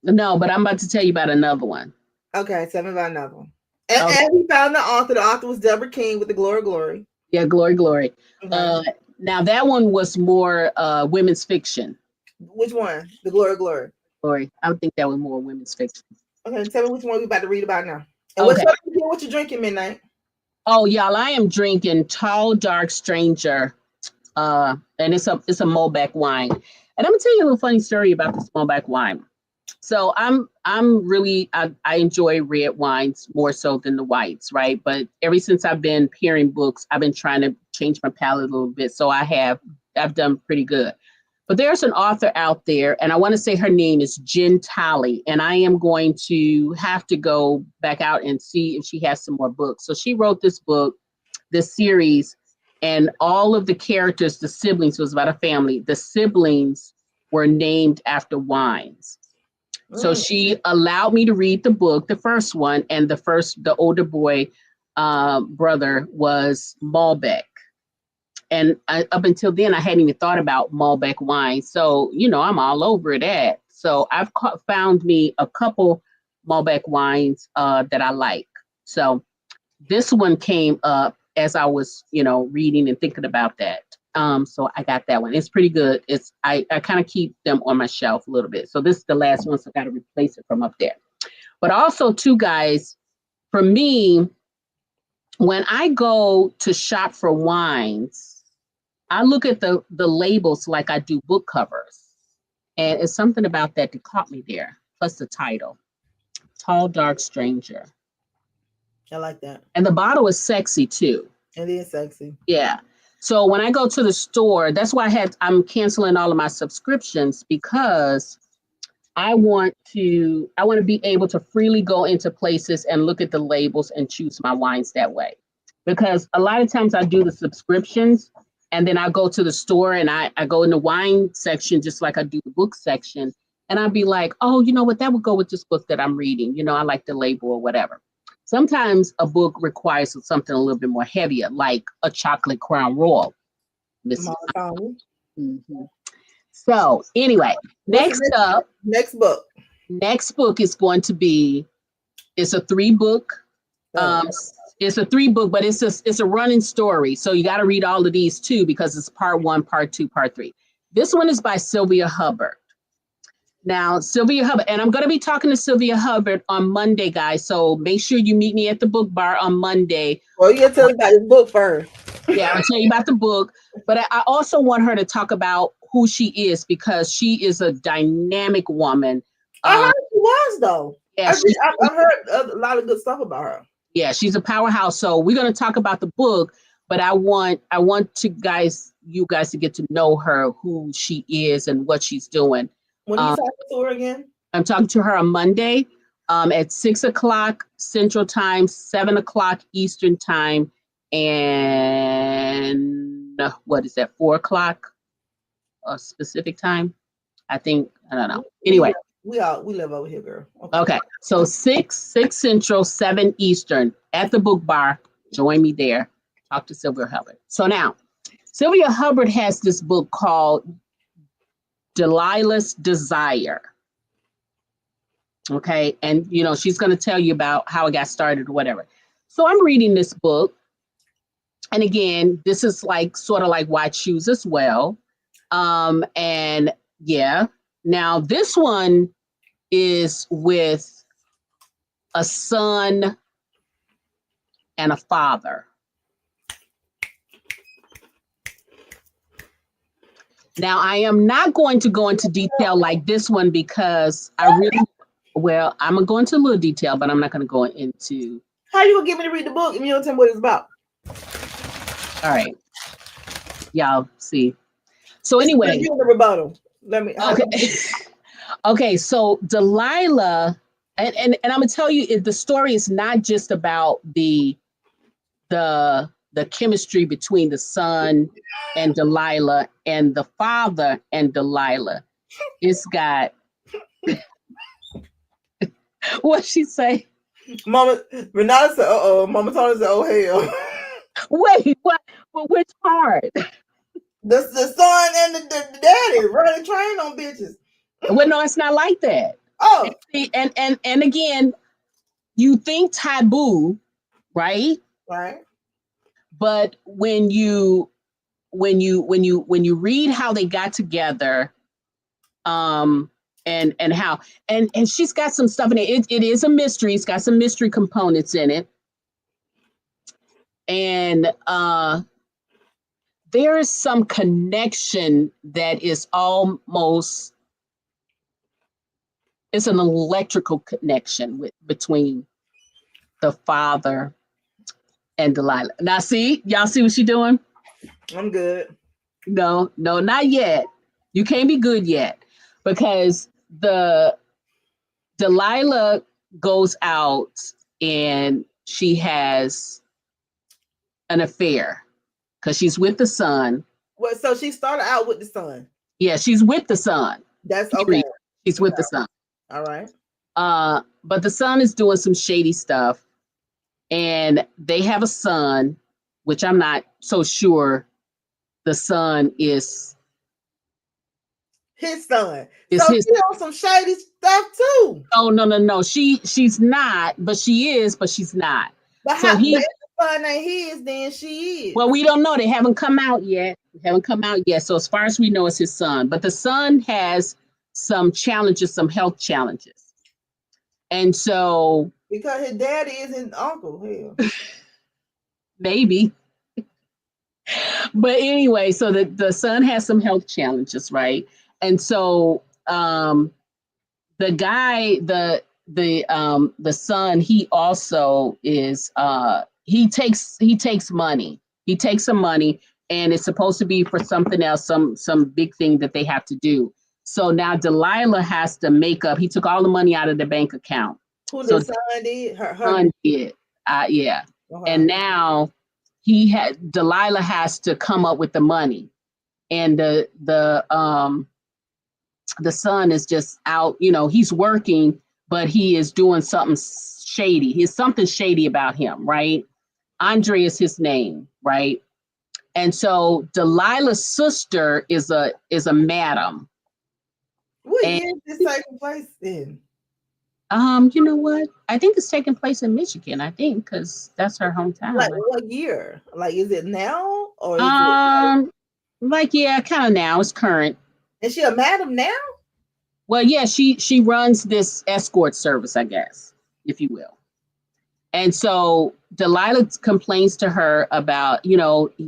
No, but I'm about to tell you about another one. Okay, tell me about another one. And we found the author. The author was Deborah King with the Glory. Yeah, Glory. Okay. Now that one was more women's fiction. Which one? The Glory. I would think that was more women's fiction. Okay, tell me which one we're about to read about now. And what you drinking, Midnight? Oh, y'all, I am drinking Tall Dark Stranger. And it's a Malbec wine. And I'm gonna tell you a little funny story about this Malbec wine. So I'm really I enjoy red wines more so than the whites, right? But ever since I've been peering books, I've been trying to change my palate a little bit. So I've done pretty good. But there's an author out there, and I want to say her name is Jen Talley, and I am going to have to go back out and see if she has some more books. So she wrote this book, this series, and all of the characters, the siblings, was about a family. The siblings were named after wines. So she allowed me to read the book, the first one, and the older boy brother was Malbec. And up until then, I hadn't even thought about Malbec wine. So, I'm all over that. So I've found me a couple Malbec wines that I like. So this one came up as I was, reading and thinking about that. So I got that one. It's pretty good. I kind of keep them on my shelf a little bit. So this is the last one, so I got to replace it from up there. But also, too, guys, for me, when I go to shop for wines, I look at the labels like I do book covers. And it's something about that caught me there, plus the title, Tall, Dark Stranger. I like that. And the bottle is sexy, too. It is sexy. Yeah. So when I go to the store, that's why I'm canceling all of my subscriptions, because I want to be able to freely go into places and look at the labels and choose my wines that way. Because a lot of times I do the subscriptions and then I go to the store and I go in the wine section just like I do the book section. And I'd be like, oh, you know what, that would go with this book that I'm reading. I like the label or whatever. Sometimes a book requires something a little bit more heavier, like a chocolate Crown Royal. Mm-hmm. So anyway, next book is going to be, it's a 3-book. It's a 3-book, but it's a running story. So you got to read all of these too, because it's part 1, part 2, part 3. This one is by Sylvia Hubbard. Now, Sylvia Hubbard, and I'm going to be talking to Sylvia Hubbard on Monday, guys. So make sure you meet me at the book bar on Monday. Well, you got to tell us about the book first. Yeah, I'll tell you about the book. But I also want her to talk about who she is, because she is a dynamic woman. I heard she was, though. Yeah, I've heard a lot of good stuff about her. Yeah, she's a powerhouse. So we're going to talk about the book, but I want you guys to get to know her, who she is and what she's doing. When are you talking to her again? I'm talking to her on Monday at 6:00 Central Time, 7:00 Eastern Time, and what is that, 4:00 specific time? I don't know. Anyway. We live over here, girl. Okay. So 6 Central, 7 Eastern at the book bar. Join me there. Talk to Sylvia Hubbard. So now, Sylvia Hubbard has this book called Delilah's Desire. Okay. And, she's going to tell you about how it got started or whatever. So I'm reading this book. And again, this is sort of like Why Choose as well. And yeah, now this one is with a son and a father. Now, I am not going to go into detail like this one, because I'm going to go into a little detail, but I'm not going to go into. How you going to get me to read the book if you don't tell me what it's about? All right. Y'all see. So anyway. You the rebuttal. Let me. Okay. Okay. So Delilah, and I'm going to tell you, the story is not just about the chemistry between the son and Delilah and the father and Delilah. It's got what she say? Mama Renata said, "Uh-oh." Mama Tony said, "Oh hell." Wait, what? Well, which part? The son and the daddy running train on bitches. Well, no, it's not like that. Oh, and again, you think taboo, right? Right. But when you read how they got together, and how and she's got some stuff in it. It is a mystery. It's got some mystery components in it, and there is some connection that is almost, it's an electrical connection between the father and Delilah. Now, y'all see what she's doing? I'm good. No, not yet. You can't be good yet because the Delilah goes out and she has an affair because she's with the son. Well, so she started out with the son. Yeah, she's with the son. That's okay. She's with the son. All right. But the son is doing some shady stuff, and they have a son, which I'm not so sure the son is his son. Is So his- she on some shady stuff too. Oh no. She's not, but she is, but she's not. But So how he- if the son ain't his, then she is. Well, we don't know. They haven't come out yet. So as far as we know, it's his son. But the son has some challenges, some health challenges. And so because his daddy is his uncle. Hell. maybe. But anyway, so the son has some health challenges, right? And so the guy, the son, he also is he takes money. He takes some money, and it's supposed to be for something else, some big thing that they have to do. So now Delilah has to make up. He took all the money out of the bank account. Who So the son did? Her son did. Yeah. Okay. And now Delilah has to come up with the money. And the son is just out, he's working, but he is doing something shady. There's something shady about him, right? Andre is his name, right? And so Delilah's sister is a madam. What year is this taking place in? You know what? I think it's taking place in Michigan, because that's her hometown. Like what year? Like is it now or is kind of now. It's current. Is she a madam now? Well, yeah, she runs this escort service, I guess, if you will. And so Delilah complains to her about, he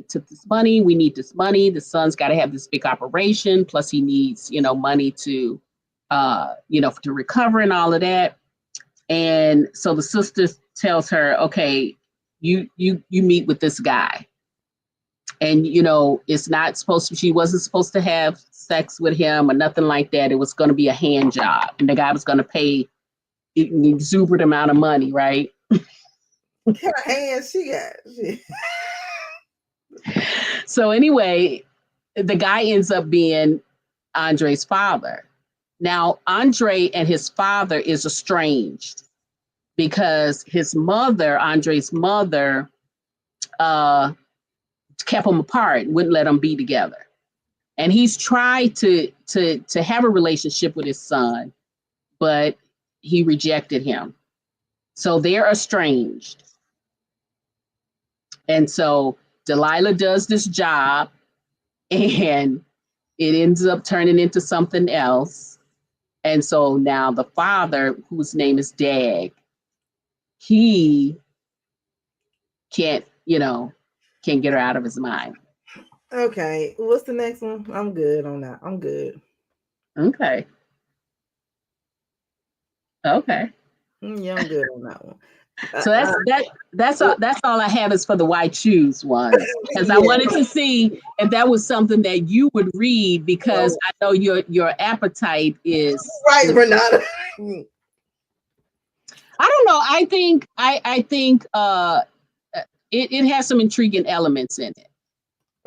took this money. We need this money. The son's got to have this big operation. Plus he needs, money to, to recover and all of that. And so the sister tells her, okay, you meet with this guy. And, it's not she wasn't supposed to have sex with him or nothing like that. It was going to be a hand job. And the guy was going to pay an exuberant amount of money, right? What kind of hands she got? So anyway, the guy ends up being Andre's father. Now, Andre and his father is estranged because his mother, Andre's mother, kept them apart, wouldn't let them be together. And he's tried to have a relationship with his son, but he rejected him. So they're estranged. And so Delilah does this job, and it ends up turning into something else. And so now the father, whose name is Dag, he can't get her out of his mind. Okay. What's the next one? I'm good on that. I'm good. Okay. Yeah, I'm good on that one. So that's all I have is for the Why Choose one, because I wanted to see if that was something that you would read, because I know your appetite is right, Renata. I don't know. I think it has some intriguing elements in it.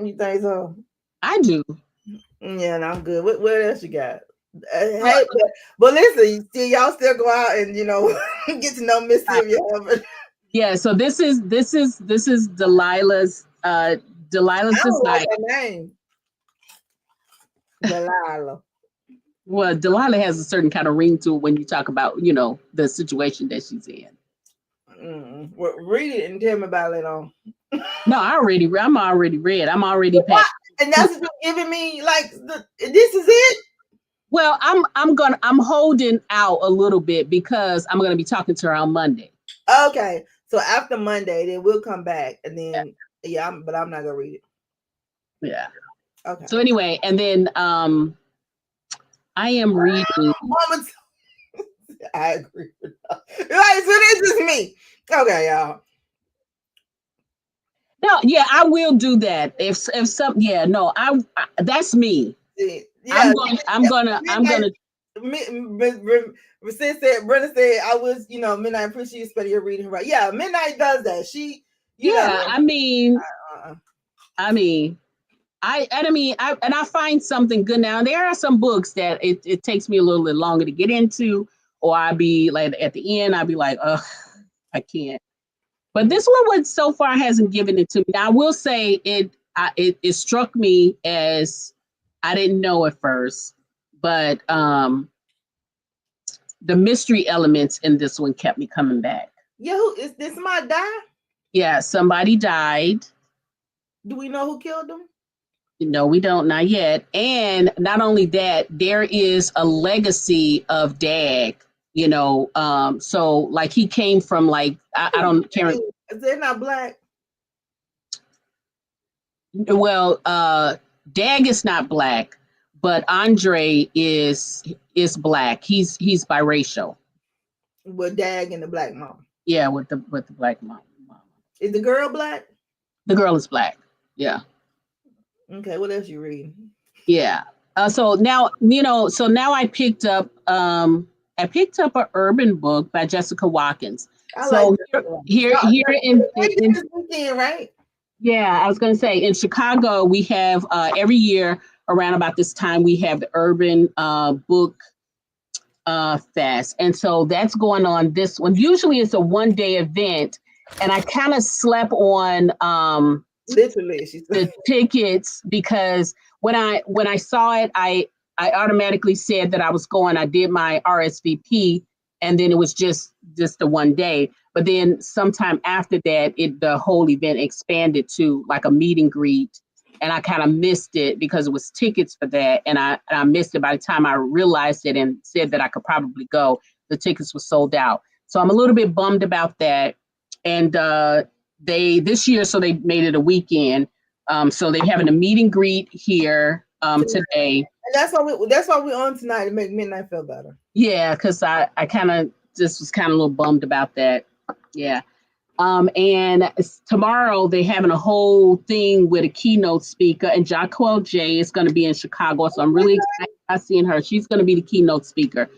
You think so? I do. Yeah, and I'm good. What else you got? Hey, but listen, y'all still go out and get to know Mississippi. Yeah, so this is Delilah's like her name. Delilah. Well, Delilah has a certain kind of ring to it when you talk about the situation that she's in. Well, read it and tell me about it on. No, I'm already read. I'm already past. And that's what you're giving me, like this is it. Well, I'm holding out a little bit because I'm gonna be talking to her on Monday. Okay, so after Monday, then we'll come back, and then but I'm not gonna read it. Yeah. Okay. So anyway, and then I am reading. I agree with that. Right, so this is me. Okay, y'all. No, yeah, I will do that. If some, yeah, no, I that's me. Yeah, I'm gonna. Sis said, Brenda said, I was, Midnight, appreciate you spending your reading right. Yeah, Midnight does that. She, yeah, I mean, uh, I find something good now. There are some books that it takes me a little bit longer to get into, or I'll be like at the end, I'll be like, ugh, I can't. But this one so far hasn't given it to me. Now, I will say it struck me as I didn't know at first, but the mystery elements in this one kept me coming back. Yeah, who is this? Somebody die? Yeah, somebody died. Do we know who killed them? No, we don't, not yet. And not only that, there is a legacy of Dag, so like he came from like I don't care. They're not black. Well, Dag is not black, but Andre is black. He's biracial. With Dag and the black mom. Yeah, with the black mom. Is the girl black? The girl is black. Yeah. Okay, what else you reading? Yeah. So now I picked up an urban book by Jessica Watkins. Here in weekend, right? Yeah, I was going to say in Chicago we have every year around about this time we have the urban book fest, and so that's going on this one. Usually it's a one-day event, and I kind of slept on literally the tickets because when I saw it, I automatically said that I was going. I did my RSVP, and then it was just the one day. But then sometime after that, the whole event expanded to like a meet and greet, and I kind of missed it because it was tickets for that, and I missed it. By the time I realized it and said that I could probably go, the tickets were sold out. So I'm a little bit bummed about that. And this year, so they made it a weekend. So they're having a meet and greet here today. And that's why we're on tonight to make Midnight feel better. Yeah, because I kind of just was kind of a little bummed about that. Yeah. And tomorrow they're having a whole thing with a keynote speaker, and Jacquel J is going to be in Chicago. So I'm really excited about seeing her. She's going to be the keynote speaker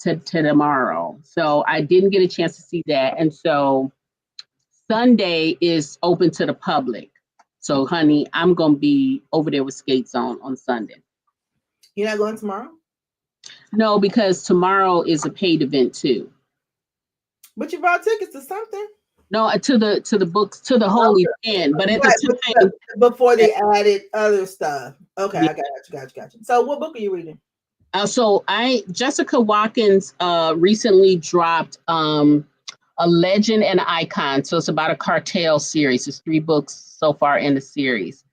to tomorrow. So I didn't get a chance to see that. And so Sunday is open to the public. So, honey, I'm going to be over there with skates on Sunday. You're not going tomorrow? No, because tomorrow is a paid event too. But you bought tickets to something? No, to the books, to the whole event. But at the time before they added other stuff. Okay, yeah. I got you. So what book are you reading? Jessica Watkins recently dropped A Legend and Icon. So it's about a cartel series. It's 3 books so far in the series.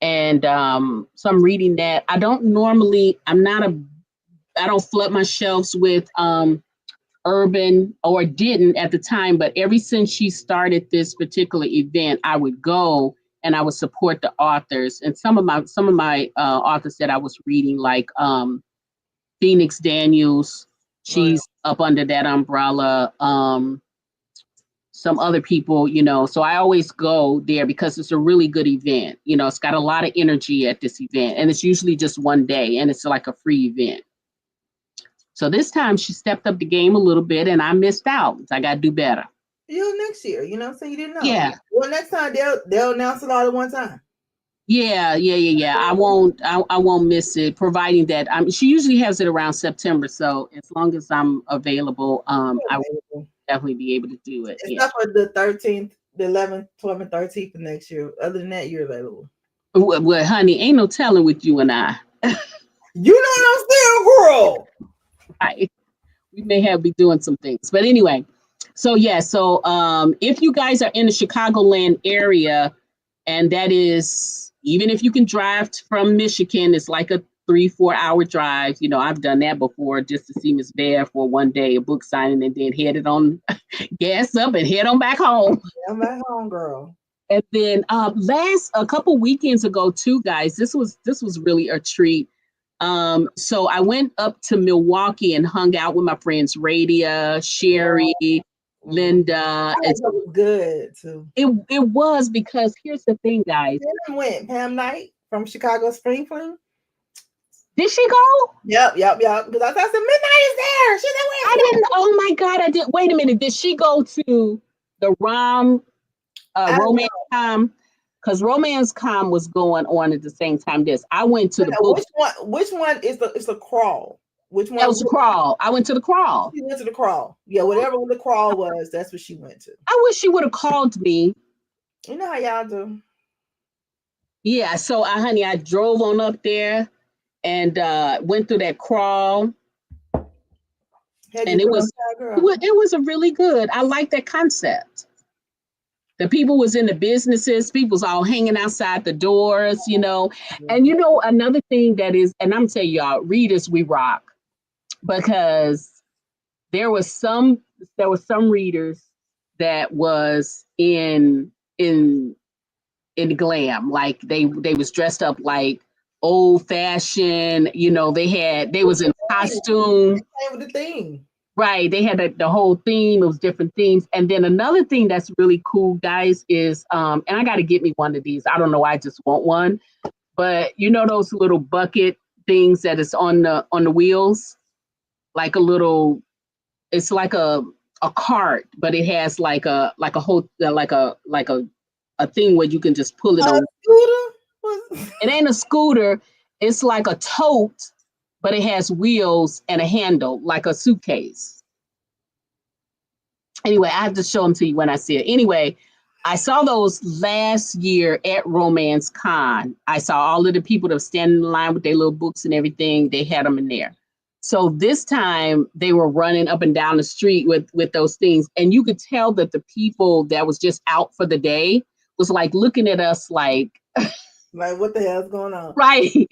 And so I'm reading that. I don't flood my shelves with urban, or didn't at the time, but ever since she started this particular event, I would go and I would support the authors. And some of my authors that I was reading, like Phoenix Daniels, she's up under that umbrella. Some other people, so I always go there because it's a really good event. It's got a lot of energy at this event, and it's usually just one day, and it's like a free event. So this time she stepped up the game a little bit, and I missed out. I got to do better. Next year, so you didn't know. Yeah. Well, next time they'll announce it all at one time. Yeah. I won't miss it, providing that she usually has it around September. So as long as I'm available, I will definitely be able to do it. It's not for the 13th, the 11th, 12th, and 13th of next year. Other than that, you're available. Well, honey, ain't no telling with you and I. You know I'm still girl. We may be doing some things, but anyway. So if you guys are in the Chicagoland area, and that is, even if you can drive from Michigan, it's like a 3-4 hour drive. I've done that before, just to see Miss Bear for one day, a book signing, and then headed on, gas up and head on back home. I'm back home, girl. And then a couple weekends ago too, guys, this was really a treat. So I went up to Milwaukee and hung out with my friends Radia, Sherry, Linda. It was good too. It was, because here's the thing, guys. Pam Knight from Chicago Spring Fling. Did she go? Yep. Because I thought Midnight is there. She's there. I didn't. Oh my God, I did. Wait a minute. Did she go to the Romance Com? Because Romance Com was going on at the same time. I went to the book. Which one is the crawl? Which one? That was the crawl. I went to the crawl. She went to the crawl. Yeah, whatever the crawl was, that's what she went to. I wish she would have called me. You know how y'all do. Yeah, so honey, I drove on up there and went through that crawl. And it was a really good. I like that concept. The people was in the businesses, people was all hanging outside the doors, you know. And you know, another thing that is, and I'm telling y'all, readers, we rock, because there was some readers that was in glam, like they was dressed up like old fashioned, you know. They was in costume. With the theme. Right, they had the whole theme. It was different themes. And then another thing that's really cool, guys, is and I got to get me one of these. I don't know why, I just want one. But you know those little bucket things that is on the wheels, like a little. It's like a cart, but it has like a whole like a thing where you can just pull it on. Scooter? It ain't a scooter. It's like a tote, but it has wheels and a handle, like a suitcase. Anyway, I have to show them to you when I see it. Anyway, I saw those last year at Romance Con. I saw all of the people that were standing in line with their little books and everything. They had them in there. So this time they were running up and down the street with those things. And you could tell that the people that was just out for the day was like looking at us like, what the hell's going on? Right.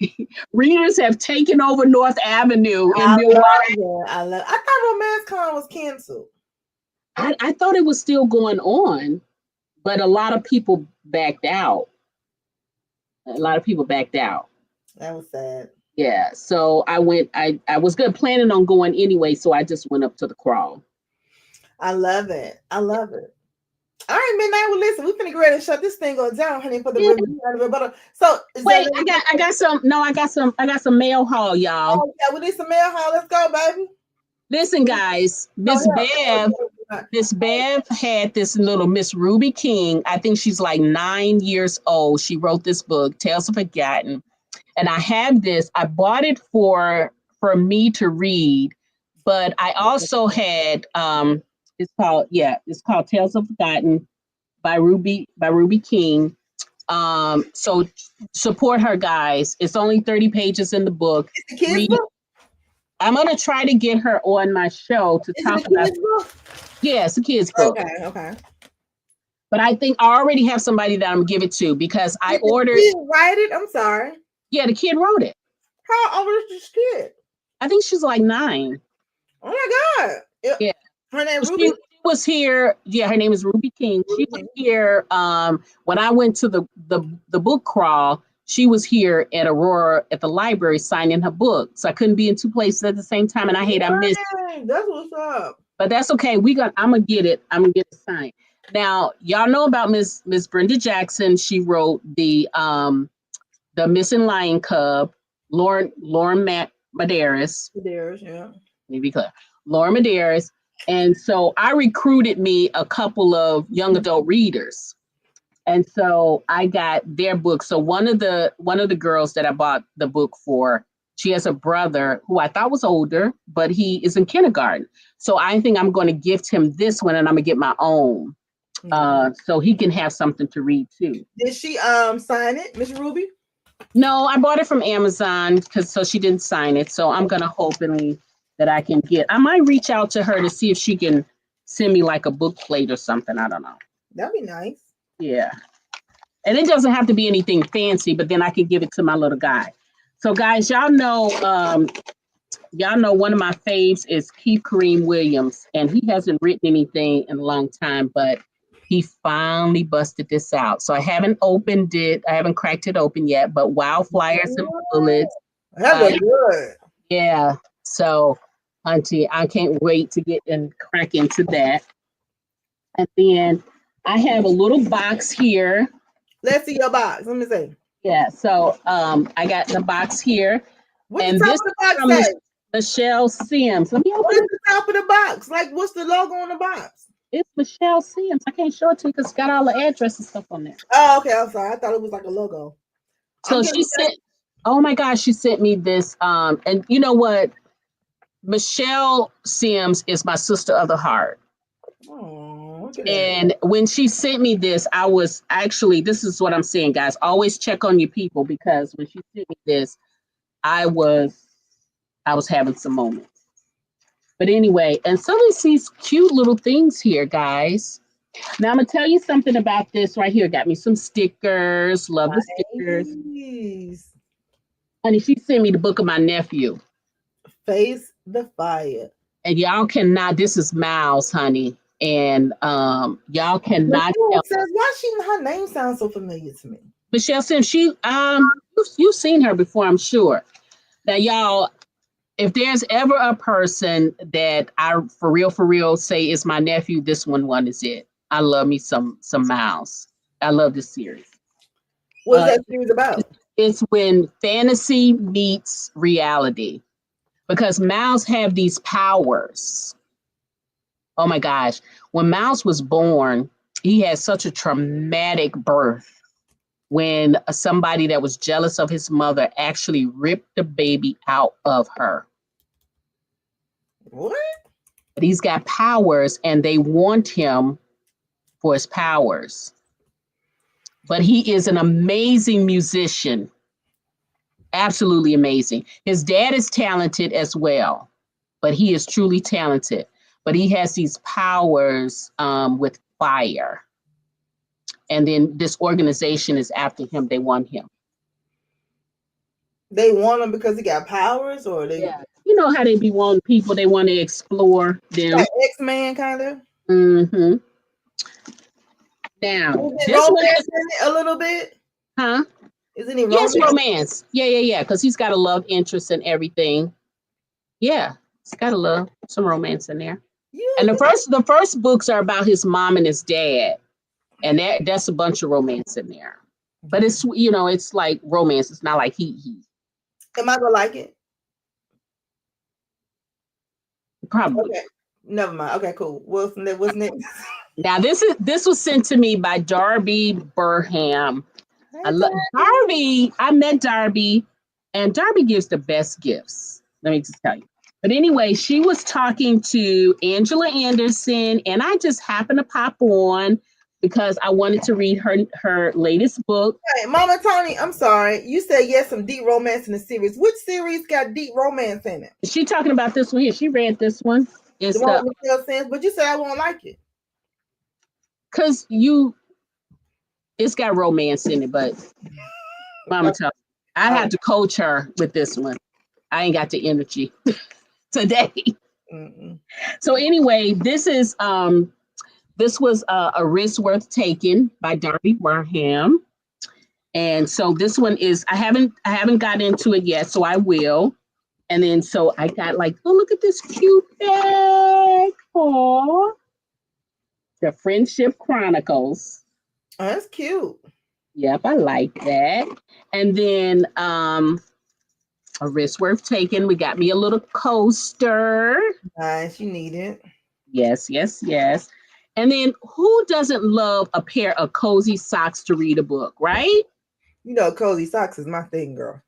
Readers have taken over North Avenue in Milwaukee. I thought Romance Con was canceled. I thought it was still going on, but a lot of people backed out. That was sad. Yeah. So I went, I was planning on going anyway, so I just went up to the crawl. I love it. All right, Midnight. Well, listen, we're finna get ready to shut this thing down, honey, for the rebuttal. So wait, I got some mail haul, y'all. Oh, yeah, we need some mail haul. Let's go, baby. Listen, guys, Miss Bev had this little Miss Ruby King. I think she's like 9 years old. She wrote this book, Tales of Forgotten. And I have this. I bought it for me to read, but I also had it's called Tales of Forgotten by Ruby King. So support her, guys. It's only 30 pages in the book. It's a kid's book? I'm gonna try to get her on my show to talk about. Yeah, it's a kid's book. Okay. But I think I already have somebody that I'm gonna give it to, because I ordered. Did you write it? I'm sorry. Yeah, the kid wrote it. How old is this kid? I think she's like 9. Oh my God. Yeah. Her name Ruby? She was here. Yeah, her name is Ruby King. She was here when I went to the book crawl. She was here at Aurora at the library signing her book. So I couldn't be in 2 places at the same time, and I missed it. That's what's up. But that's okay. I'm gonna get it. I'm gonna get it signed. Now, y'all know about Miss Brenda Jackson. She wrote the Missing Lion Cub, Lauren Medeiros. Medeiros, yeah. Let me be clear. Lauren Medeiros. And so I recruited me a couple of young adult readers. And so I got their book. So one of the girls that I bought the book for, she has a brother who I thought was older, but he is in kindergarten. So I think I'm going to gift him this one, and I'm going to get my own. So he can have something to read too. Did she sign it, Miss Ruby? No, I bought it from Amazon, so she didn't sign it. So I'm going to hopefully that I can I might reach out to her to see if she can send me like a book plate or something. I don't know. That'd be nice. Yeah. And it doesn't have to be anything fancy, but then I can give it to my little guy. So guys, y'all know one of my faves is Keith Kareem Williams, and he hasn't written anything in a long time, but he finally busted this out. So I haven't opened it. I haven't cracked it open yet, but Wildflowers and Bullets. That was good. Yeah. So, auntie, I can't wait to get and crack into that. And then I have a little box here. Let's see your box. Let me see. Yeah. So I got the box here. What's And the top this of the is box from say? Michelle Sims. Let me What open is it. the top of the box? Like, what's the logo on the box? It's Michelle Sims. I can't show it to you because it's got all the address and stuff on there. Oh, okay. I'm sorry. I thought it was like a logo. So she sent, oh my gosh, she sent me this. And you know what? Michelle Sims is my sister of the heart. Oh, look at that. And when she sent me this, I was actually, this is what I'm saying, guys. Always check on your people, because when she sent me this, I was having some moments. But anyway, and some of these cute little things here, guys. Now I'm gonna tell you something about this right here. Got me some stickers. Love the stickers. Nice. Honey, she sent me the book of my nephew. Face the fire. And y'all cannot, this is Miles, honey. And y'all cannot Michelle tell. says, why her name sounds so familiar to me? Michelle Sims, she you've seen her before, I'm sure. Now, y'all, if there's ever a person that I for real say is my nephew, this one is it. I love me some Miles. I love this series. What's that series about? It's when fantasy meets reality, because Miles have these powers. Oh my gosh. When Miles was born, he had such a traumatic birth when somebody that was jealous of his mother actually ripped the baby out of her. What? But he's got powers and they want him for his powers. But he is an amazing musician. Absolutely amazing. His dad is talented as well, but he is truly talented. But he has these powers with fire. And then this organization is after him. They want him. They want him because he got powers, or they? Yeah. You know how they be wanting people, they want to explore them. Like X-Men, kind of. Mm-hmm. Now, Is it this one romance is, in it a little bit? huh? Is any Yes, romance? romance. Yeah. Because he's got a love interest and everything. Yeah, he's got a love, some romance in there. And the first books are about his mom and his dad, and that's a bunch of romance in there. But it's, you know, it's like romance. It's not like he. Am I gonna like it? Probably. Okay. Never mind. Okay, cool. What's next? Now this was sent to me by Darby Burham. Hey, I love Darby. I met Darby, and Darby gives the best gifts. Let me just tell you. But anyway, she was talking to Angela Anderson, and I just happened to pop on because I wanted to read her latest book. Hey, Mama Tony, I'm sorry. You said yes, some deep romance in the series. Which series got deep romance in it? She talking about this one here. She read this one. It's the one with Michelle Sims, but you said I won't like it. Because it's got romance in it, but Mama Tony, I had to coach her with this one. I ain't got the energy today. Mm-mm. So anyway, this was a risk worth taking by Darby Burham. And so this one is, I haven't got into it yet, so I will. And then so I got like, oh, look at this cute bag. Aww. The Friendship Chronicles. Oh, that's cute. Yep, I like that. And then a risk worth taking. We got me a little coaster. Nice, you need it. Yes. And then who doesn't love a pair of cozy socks to read a book, right? You know, cozy socks is my thing, girl.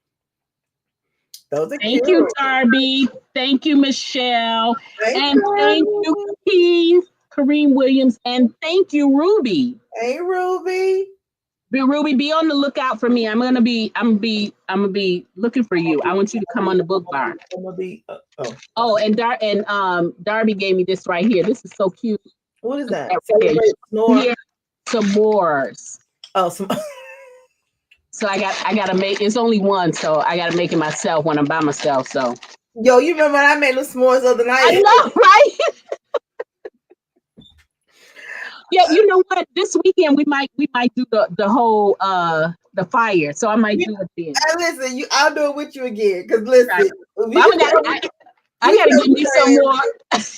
Those are Thank cute. you, Darby. Thank you, Michelle. Thank you, Keith, Kareem Williams, and thank you, Ruby. Hey, Ruby. Ruby, be on the lookout for me. I'm gonna be looking for you. I want you to come on the book bar. I'm gonna be. And Darby gave me this right here. This is so cute. What is that? Yeah, s'mores. Oh, So I gotta make. It's only one, so I gotta make it myself when I'm by myself. So. Yo, you remember when I made the s'mores the other night? I know, right? Yeah, you know what? This weekend we might do the whole the fire. So I might do it then. Hey, listen, I'll do it with you again. Cause listen, right. I gotta give me some more.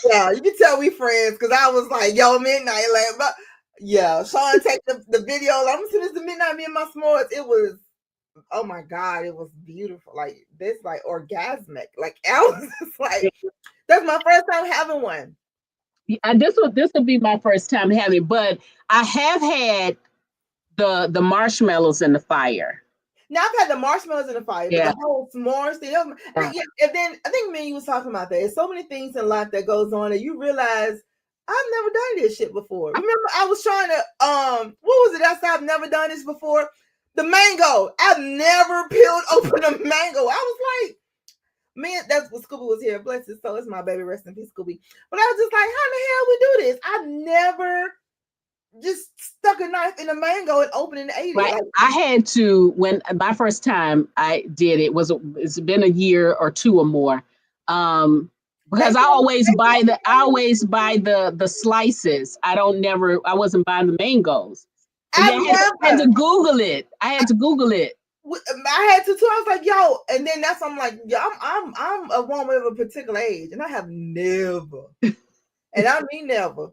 Yeah, you can tell we friends because I was like, yo, midnight, like, yeah. Sean take the videos. I'm gonna send this to midnight. Me and my s'mores. It was oh my God, it was beautiful. Like this, like orgasmic. Like I was just like, that's my first time having one. This will be my first time having, but I have had the marshmallows in the fire. Now I've had the marshmallows in the fire, but Yeah. the whole s'mores thing. And then I think me and you was talking about that. There's so many things in life that goes on that you realize I've never done this shit before. Remember, I was trying to what was it? I said I've never done this before. The mango. I've never peeled open a mango. I was like, man, that's what Scooby was here. Bless his soul. It's my baby. Rest in peace, Scooby. But I was just like, how in the hell we do this? I've never just stuck a knife in a mango and opened it and ate Right. it. Like, I had to, when my first time I did it it's been a year or two or more. Because I always buy the slices. I wasn't buying the mangoes. I had to Google it. I had to Google it. I had to too. I was like, yo, and then that's I'm like, yo, I'm a woman of a particular age, and I have never, and I mean never,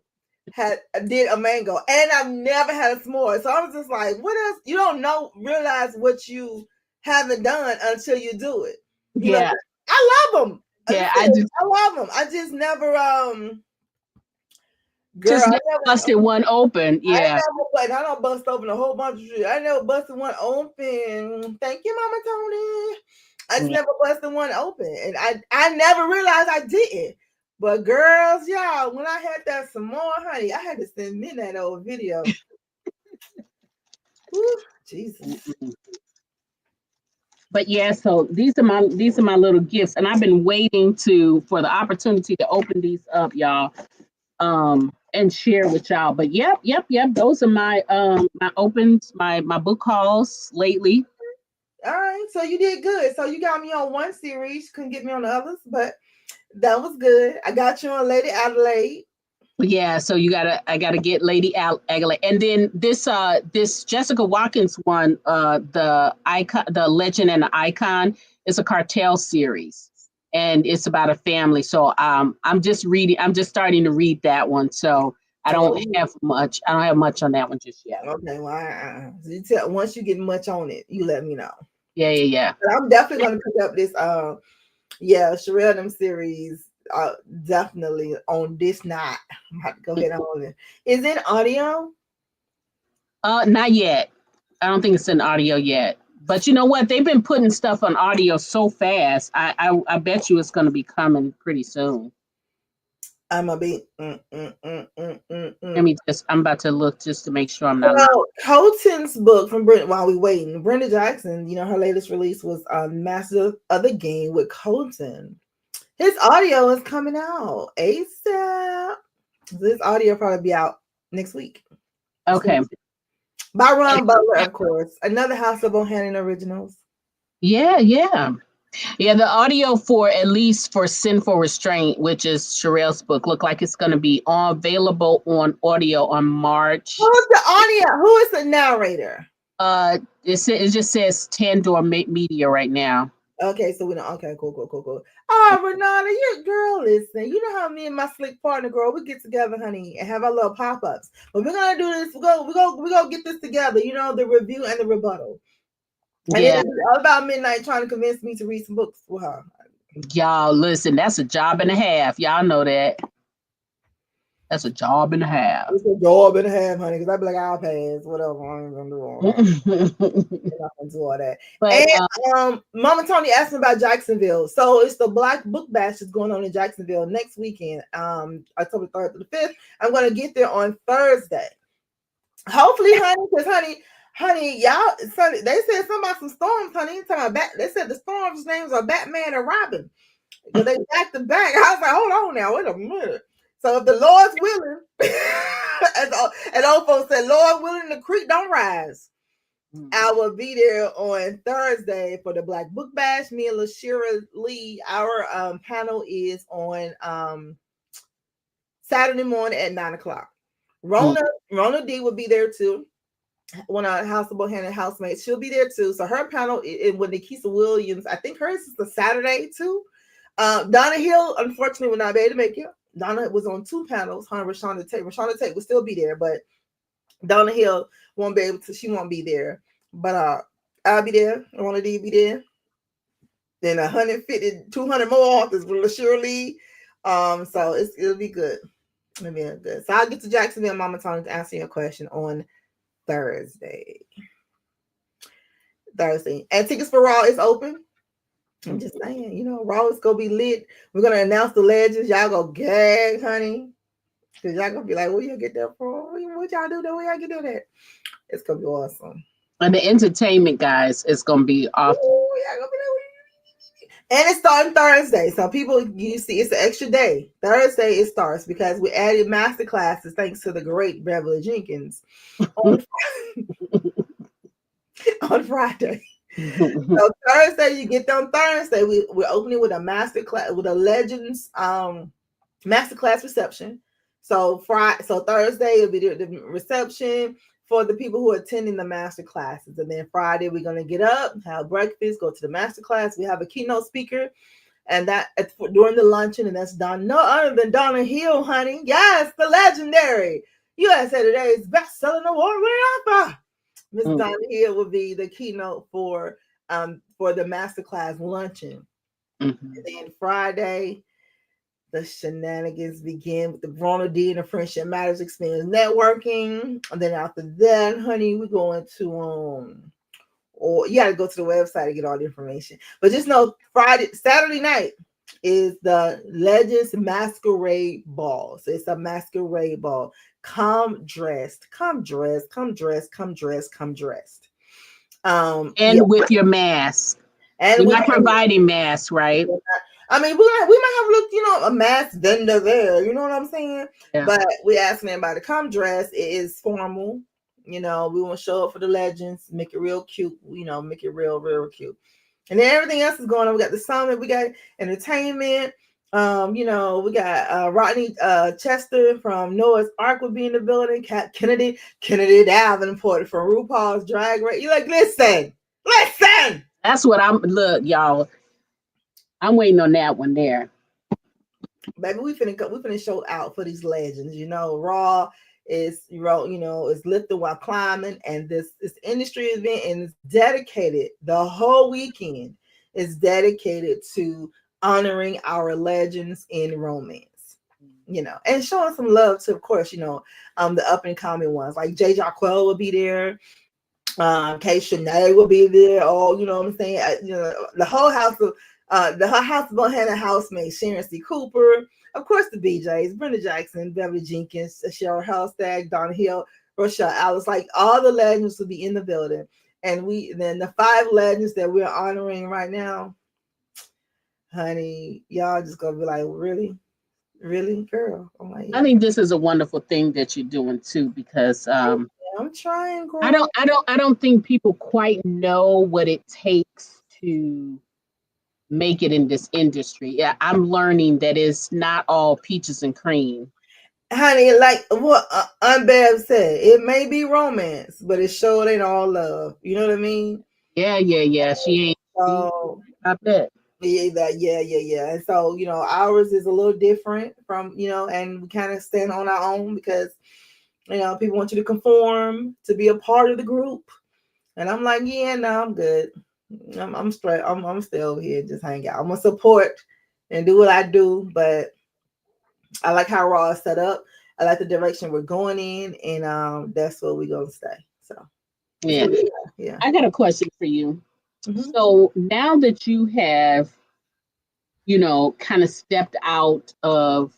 did a mango, and I've never had a s'more. So I was just like, what else? You don't realize what you haven't done until you do it. You know, I love them. Yeah, I love them. I just never girl, just never busted one open. Yeah. I don't bust open a whole bunch of shit. I never busted one open. Thank you, Mama Tony. I just never busted one open. And I never realized I didn't. But girls, y'all, when I had that some more, honey, I had to send me that old video. Ooh, Jesus. But yeah, so these are my little gifts, and I've been waiting for the opportunity to open these up, y'all, and share with y'all. But yep. Those are my my opens, my book hauls lately. All right, so you did good. So you got me on one series, couldn't get me on the others, but that was good. I got you on Lady Adelaide. Yeah, so I gotta get Lady Adelaide, and then this Jessica Watkins one, the icon, the Legend and the Icon, is a cartel series, and it's about a family. So I'm just starting to read that one. So I don't have much on that one just yet. Okay, well, once you get much on it, you let me know. Yeah. But I'm definitely gonna pick up this Sherelle them series. Definitely on this night. I'm about to go ahead on it. Is it audio? Not yet. I don't think it's in audio yet. But you know what? They've been putting stuff on audio so fast. I bet you it's gonna be coming pretty soon. I'm gonna be. Let me I'm about to look just to make sure I'm not. Well, Colton's book from Brenda. While we waiting, Brenda Jackson. You know her latest release was Master of the Game with Colton. His audio is coming out ASAP. This audio will probably be out next week. Okay. By Ron Butler, of course. Another House of Bohannon originals. Yeah. The audio at least for Sinful Restraint, which is Sherelle's book, look like it's going to be available on audio on March. Who's the audio? Who is the narrator? It just says Tandor Media right now. Okay, so we don't. Okay, cool. Oh, Renata, your girl, listen. You know how me and my slick partner girl, we get together, honey, and have our little pop-ups. But we're gonna do this. We're gonna get this together. You know, the review and the rebuttal. And it's all about midnight trying to convince me to read some books with her. Y'all, listen, that's a job and a half. Y'all know that. That's a job and a half. It's a job and a half, honey, because I'd be like, I'll pass, whatever. I ain't gonna do all that. I'm not gonna do all that. But, and Mama Tony asked me about Jacksonville. So it's the Black Book Bash that's going on in Jacksonville next weekend, October 3rd to the 5th. I'm gonna get there on Thursday. Hopefully, honey, because honey, y'all, they said something about some storms, honey. They said the storms' names are Batman and Robin. But they back to back. I was like, hold on now, wait a minute. So if the Lord's willing, and old folks said, Lord willing, the creek don't rise. I will be there on Thursday for the Black Book Bash. Me and LaShira Lee, our panel is on Saturday morning at 9:00. Rona D will be there too. One of our House of Bohannon housemates, she'll be there too. So her panel with Nikisa Williams, I think hers is the Saturday too. Donna Hill, unfortunately, will not be able to make it. Donna was on 2 panels. Her and Rashonda Tate will still be there, but Donna Hill won't be able to. She won't be there. But I'll be there. I want to be there. Then 150, 200 more authors will surely. So it'll be good. It'll be good. So I'll get to Jacksonville, Mama Tony, to answer your question on Thursday. And tickets for Raw is open. I'm just saying, Raw is gonna be lit. We're gonna announce the legends. Y'all go gag, honey. Cause y'all gonna be like, where y'all get that from? What y'all do that? Where y'all get that? It's gonna be awesome. And the entertainment, guys, is gonna be off. And it's starting Thursday. So people, you see, it's an extra day. Thursday it starts because we added master classes thanks to the great Beverly Jenkins on Friday. So Thursday, you get them Thursday. We're opening with a master class, with a Legends master class reception. So Thursday will be the reception for the people who are attending the master classes. And then Friday, we're going to get up, have breakfast, go to the master class. We have a keynote speaker, and that during the luncheon, and that's done no other than Donna Hill, honey. Yes, the legendary USA Today's best-selling award-winning author. Miss Donna Hill will be the keynote for the master class luncheon. And then Friday, the shenanigans begin with the Verona D and the Friendship Matters Experience Networking. And then after that, honey, we're going to or you gotta go to the website to get all the information. But just know Saturday night is the Legends Masquerade Ball. So it's a masquerade ball. Come dressed. And with your mask. And we're not providing masks, right? I mean, we might have looked, a mask vendor there. You know what I'm saying? Yeah. But we asking everybody to come dressed. It is formal. We want to show up for the legends, make it real cute. Make it real, real cute. And then everything else is going on. We got the summit. We got entertainment. We got Rodney Chester from Noah's Ark will be in the building. Kennedy Davenport from RuPaul's Drag Race. You're like, listen. That's what look, y'all. I'm waiting on that one there. Baby, we finna show out for these legends. Raw is is lifting while climbing, and this industry event and it's dedicated. The whole weekend is dedicated to honoring our legends in romance. And showing some love to, of course, the up and coming ones like J. Jacquel will be there. Kay Shanae will be there. Oh, you know what I'm saying? The whole house of house of Hannah housemaid Sharon C. Cooper, of course, the BJs, Brenda Jackson, Beverly Jenkins, Cheryl Halstad, Donna Hill, Rochelle Alice, like all the legends will be in the building. And then the 5 legends that we're honoring right now, honey, y'all just gonna be like, really, girl? Oh my God. I think this is a wonderful thing that you're doing too, because I'm trying, girl. I don't think people quite know what it takes to make it in this industry. Yeah, I'm learning that it's not all peaches and cream. Honey, like what Unbev said, it may be romance, but it sure ain't all love. You know what I mean? Yeah. She ain't. So I bet. Yeah. And so, ours is a little different from, and we kind of stand on our own because, people want you to conform, to be a part of the group. And I'm like, yeah, no, I'm good. I'm straight. I'm still over here, just hang out. I'm gonna support and do what I do, but I like how Raw is set up. I like the direction we're going in, and that's where we're gonna stay. So yeah. I got a question for you. Mm-hmm. So now that you have, kind of stepped out of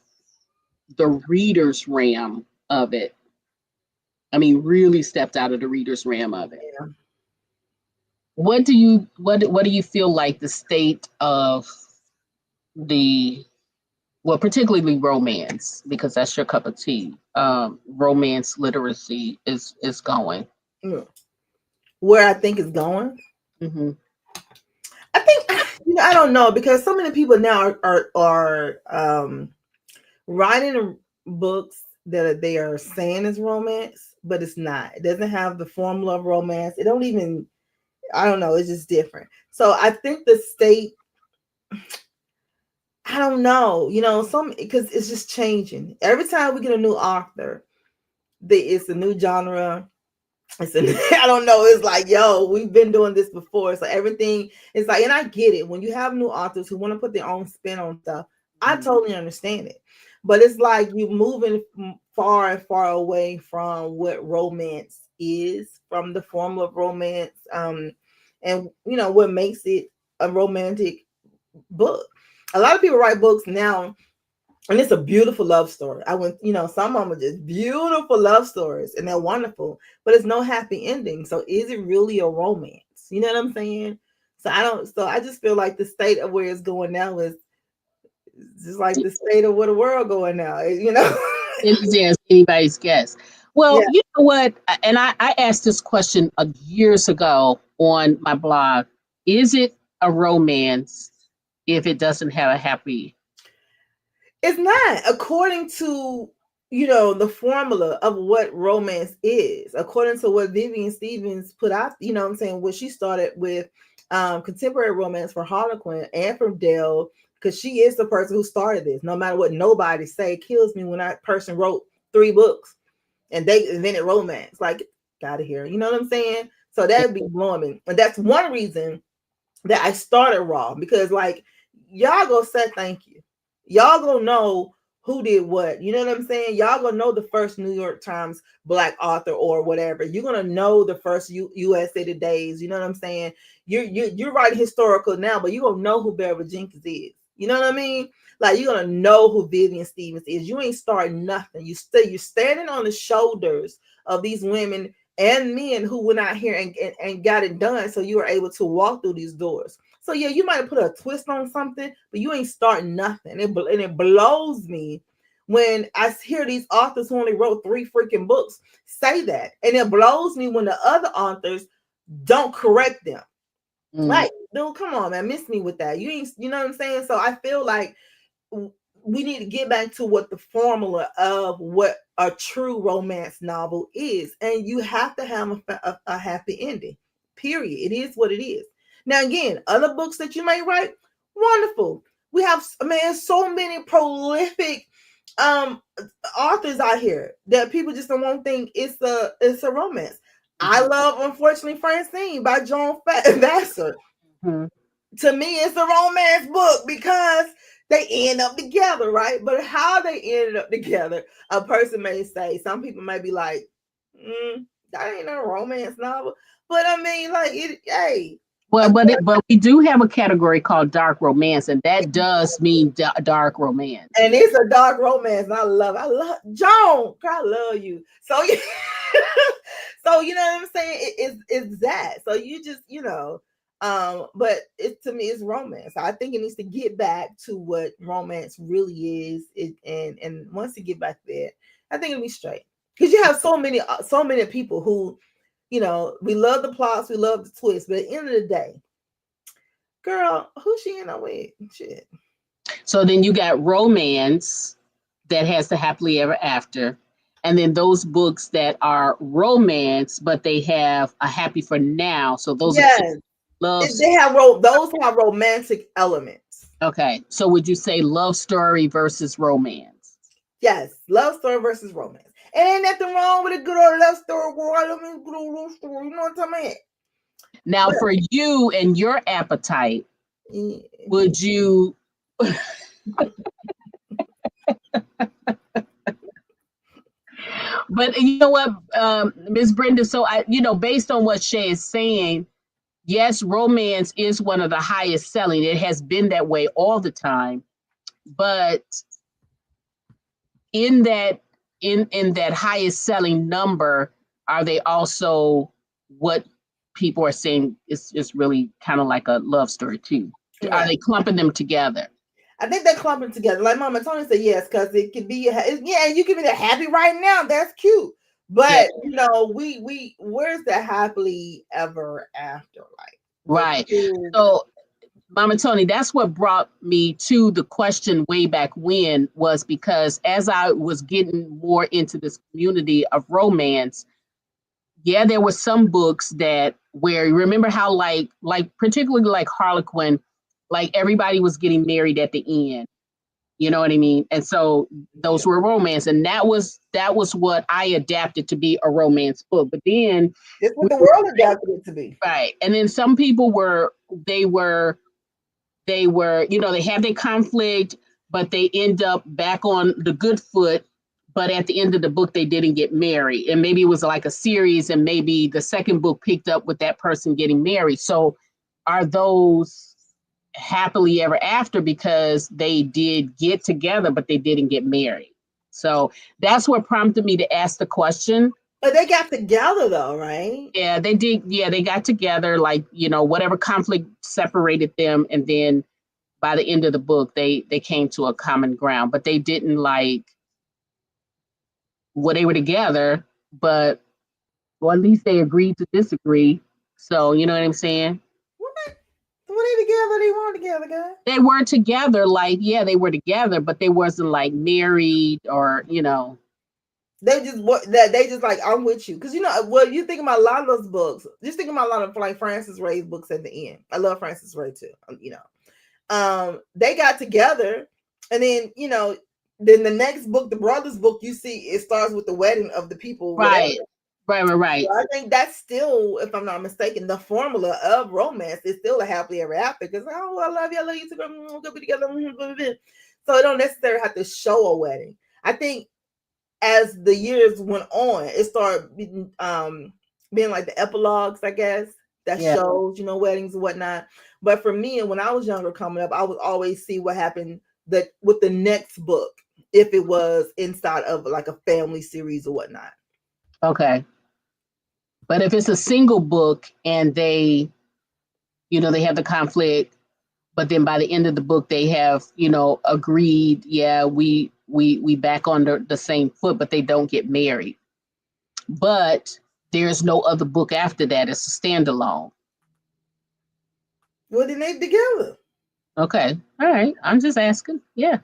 the reader's realm of it, I mean, really stepped out of the reader's realm of it. Yeah. What do you feel like the state of particularly romance, because that's your cup of tea, romance literacy is going? Where I think it's going? Mm-hmm. I think, I don't know, because so many people now are writing books that they are saying is romance, but it's not. It doesn't have the formula of romance. It don't even, I don't know, it's just different. So I think the state, I don't know, because it's just changing. Every time we get a new author, it's a new genre, I don't know. It's like, yo, we've been doing this before. So everything is like, and I get it. When you have new authors who want to put their own spin on stuff, I totally understand it. But it's like you moving far and far away from what romance is, from the form of romance, and what makes it a romantic book. A lot of people write books now, and it's a beautiful love story. I went, some of them are just beautiful love stories, and they're wonderful, but it's no happy ending. So is it really a romance? You know what I'm saying? So I just feel like the state of where it's going now is just like the state of where the world going now. It is as anybody's guess. Well, Yeah. you know what? And I asked this question years ago on my blog. Is it a romance if it doesn't have a happy? It's not, according to the formula of what romance is, according to what Vivian Stevens put out. What I'm saying, what she started with, contemporary romance for Harlequin and for Dell, because she is the person who started this. No matter what nobody say, it kills me when that person wrote 3 books and they invented romance. Like, out of here. You know what I'm saying? So that'd be blowing me. And that's one reason that I started Raw, because like, y'all go say thank you. Y'all gonna know who did what. You know what I'm saying? Y'all gonna know the first New York Times Black author or whatever. You're gonna know the first USA Today's. You know what I'm saying? You're writing historical now, but you're gonna know who Beverly Jenkins is. You know what I mean? Like, you're gonna know who Vivian Stevens is. You ain't starting nothing. You're standing on the shoulders of these women and men who went out here and got it done, so you were able to walk through these doors. So yeah, you might have put a twist on something, but you ain't starting nothing. And it blows me when I hear these authors who only wrote 3 freaking books say that. And it blows me when the other authors don't correct them. Like, dude, come on, man, miss me with that. You know what I'm saying? So I feel like we need to get back to what the formula of what a true romance novel is. And you have to have a happy ending, period. It is what it is. Now, again, other books that you may write, wonderful. We have, man, so many prolific authors out here that people just don't think it's a romance. I love, unfortunately, Francine by Joan Vassar. To me, it's a romance book because they end up together, right? But how they ended up together, a person may say, some people may be like, that ain't a romance novel. But I mean, like, hey. Well, but we do have a category called dark romance, and that does mean dark romance. And it's a dark romance. And I love Joan. I love you. So, so you know what I'm saying? It's that. So you just, but to me, it's romance. I think it needs to get back to what romance really is. And once you get back there, I think it'll be straight. Because you have so many people who, we love the plots, we love the twists, but at the end of the day, girl, who she in with? Shit. So then you got romance that has the happily ever after, and then those books that are romance, but they have a happy for now. So those are love. They have those have romantic elements. Okay, so would you say love story versus romance? Yes, love story versus romance. And ain't nothing wrong with a good old love story, girl. I mean, good old love story. You know what I'm saying? Now, for you and your appetite, would you? But you know what, Ms. Brenda, so based on what Shay is saying, yes, romance is one of the highest selling. It has been that way all the time. But in that highest selling number, are they also what people are saying is really kind of like a love story too? Right. Are they clumping them together? I think they're clumping together. Like Mama Tony said, yes, because it could be, you can be happy right now. That's cute. But, we where's the happily ever after? Like, right. So, Mama Tony, that's what brought me to the question way back when, was because as I was getting more into this community of romance, there were some books that where, remember how like particularly like Harlequin, like everybody was getting married at the end, You know what I mean? And so those were romance, and that was what I adapted to be a romance book. But then it's what the world adapted it to be. right, and then some people they were they have their conflict, but they end up back on the good foot. But at the end of the book, they didn't get married, and maybe it was like a series, and maybe the second book picked up with that person getting married. So, are those happily ever after because they did get together, but they didn't get married? So that's what prompted me to ask the question. But they got together though, right? Yeah, they did. Yeah, they got together, like, whatever conflict separated them. And then by the end of the book, they came to a common ground, but they didn't they were together, but, well, at least they agreed to disagree. So, you know what I'm saying? Were they together? They weren't together, guys. They were together, they were together, but they wasn't married or, They just like, I'm with you. Because you think about a lot of those books, just think about a lot of like Francis Ray's books at the end. I love Francis Ray too. They got together, and then then the next book, the brothers book, you see it starts with the wedding of the people. Right. Whatever. Right. So I think that's still, if I'm not mistaken, the formula of romance is still a happily ever after. Because I love you too. We'll go be together. So it don't necessarily have to show a wedding. I think as the years went on, it started being like the epilogues, I guess, that shows, weddings and whatnot. But for me, and when I was younger coming up, I would always see what happened with the next book, if it was inside of like a family series or whatnot. Okay. But if it's a single book and they have the conflict, but then by the end of the book, they have, agreed, we back on the same foot, but they don't get married. But there's no other book after that. It's a standalone. Well, then they together. Okay. All right. I'm just asking. Yeah.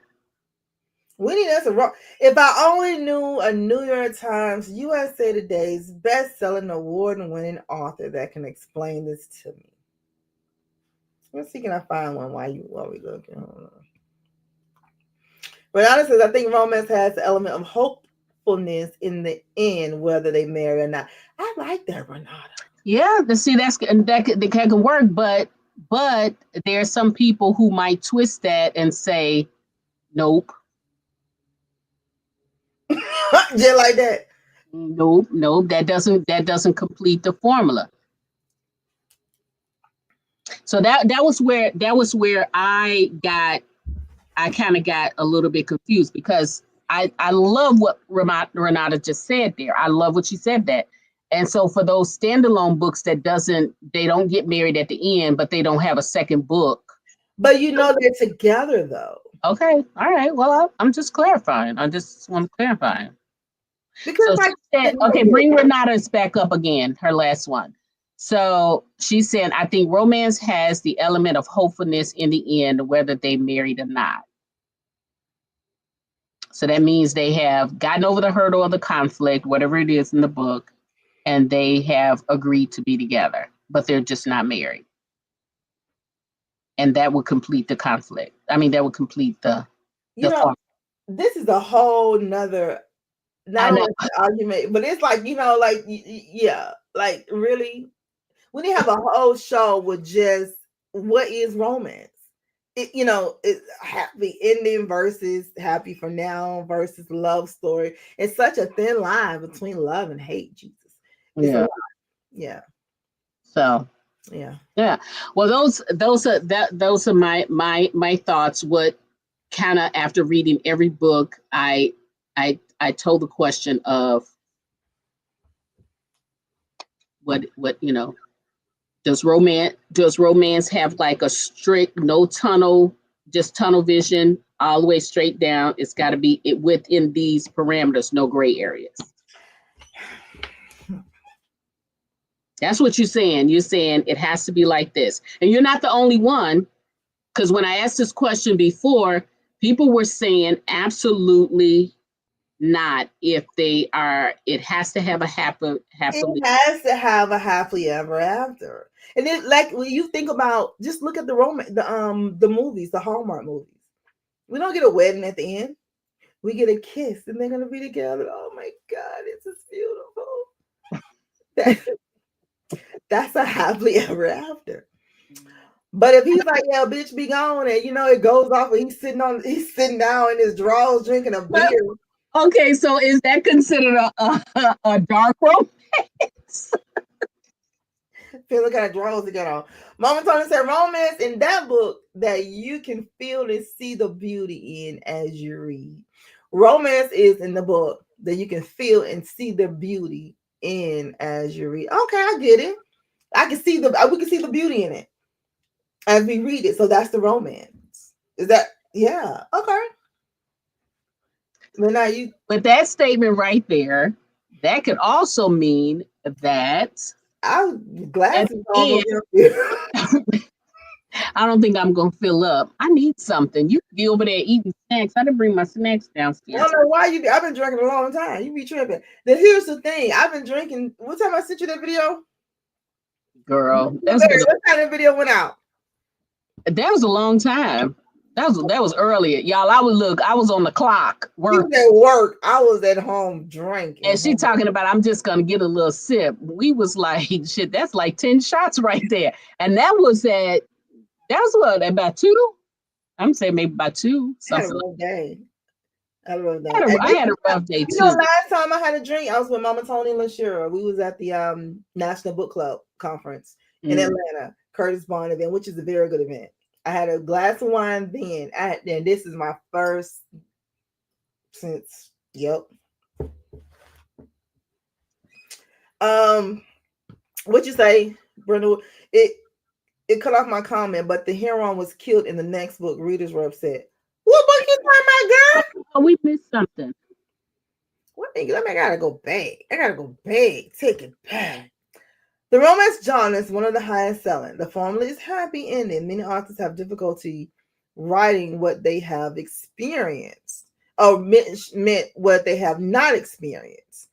That's a wrong. If I only knew a New York Times USA Today's best-selling award-winning author that can explain this to me. Let's see, can I find one while we looking? Renata says, I think romance has the element of hopefulness in the end, whether they marry or not. I like that, Renata. Yeah, see, that can work, but there are some people who might twist that and say, nope. Just like that. Nope, that doesn't complete the formula. So that was where I kind of got a little bit confused, because I love what Renata just said there. I love what she said that. And so for those standalone books they don't get married at the end, but they don't have a second book. But they're together though. Okay. All right. Well, I'm just clarifying. I just want to clarify. Because so she said, okay, bring Renata's back up again, her last one. So she said, I think romance has the element of hopefulness in the end, whether they married or not. So that means they have gotten over the hurdle of the conflict, whatever it is in the book, and they have agreed to be together, but they're just not married. And that would complete the conflict. I mean, that would complete the this is a whole nother argument, but it's like, like really, we need to have a whole show with just what is romance. It's happy ending versus happy for now versus love story. It's such a thin line between love and hate, Jesus. Yeah. So yeah. Well, those are my thoughts. What kind of, after reading every book, I told the question of what does romance have like a strict, no tunnel, just tunnel vision all the way straight down? It's got to be within these parameters, no gray areas. That's what you're saying. You're saying it has to be like this. And you're not the only one, because when I asked this question before, people were saying absolutely not. If they are, it has to have a happily. It has to have a happily ever after. And then, like, when you think about, just look at the romance, the movies, the Hallmark movies. We don't get a wedding at the end. We get a kiss, and they're gonna be together. Oh my God, this is beautiful. That's a happily ever after. But if he's like, yeah, bitch, be gone, and it goes off, and he's sitting down in his drawers drinking a beer. Okay, so is that considered a dark romance? Feel what kind of drawers he got on. Mama Tony said romance in that book that you can feel and see the beauty in as you read. Romance is in the book that you can feel and see the beauty in as you read. Okay, I get it. We can see the beauty in it as we read it. So that's the romance. Is that okay. But that statement right there, that could also mean that I'm glad I don't think I'm gonna fill up. I need something. You be over there eating snacks. I didn't bring my snacks downstairs. I don't know why I've been drinking a long time. You be tripping. Then here's the thing. I've been drinking. What time I sent you that video? Girl, what time that video went out? That was a long time. That was earlier. Y'all, I was on the clock. You was at work. I was at home drinking. And she talking about, I'm just going to get a little sip. We was like, shit, that's like 10 shots right there. And that was what, about 2? I'm saying maybe about 2. I had a rough day. I had a rough day too. Last time I had a drink, I was with Mama Tony and LaShira. We was at the National Book Club conference in Atlanta, Curtis Bond event, which is a very good event. I had a glass of wine then. And this is my first since, what you say, Brenda? It cut off my comment, but the heroine was killed in the next book. Readers were upset. What book you talking about, girl? Oh, we missed something. What thing? I gotta go back. Take it back. The romance genre is one of the highest selling. The formula is happy ending. Many authors have difficulty writing what they have experienced or meant what they have not experienced.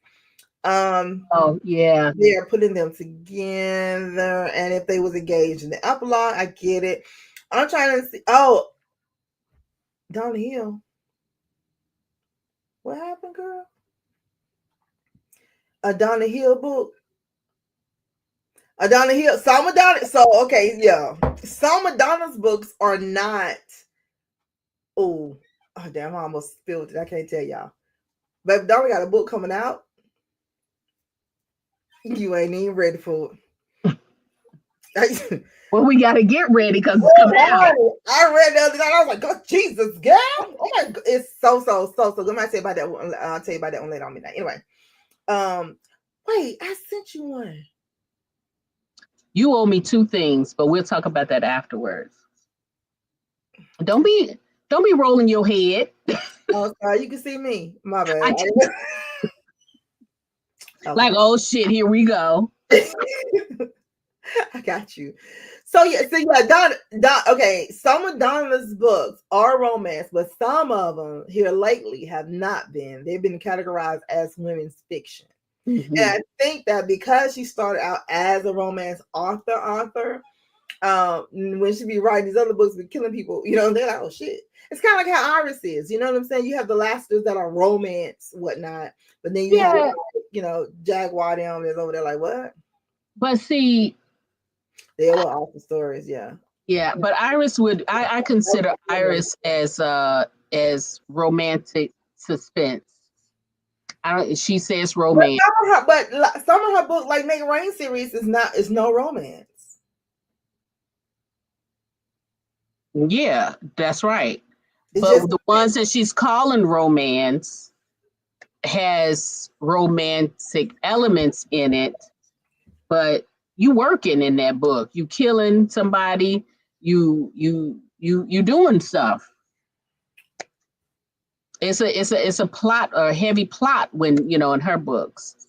Oh yeah, they're putting them together, and if they was engaged in the epilogue, I get it. I'm trying to see. Oh, Donna Hill. What happened, girl? A Donna Hill book. A Donna Hill. Some Madonna. So okay, yeah. Some Madonna's books are not. Oh damn! I almost spilled it. I can't tell y'all. But if Donna got a book coming out, you ain't even ready for it. Well, we got to get ready because it's coming out. I read the other night. I was like, "God, Jesus, girl! Oh my God, it's so good." I'm gonna tell you about that one. I'll tell you about that one later on midnight. Anyway, wait, I sent you one. You owe me 2 things, but we'll talk about that afterwards. Don't be rolling your head. Oh, sorry, you can see me. My bad. Like, oh shit, here we go. I got you. So okay. Some of Donna's books are romance, but some of them here lately have not been. They've been categorized as women's fiction. Mm-hmm. And I think that because she started out as a romance author, when she be writing these other books with killing people, they're like, oh shit. It's kind of like how Iris is, you know what I'm saying? You have the Lasters that are romance, whatnot, but then you have, Jaguar down there's over there like, what? But see, they were awful stories, yeah. Yeah, but Iris I consider Iris as romantic suspense. She says romance. But some of her books, like Megan Rain series, is no romance. Yeah, that's right. But the ones that she's calling romance has romantic elements in it, but you working in that book, you killing somebody, you doing stuff. It's a plot, a heavy plot when in her books.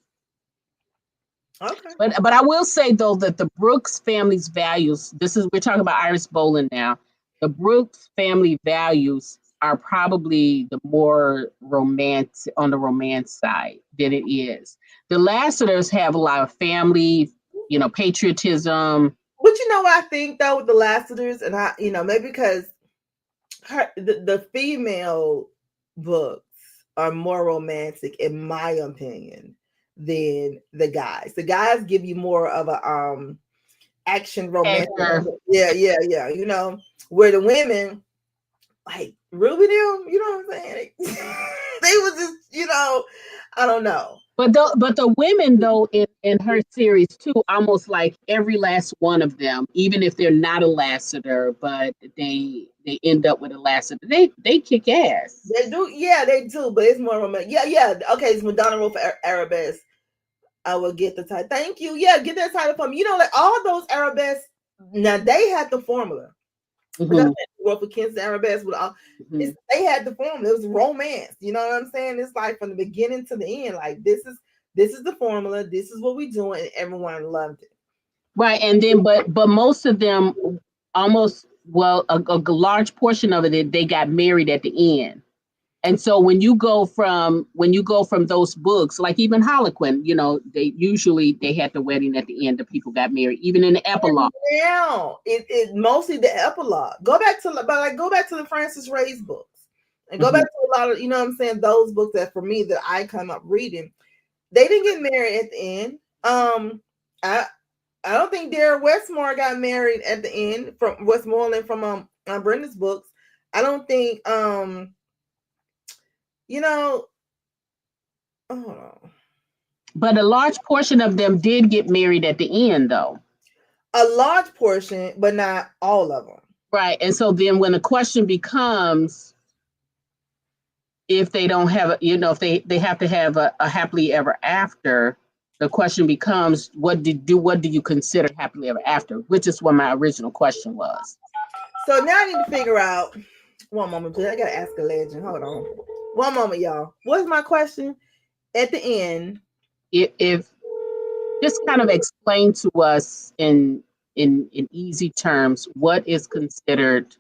Okay. But I will say though that the Brooks family's values. We're talking about Iris Boland now. The Brooks family values are probably the more romance on the romance side than it is. The Lassiters have a lot of family, patriotism. But what I think though with the Lassiters, and maybe because the female books are more romantic, in my opinion, than the guys. The guys give you more of a action romantic. Yeah. You know, where the women, like Ruby them, you know what I'm saying? They was just, you know, I don't know. But the women though in her series too, almost like every last one of them, even if they're not a Lassiter, but they end up with a Lassiter, they kick ass. They do, yeah, they do, but it's more romantic. Yeah. Okay, it's Madonna wrote for Arabesque. I will get the title. Thank you. Yeah, get that title from me. You know, like all those Arabesque, now they had the formula. Mm-hmm. Wrote for Kinston Arabesque with all. Mm-hmm. They had the formula. It was romance. You know what I'm saying? It's like from the beginning to the end. Like this is the formula. This is what we doing, and everyone loved it. Right, and then but most of them almost, well, a large portion of it, they got married at the end. And so when you go from those books, like even Harlequin, you know, they had the wedding at the end. The people got married, even in the epilogue. Yeah, it mostly the epilogue. Go back to the Francis Ray's books, and go back to a lot of, you know what I'm saying, those books that for me that I come up reading. They didn't get married at the end. I don't think Dara Westmore got married at the end from Westmoreland from Brenda's books. I don't think you know, but a large portion of them did get married at the end, though. A large portion, but not all of them. Right. And so then when the question becomes, if they don't have, you know, if they have to have a happily ever after, the question becomes, what do you consider happily ever after? Which is what my original question was. So now I need to figure out. One moment, please. I gotta ask a legend. Hold on. One moment, y'all. What's my question at the end? If just kind of explain to us in easy terms what is considered.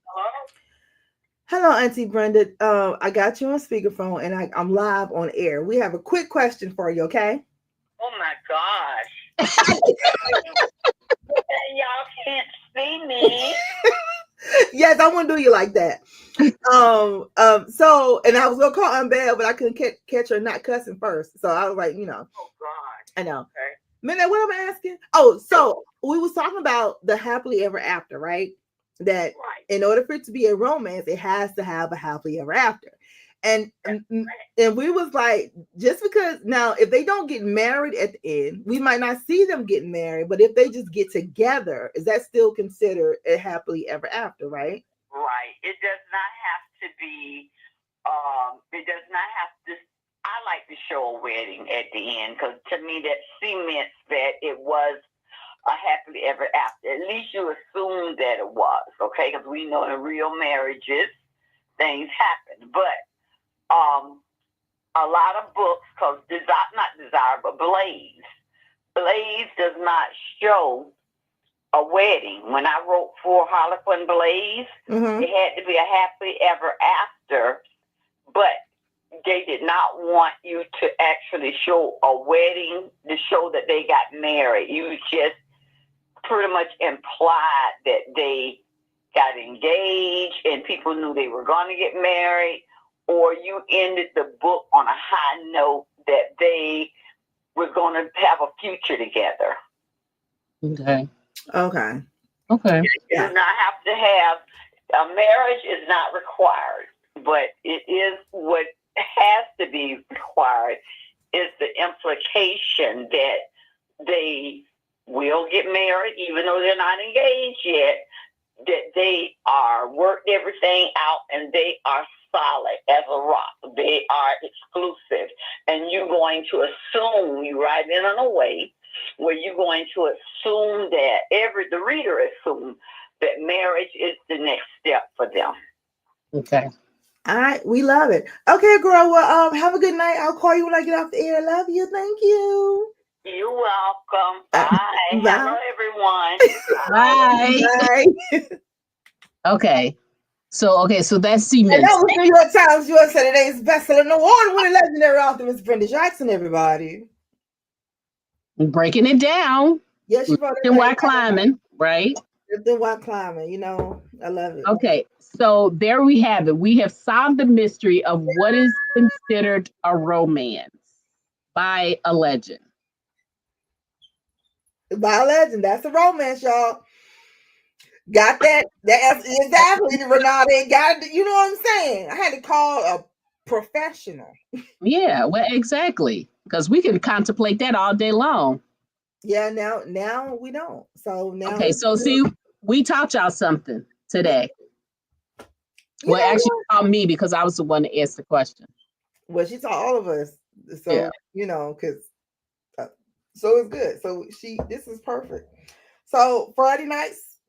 Hello, Auntie Brenda. I got you on speakerphone, and I'm live on air. We have a quick question for you, okay? Oh my gosh! Y'all can't see me. Yes, I want to do you like that. So, and I was gonna call Unbell, but I couldn't catch her not cussing first. So I was like, you know. Oh God. I know. Okay. Minute, what am I asking? Oh, so we was talking about the happily ever after, right? That in order for it to be a romance, it has to have a happily ever after. And we was like, just because now if they don't get married at the end, we might not see them getting married, but if they just get together, is that still considered a happily ever after, right? Right. It does not have to be. It does not have to. I like to show a wedding at the end because to me that cements that it was a happily ever after. At least you assume that it was, okay? Because we know in real marriages things happen, but a lot of books, because Blaze does not show a wedding. When I wrote for Harlequin Blaze, it had to be a happily ever after, but they did not want you to actually show a wedding to show that they got married. You just pretty much implied that they got engaged and people knew they were going to get married, or you ended the book on a high note that they were going to have a future together. Okay. You do not have to have a marriage is not required, but it is what has to be required is the implication that they will get married, even though they're not engaged yet, that they are worked everything out and they are solid as a rock. They are exclusive. And you're going to assume, you write in a way where you're going to assume that the reader assumes that marriage is the next step for them. Okay. All right, we love it. Okay, girl. Well, have a good night. I'll call you when I get off the air. Love you. Thank you. You're welcome. Bye. Bye. Hello, everyone. Bye. Okay. So that's cement. And that was New York Times USA Today's bestselling award-winning legendary author, Miss Brenda Jackson. Everybody, breaking it down. Yes, she wrote it. Why climbing, right? The white climate, I love it. Okay, so there we have it. We have solved the mystery of what is considered a romance by a legend. By a legend, that's a romance, y'all. Got that? That's exactly, Renata. Got it. You know what I'm saying? I had to call a professional. Yeah, well, exactly. Because we can contemplate that all day long. Yeah, now we don't. So now. Okay, so see, we taught y'all something today. Well, actually, taught me because I was the one that asked the question. Well, she taught all of us. So, Yeah. because so it's good. So this is perfect. So Friday nights,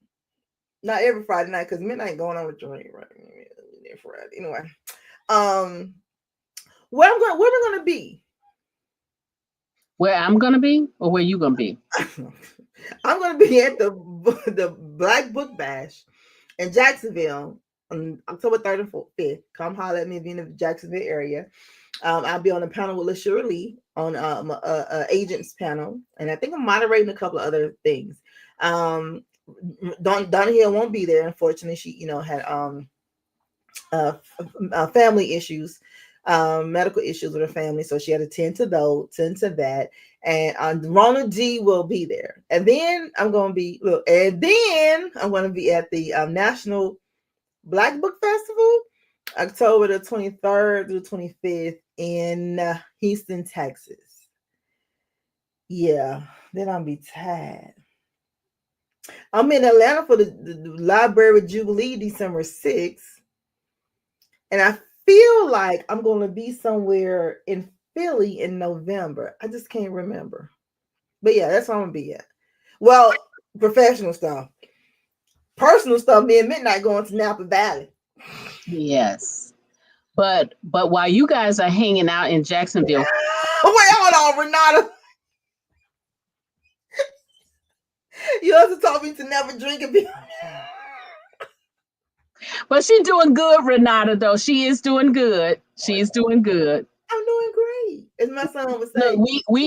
not every Friday night, because midnight going on with Johnny, right? Friday. Anyway, where we gonna be? Where I'm gonna be, or where you gonna be? I'm gonna be at the Black Book Bash in Jacksonville on October 3rd and 5th. Come holler at me if you're in the Jacksonville area. I'll be on a panel with LaShura Lee on a agents panel, and I think I'm moderating a couple of other things. Donna Hill won't be there, unfortunately. She, had family issues, medical issues with her family, so she had to tend to that. And Rona G will be there, and then I'm going to be at the National Black Book Festival, October the 23rd through 25th in Houston, Texas. Yeah, then I'll be tired. I'm in Atlanta for the Library Jubilee December 6th. And I feel like I'm going to be somewhere in Philly in November. I just can't remember. But yeah, that's where I'm going to be at. Well, professional stuff. Personal stuff, me and Midnight going to Napa Valley. Yes. But while you guys are hanging out in Jacksonville. Wait, hold on, Renata. You also told me to never drink a beer. But she's doing good, Renata, though. She is doing good. She's doing good. I'm doing great. As my son would say. Look, we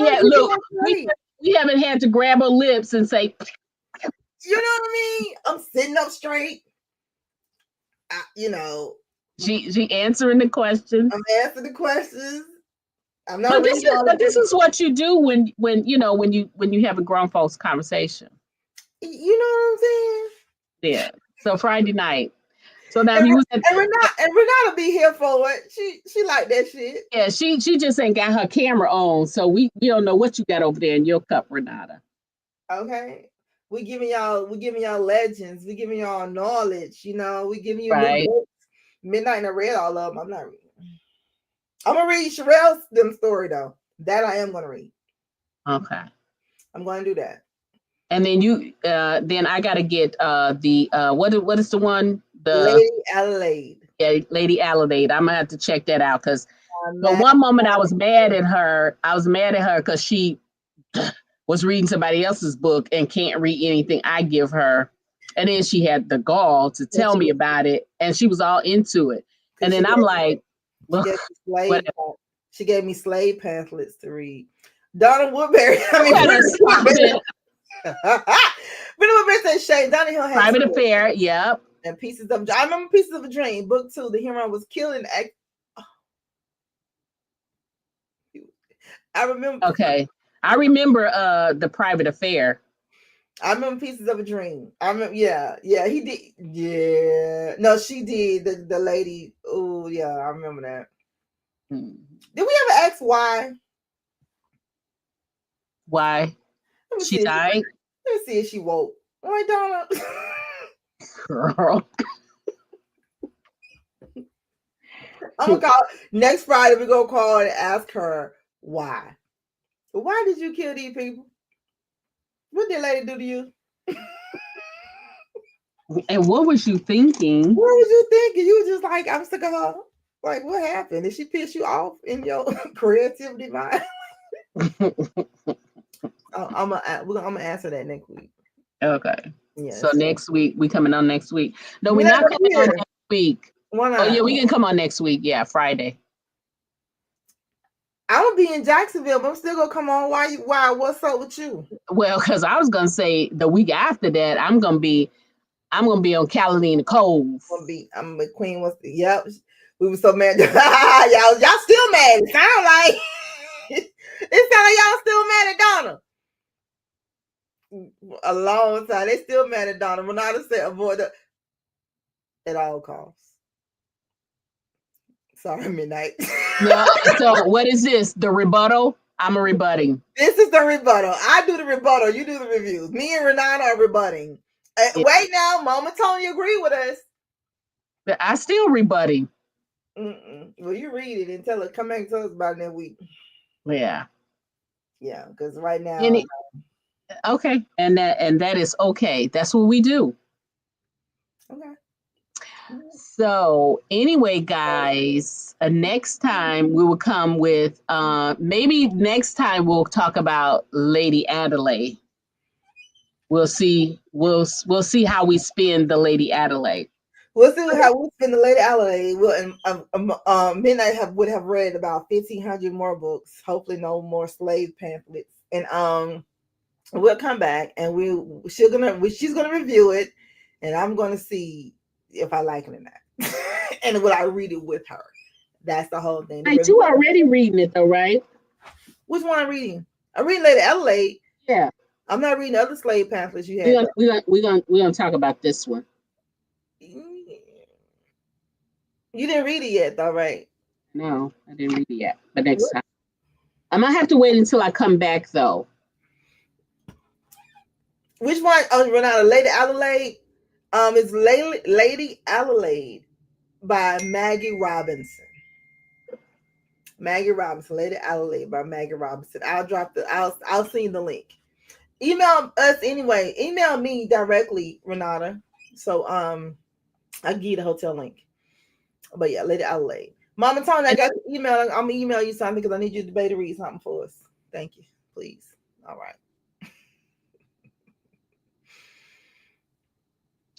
haven't had to grab her lips and say, you know what I mean? I'm sitting up straight. She answering the questions. I'm answering the questions. I'm not. But this is what you do when you have a grown folks conversation. You know what I'm saying? Yeah. So Friday night. So now and Renata be here for it. She like that shit. Yeah, she just ain't got her camera on, so we don't know what you got over there in your cup, Renata. Okay. We giving y'all legends. We giving y'all knowledge. We giving you right. New books. Midnight and I read all of them. I'm not reading. I'm gonna read Sherelle's story though. That I am gonna read. Okay. I'm gonna do that. And then then I gotta get the what is the one? The Lady Adelaide. Yeah, Lady Adelaide. I'm gonna have to check that out because but one moment I was mad at her. Because she was reading somebody else's book and can't read anything I give her. And then she had the gall to tell me about it, and she was all into it. And then I'm like, she gave me slave pamphlets to read. Donna Woodbury. Woodbury said Shay. Donna Hill had Private Affair. Yep. And I remember Pieces of a Dream. Book 2. The hero was killing. I remember. Okay. I remember the Private Affair. I remember Pieces of a Dream. I remember, yeah, he did. Yeah. No, she did. The lady. Oh, yeah, I remember that. Did we ever ask why? Why? She died? Let me see if she woke. Why, Donna? Girl. I'm gonna call next Friday. We're gonna call and ask her why. Why did you kill these people? What did lady do to you? And what was you thinking? What was you thinking? You were just like, I'm sick of her. Like, what happened? Did she piss you off in your creativity mind? I'm gonna answer that next week. Okay. Yes. So next week, we coming on next week. No, we're not coming on next week. Why not? Oh yeah, we can come on next week. Yeah, Friday. I'm gonna be in Jacksonville, but I'm still gonna come on. Why? What's up with you? Well, because I was gonna say the week after that, I'm gonna be I'm gonna be on Catalina Cove. I'm a queen. Yep. We were so mad. y'all still mad. It sound like y'all still mad at Donna. A long time. They still mad at Donna. Renata said avoid it at all costs. Sorry, Midnight. No, so what is this? The rebuttal? I'm a rebutting. This is the rebuttal. I do the rebuttal. You do the reviews. Me and Renata are rebutting. Yeah. Wait now, Mama Tony agree with us. But I still rebutting. Well, you read it and tell her. Come back and tell us about it next week. Yeah. Yeah, because right now. Okay, and that is okay. That's what we do. Okay. So anyway, guys, next time we will come with maybe next time we'll talk about Lady Adelaide. We'll see how we spin the Lady Adelaide. We'll see how we spin the Lady Adelaide. Midnight would have read about 1,500 more books. Hopefully, no more slave pamphlets. And we'll come back and she's gonna review it, and I'm gonna see if I like it or not. And will I read it with her? That's the whole thing. I do already reading it though, right? Which one I'm reading? I'm reading Lady Adelaide. Yeah. I'm not reading other slave pamphlets you had. We're gonna talk about this one. You didn't read it yet, though, right? No, I didn't read it yet. But next time. I might have to wait until I come back though. Which one? Oh, Renata, Lady Adelaide. It's Lady Adelaide by Maggie Robinson. Maggie Robinson, Lady Adelaide by Maggie Robinson. I'll send you the link. Email us anyway. Email me directly, Renata. So I'll give you the hotel link. But yeah, Lady Adelaide. Mama Tony, I got the email. I'm gonna email you something because I need you to read something for us. Thank you, please. All right.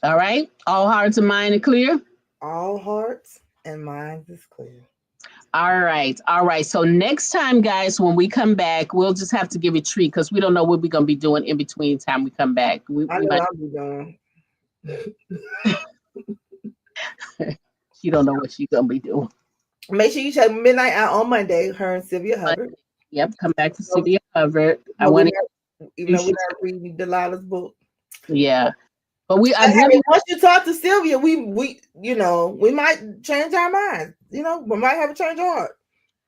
All right. All hearts and minds are clear. All hearts and minds is clear. All right. All right. So next time, guys, when we come back, we'll just have to give a treat because we don't know what we're going to be doing in between time we come back. I know what I'll be doing. She don't know what she's going to be doing. Make sure you check Midnight Out on Monday, her and Sylvia Hubbard. Yep. Come back to Sylvia Hubbard. Even though we're not reading Delilah's book. Yeah. But once you talk to Sylvia, we might change our minds. We might have a change of heart.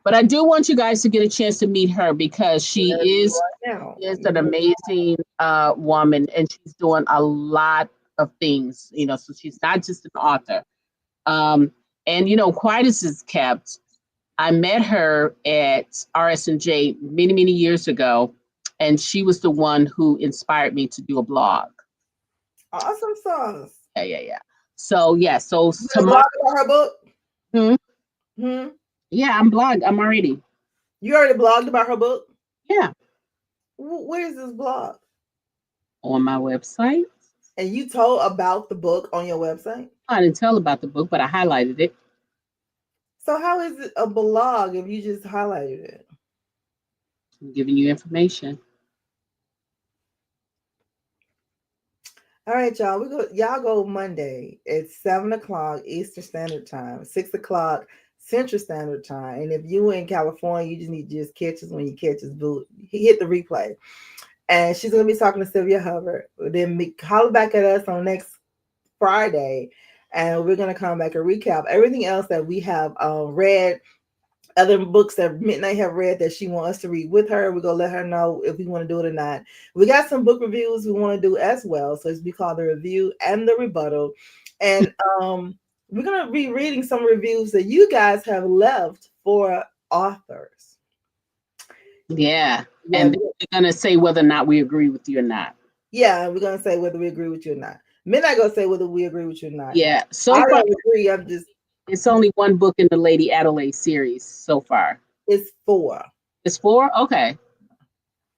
But I do want you guys to get a chance to meet her because she is an amazing woman, and she's doing a lot of things. So she's not just an author. And quiet as is kept, I met her at RS&J many, many years ago, and she was the one who inspired me to do a blog. Awesome sauce. Yeah. So tomorrow about her book. Yeah, I'm already. You already blogged about her book? Yeah. Where's this blog? On my website. And you told about the book on your website? I didn't tell about the book, but I highlighted it. So how is it a blog if you just highlighted it? I'm giving you information. All right, y'all. Y'all go Monday at 7:00 Eastern Standard Time, 6:00 Central Standard Time. And if you in California, you just need to catch us when you catch us. Hit the replay. And she's gonna be talking to Sylvia Hubbard. Then holler back at us on next Friday, and we're gonna come back and recap everything else that we have read. Other books that Midnight have read that she wants us to read with her. We're going to let her know if we want to do it or not. We got some book reviews we want to do as well. So it's called the review and the rebuttal. And we're going to be reading some reviews that you guys have left for authors. Yeah. And we're going to say whether or not we agree with you or not. Yeah, we're going to say whether we agree with you or not. Midnight going to say whether we agree with you or not. Yeah. So I don't agree. It's only one book in the Lady Adelaide series so far. It's 4. It's 4? Okay.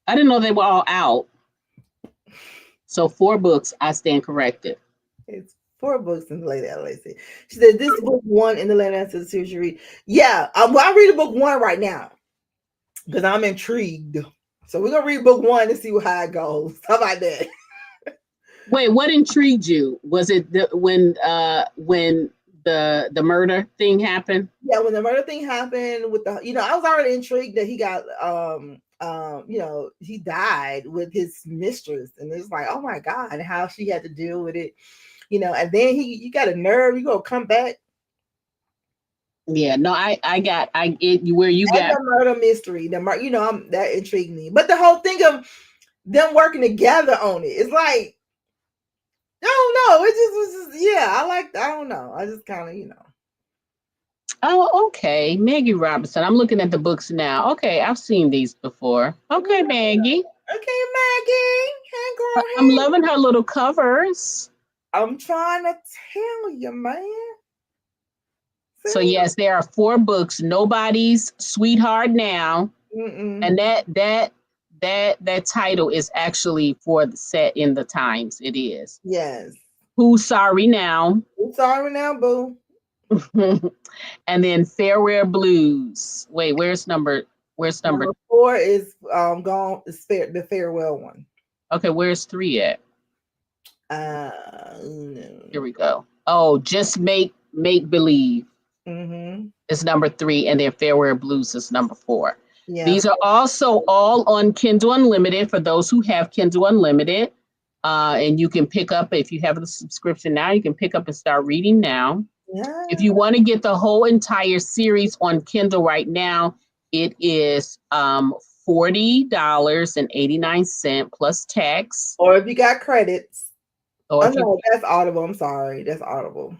I didn't know they were all out. So 4 books, I stand corrected. It's 4 books in the Lady Adelaide series. She said this book 1 in the Lady Adelaide series you read. Yeah, I'm reading book 1 right now because I'm intrigued. So we're going to read book 1 and see how it goes. How about that? Wait, what intrigued you? Was it when the murder thing happened? Yeah, when the murder thing happened with the, I was already intrigued that he got he died with his mistress, and it's like, oh my God, and how she had to deal with it, and then you got a nerve, you gonna come back. Yeah, no, I get where you That's got a murder mystery. That intrigued me. But the whole thing of them working together on it, it's like, I don't know. It just was just, yeah, I don't know. I just kind of, Oh, okay. Maggie Robinson. I'm looking at the books now. Okay, I've seen these before. Okay, Maggie. Okay, Maggie. Hey, girl. I'm loving her little covers. I'm trying to tell you, man. So yes, there are 4 books. Nobody's Sweetheart Now. Mm-mm. And that title is actually for the set in the Times. It is. Yes. Who's Sorry Now? Who's Sorry Now, boo? And then Farewell Blues. Wait, where's number 4 is gone. It's the farewell one. Okay, where's 3 at? Here we go. Oh, Just Make Believe. Mm-hmm. Is number 3, and then Farewell Blues is number 4. Yeah. These are also all on Kindle Unlimited for those who have Kindle Unlimited. And you can pick up, if you have the subscription now, you can pick up and start reading now. Yeah. If you want to get the whole entire series on Kindle right now, it is $40.89 plus tax. Or if you got credits. Or that's Audible. I'm sorry. That's Audible.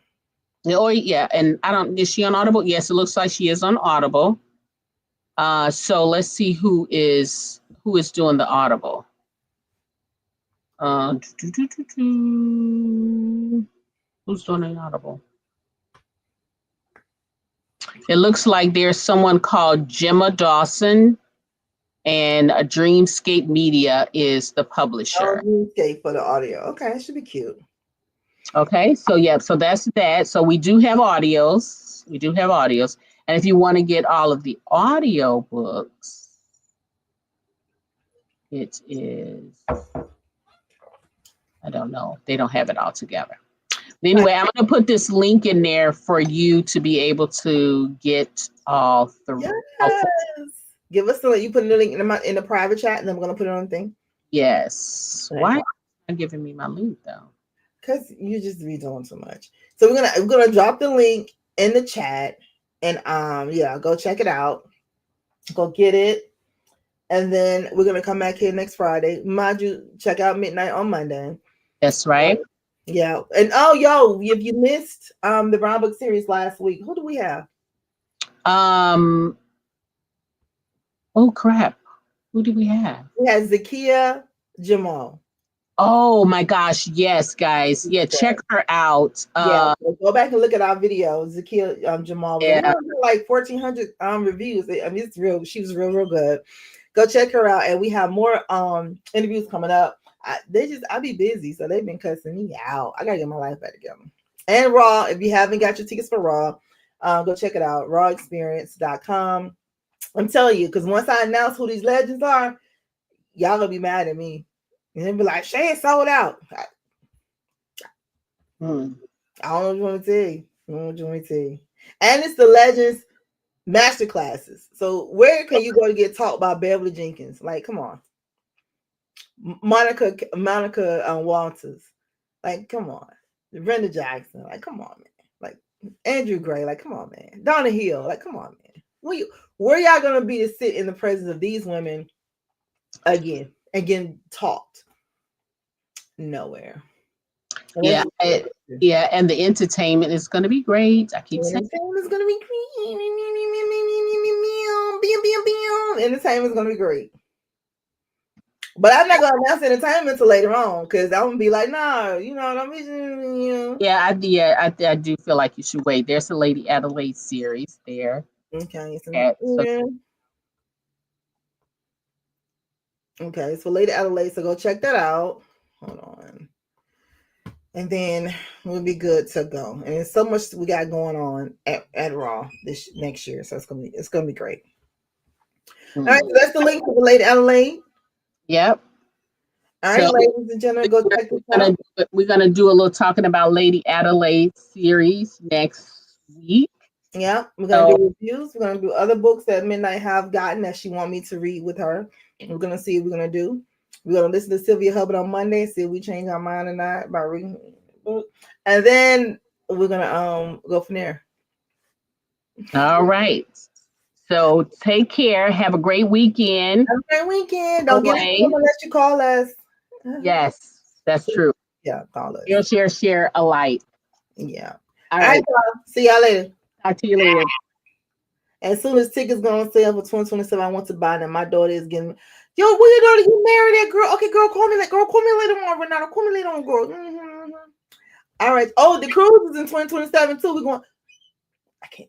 Oh yeah, and is she on Audible? Yes, it looks like she is on Audible. So let's see who is doing the Audible. Who's doing the Audible? It looks like there's someone called Gemma Dawson, and Dreamscape Media is the publisher. Dreamscape for the audio. Okay, it should be cute. Okay, so yeah, so that's that. So we do have audios. And if you want to get all of the audio books, it is, I don't know. They don't have it all together. Anyway, I'm going to put this link in there for you to be able to get all 3. Yes. Give us the link. You put the link in the private chat, and then we're going to put it on the thing. Yes. Why are you not giving me my link though? Because you just be doing too much. So we're gonna drop the link in the chat, and go check it out. Go get it, and then we're gonna come back here next Friday. Mind you, check out Midnight on Monday. That's right. Yeah, and if you missed the Brown Book series last week, who do we have? Oh crap! Who do we have? We had Zakiya Jamal. Oh my gosh, yes, guys. Yeah, check her out. Go back and look at our video. Zakiya Jamal. Yeah. Like 1,400 reviews. I mean, it's real. She was real good. Go check her out. And we have more interviews coming up. I be busy, so they've been cussing me out. I gotta get my life back together. And Raw, if you haven't got your tickets for Raw, go check it out. rawexperience.com. I'm telling you, because once I announce who these legends are, y'all gonna be mad at me. And they'll be like, Shay sold out. I don't know what you want to tell you. And it's the Legends Master Classes. So where can you go to get taught by Beverly Jenkins? Like, come on. Monica Walters. Like, come on. Brenda Jackson. Like, come on, man. Like, Andrew Gray. Like, come on, man. Donna Hill. Like, come on, man. Where y'all going to be to sit in the presence of these women again and getting taught? Nowhere. Yeah, and the entertainment is going to be great. I keep saying it's going to be great. Entertainment is going to be great. But I'm not going to announce entertainment until later on, because I'm going to be like, no, you know what I mean? Yeah, I do feel like you should wait. There's a Lady Adelaide series there. Okay. Okay, so Lady Adelaide, so go check that out. Hold on. And then we'll be good to go. And there's so much we got going on at Raw this next year. So it's gonna be great. All right, so that's the link to the Lady Adelaide. Yep. All right, ladies and gentlemen, go check this out. We're gonna do a little talking about Lady Adelaide series next week. Yeah, we're gonna do reviews. We're gonna do other books that Midnight have gotten that she want me to read with her. We're gonna see what we're gonna do. We're gonna listen to Sylvia Hubbard on Monday, see if we change our mind or not by reading the book, and then we're gonna go from there. All right. So take care. Have a great weekend. Have a great weekend. Don't get it unless you call us. Yes, that's true. Yeah, call us. Share alike. Yeah. All right. Y'all. See y'all later. Talk to you later. As soon as tickets go on sale for 2027, I want to buy them. My daughter is getting. Yo, what you doing? You married that girl? Okay, girl, call me. Girl, call me later on, Renata. Call me later on, girl. Mm-hmm. All right. Oh, the cruise is in 2027 too. We're going. I can't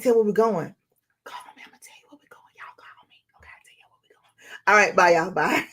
tell where we're going. Call me. I'm gonna tell you where we're going. Y'all call me. Okay, I'll tell you where we're going. All right. Bye, y'all. Bye.